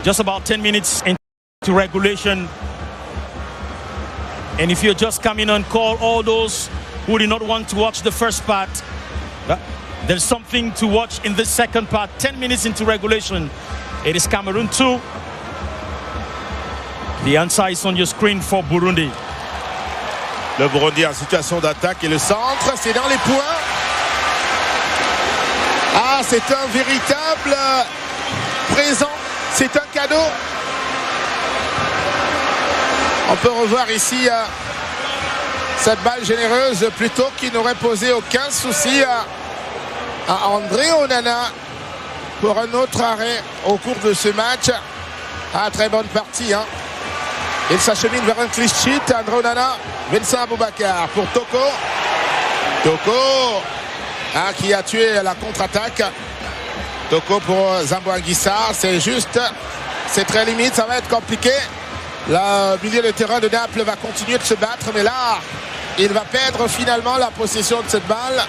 Just about 10 minutes into regulation. And if you're just coming on call, all those who did not want to watch the first part, there's something to watch in the second part. 10 minutes into regulation. It is Cameroon 2. The answer is on your screen for Burundi. Le Burundi en situation d'attaque et le centre, c'est dans les points. Ah, c'est un véritable présent, c'est un cadeau. On peut revoir ici cette balle généreuse plutôt qui n'aurait posé aucun souci à André Onana pour un autre arrêt au cours de ce match. Ah, très bonne partie. Il s'achemine vers un clean sheet. André Onana, Vincent Abubakar pour Toko. Toko qui a tué la contre-attaque. Toko pour Zambo Anguissa. C'est juste, c'est très limite, ça va être compliqué. Le milieu de terrain de Naples va continuer de se battre, mais là, il va perdre finalement la possession de cette balle.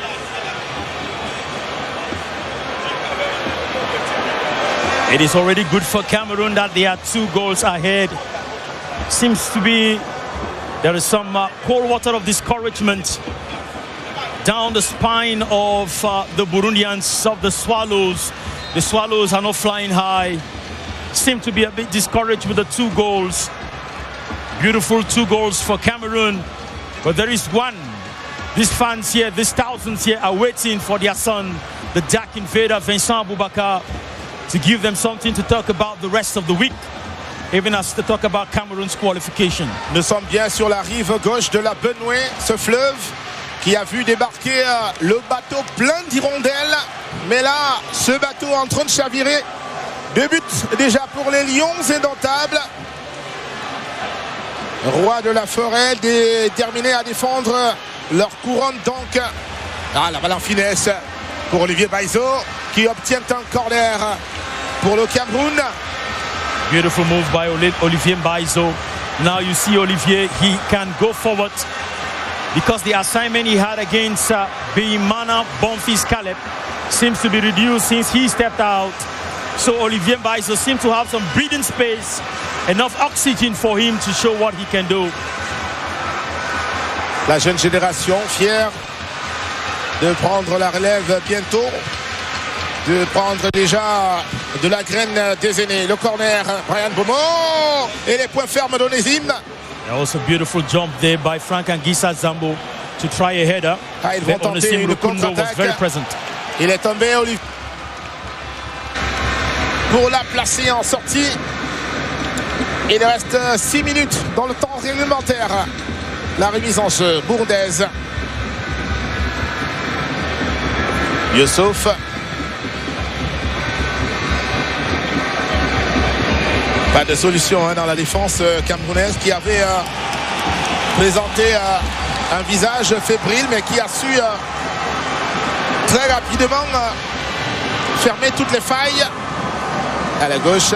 It is already good for Cameroon that they are 2 goals ahead. Seems to be there is some cold water of discouragement down the spine of the Burundians, of the Swallows. The Swallows are not flying high. Seem to be a bit discouraged with the 2 goals. Beautiful 2 goals for Cameroon, but there is one. These fans here, these thousands here are waiting for their son, the Dark Invader Vincent Abubakar, to give them something to talk about the rest of the week. even as they talk about Cameroon's qualification. Nous sommes bien sur la rive gauche de la Benoué, ce fleuve qui a vu débarquer le bateau plein d'hirondelles. Mais là, ce bateau est en train de chavirer. 2 buts déjà pour les Lions indomptables. Roi de la forêt, déterminés à défendre leur couronne donc. Ah, la balle en finesse pour Olivier Baizo qui obtient un corner pour le Cameroun. Beautiful move by Olivier Baizo. Now you see Olivier, he can go forward because the assignment he had against Beimana Bonfils Caleb seems to be reduced since he stepped out. So Olivier Baizo seems to have some breathing space, enough oxygen for him to show what he can do. La jeune génération fière de prendre la relève bientôt, de prendre déjà de la graine des aînés. Le corner, Brian Beaumont et les points fermes d'Onésime. There was a beautiful jump there by Frank Anguissa Zambo to try a header. Ils vont tenter une contre-attaque. Il est tombé, Olivier, pour la placer en sortie. Il reste 6 minutes dans le temps réglementaire. La remise en jeu bourdaise. Youssouf. Pas de solution dans la défense camerounaise qui avait présenté un visage fébrile mais qui a su très rapidement fermer toutes les failles. À la gauche.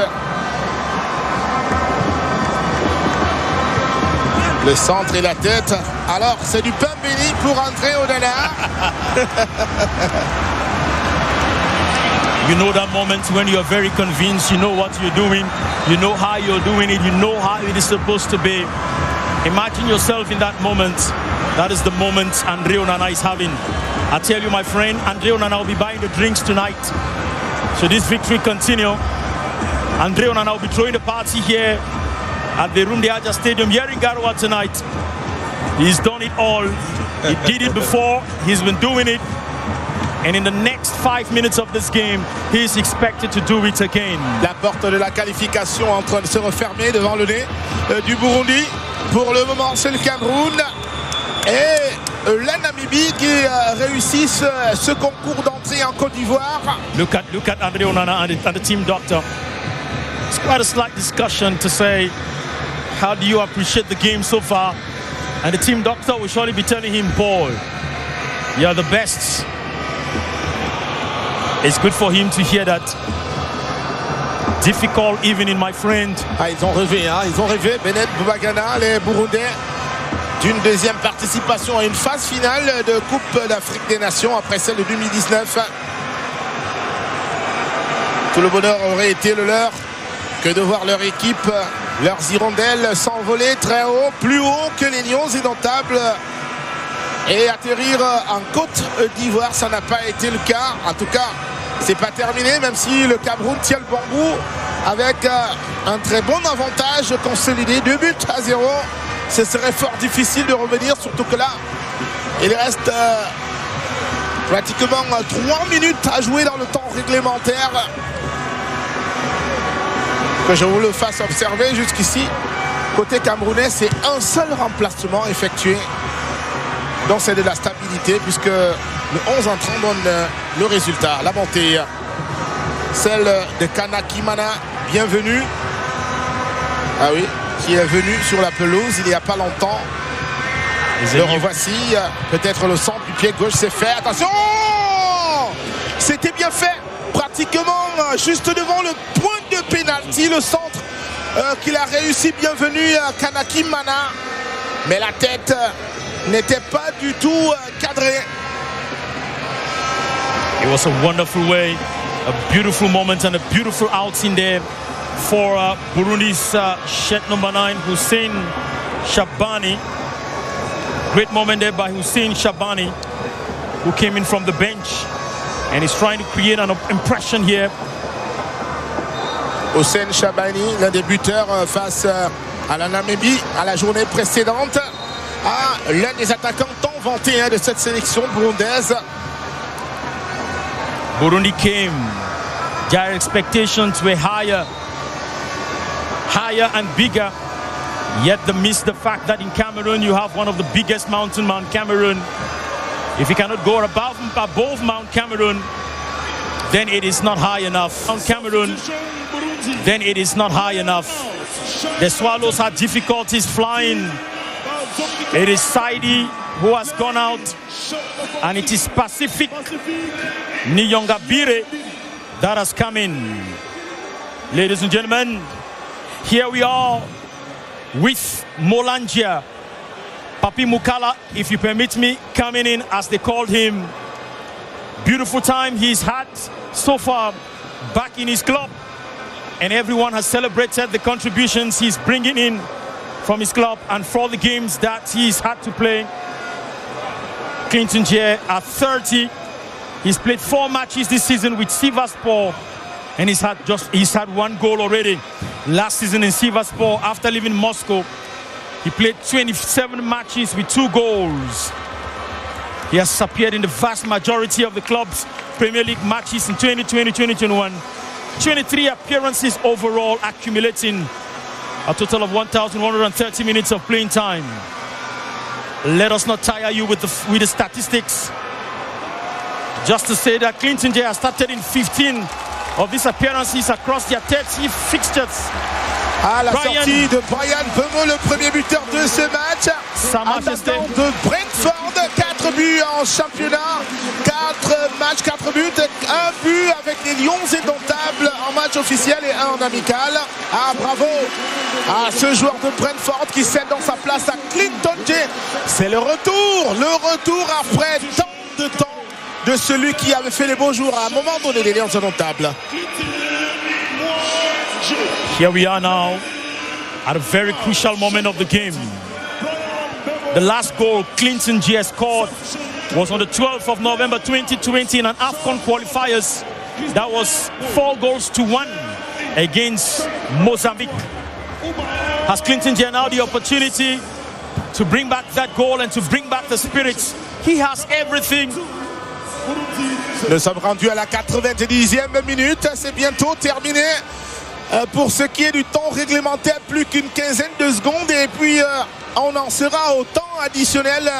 Le centre et la tête. Alors c'est du pain béni pour André Onana. You know that moment when you're very convinced, you know what you're doing, you know how you're doing it, you know how it is supposed to be. Imagine yourself in that moment. That is the moment Andre Onana is having. I tell you, my friend, Andre Onana will be buying the drinks tonight. So this victory continue. Andre Onana will be throwing the party here at the Rumde Aja Stadium here in Garoua tonight. He's done it all. He did it before. He's been doing it. And in the next 5 minutes of this game, he is expected to do it again. La porte de la qualification est en train de se refermer devant le nez du Burundi. Pour le moment, c'est le Cameroun et la Namibie qui réussit ce concours d'entrée en Côte d'Ivoire. Look at Andre Onana and the team doctor. It's quite a slight discussion to say, how do you appreciate the game so far? And the team doctor will surely be telling him, Paul, you are the best. It's good for him to hear that. Difficult evening, my friend. Ils ont rêvé, Bennett Boubagana, les Burundais, d'une deuxième participation à une phase finale de Coupe d'Afrique des Nations après celle de 2019. Tout le bonheur aurait été le leur que de voir leur équipe, leurs hirondelles s'envoler très haut, plus haut que les Lions indomptables et atterrir en Côte d'Ivoire. Ça n'a pas été le cas. En tout cas, c'est pas terminé, même si le Cameroun tient le bon bout avec un très bon avantage consolidé. 2-0. Ce serait fort difficile de revenir, surtout que là, il reste pratiquement 3 minutes à jouer dans le temps réglementaire. Que je vous le fasse observer jusqu'ici. Côté camerounais, c'est un seul remplacement effectué. Donc c'est de la stabilité puisque le 11 entrant donne le résultat. La montée, celle de Kanaki Mana, bienvenue. Ah oui, qui est venu sur la pelouse il n'y a pas longtemps. Le revoici, peut-être le centre du pied gauche c'est fait. Attention, c'était bien fait, pratiquement juste devant le point de pénalty, le centre qu'il a réussi, bienvenue à Kanaki Mana. Mais la tête n'était pas du tout cadrée. It was a wonderful way, a beautiful moment and a beautiful outing there for Burundi's shed number 9, Hussein Shabani. Great moment there by Hussein Shabani, who came in from the bench and is trying to create an impression here. Hussein Shabani, l'un des buteurs face à la Namibie à la journée précédente, à l'un des attaquants tant vantés de cette sélection burundaise. Burundi came. Their expectations were higher. higher and bigger. Yet they miss the fact that in Cameroon you have one of the biggest mountain, Mount Cameroon. If you cannot go above Mount Cameroon, then it is not high enough. Mount Cameroon, then it is not high enough. The Swallows had difficulties flying. It is Saidi who has gone out, and it is Pacific Nyongabire that has come in. Ladies and gentlemen, here we are with Molangia. Papi Mukala, if you permit me, coming in as they called him. Beautiful time he's had so far back in his club, and everyone has celebrated the contributions he's bringing in from his club and for the games that he's had to play. Clinton Jay at 30, he's played 4 matches this season with Sivasspor, and he's had 1 goal already. Last season in Sivasspor, after leaving Moscow, he played 27 matches with 2 goals. He has appeared in the vast majority of the club's Premier League matches in 2020-2021. 23 appearances overall, accumulating a total of 1,130 minutes of playing time. Let us not tire you with the statistics. Just to say that Clinton Jay has started in 15 of these appearances across their 30 fixtures. À la sortie de Brian Bemo, le premier buteur de ce match. Attaquant de Brentford, 4 buts en championnat, 4 matchs, 4 buts, 1 but avec les Lions indomptables en match officiel et 1 en amical. Ah, bravo à ce joueur de Brentford qui cède dans sa place à Clinton Jay. C'est le retour après tant de temps de celui qui avait fait les beaux jours à un moment donné les Lions indomptables. Here we are now at a very crucial moment of the game. The last goal Clinton Jay scored was on the 12th of November 2020 in an AFCON qualifiers. That was 4 goals to 1 against Mozambique. Has Clinton Jay now the opportunity to bring back that goal and to bring back the spirits? He has everything. Nous sommes rendus à la 90e minute, c'est bientôt terminé. Pour ce qui est du temps réglementaire, plus qu'une quinzaine de secondes, et puis on en sera au temps additionnel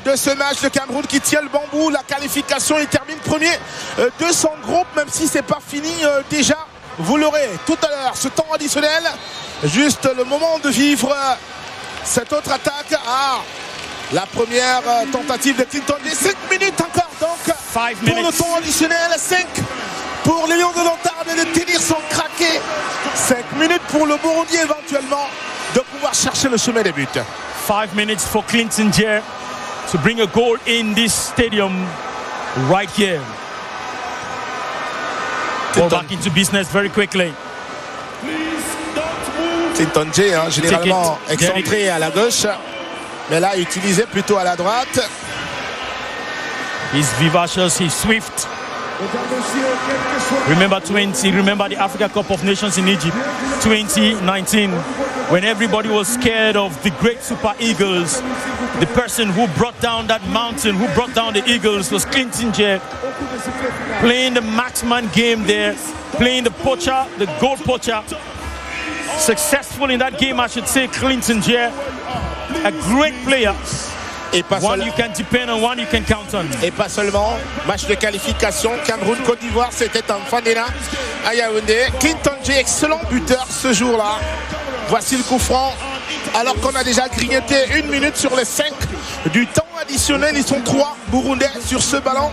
de ce match. de Cameroun qui tient le bambou, la qualification, il termine premier de son groupe, même si c'est pas fini déjà. Vous l'aurez tout à l'heure, ce temps additionnel, juste le moment de vivre cette autre attaque. La première tentative de Clinton, 5 minutes encore donc pour le temps additionnel, 5 pour les Lions de l'Intamba de tenir son craqué, 5 minutes pour le Burundi éventuellement de pouvoir chercher le chemin des buts. 5 minutes for Clinton Jay to bring a goal in this stadium right here. Go back into business very quickly. Clinton Jay, généralement excentré à la gauche, mais là utilisé plutôt à la droite. He's vivacious, he's swift. Remember the Africa Cup of Nations in Egypt 2019, when everybody was scared of the great Super Eagles. The person who brought down that mountain, who brought down the Eagles, was Clinton Jay, playing the marksman game there, playing the poacher, the goal poacher. Successful in that game, I should say. Clinton Jay, a great player. One you can depend on, one you can count on. Et pas seulement, match de qualification, Cameroun-Côte d'Ivoire, c'était en Fandena à Yaoundé. Clinton Jay, excellent buteur ce jour-là. Voici le coup franc, alors qu'on a déjà grignoté 1 minute sur les 5 du temps additionnel. Ils sont 3 Burundais sur ce ballon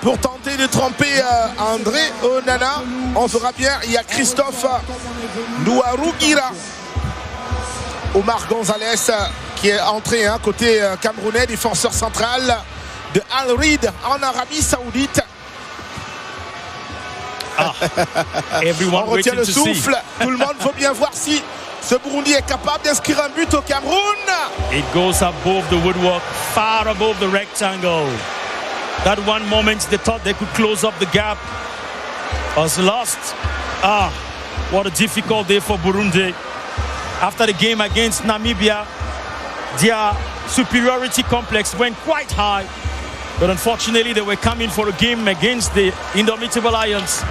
pour tenter de tromper André Onana. On verra bien, il y a Christophe Ndouarougira, Omar Gonzalez qui est entré côté camerounais, défenseur central de Al Reed en Arabie Saoudite. On retient le souffle. Tout le monde veut bien voir si ce Burundi est capable d'inscrire un but au Cameroun. It goes above the woodwork, far above the rectangle. That one moment they thought they could close up the gap was lost. What a difficult day for Burundi. After the game against Namibia, their superiority complex went quite high, but unfortunately they were coming for a game against the Indomitable Lions.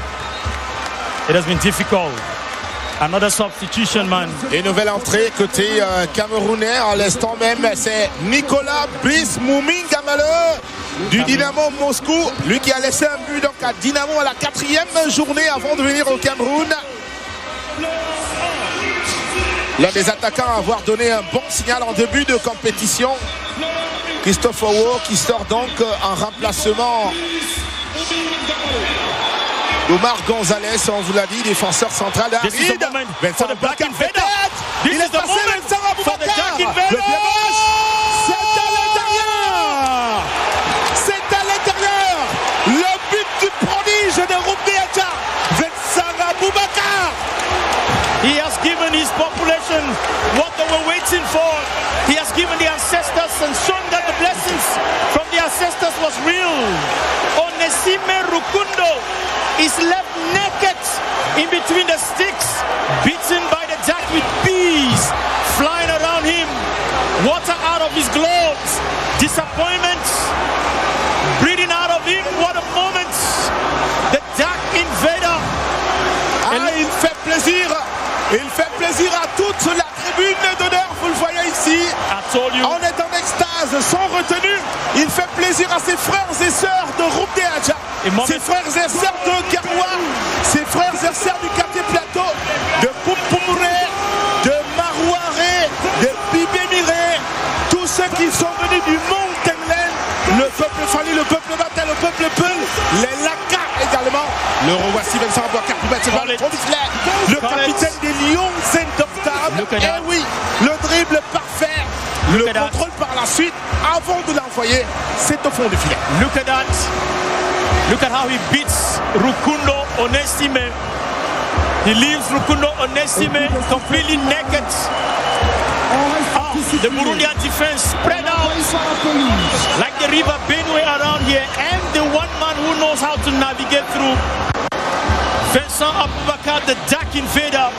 It has been difficult. Another substitution, man. Et nouvelle entrée côté camerounais à l'instant même, c'est Nicolas Brice Moumingamale du Dynamo Moscou. Lui qui a laissé un but donc à Dynamo à la 4e journée avant de venir au Cameroun. L'un des attaquants à avoir donné un bon signal en début de compétition. Christophe Owo qui sort donc en remplacement Omar Gonzalez, on vous l'a dit, défenseur central de This is the moment for the Black Invader. This is the moment for the Black Invader. C'est à l'intérieur. C'est à l'intérieur. Le but du prodige de Roubdiacha. Vincent Aboubakar. He has given his population what they were waiting for. He has given the ancestors and shown that the blessings from the ancestors was real. Onesime Rukundo is left naked in between the sticks, beaten by the jack with bees flying around him, water out of his gloves, disappointment breathing out of him. What a moment! The Dark Invader. Il fait plaisir. Il fait plaisir à toute la tribune d'honneur, vous le voyez ici. On est en extase, sans retenue. Il fait plaisir à ses frères et sœurs de Roubdiacha, ses frères et sœurs de Garoua, ses frères et sœurs du quartier Plateau, de Poumpoumré, de Marouaré, de Bibémiré, tous ceux qui sont venus du Mont Temlen, le peuple Fali, le peuple Bata, le peuple Peul, les Laka également. Le revoici Vincent Aboubakar pour mettre le fond du filet. Le capitaine des Lions indomptables. Et oui, le dribble parfait. Le contrôle par la suite avant de l'envoyer. C'est au fond du filet. Look at that. Look at how he beats Rukundo Onesime. He leaves Rukundo Onesime completely naked. The Burundian defense spread out like the river Benue around here, and the one man who knows how to navigate through. Vincent Aboubakar, the Dark Invader,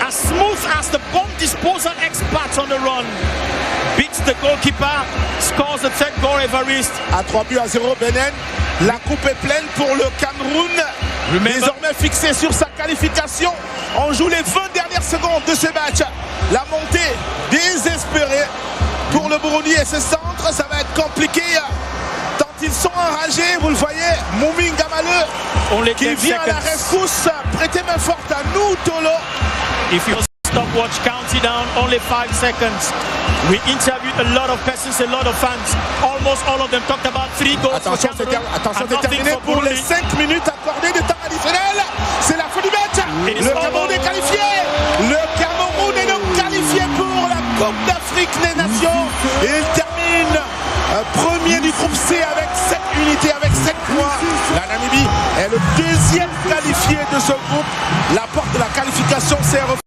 as smooth as the bomb disposal expert on the run, beats the goalkeeper, scores the third goal. Evariste. À 3-0 Benin, la coupe est pleine pour le Cameroun. Désormais fixé sur sa qualification. On joue les 20 dernières secondes de ce match. La montée désespérée pour le Burundi et ses centres, ça va être compliqué. Tant ils sont enragés, vous le voyez, Moumingamale qui vient à la rescousse, prêtez main forte à nous, Tolo. If you stopwatch counting down, only 5 seconds. We interviewed a lot of persons, a lot of fans. Almost all of them talked about 3 goals. Attention, c'est terminé pour les 5 minutes accordées de temps additionnel. C'est la fin du match. Le Cameroun est qualifié. Le Cameroun est donc qualifié pour la Coupe d'Afrique des Nations. Et il termine premier du groupe C avec 7 unités, avec 7 points. La Namibie est le deuxième qualifié de ce groupe. La porte de la qualification s'est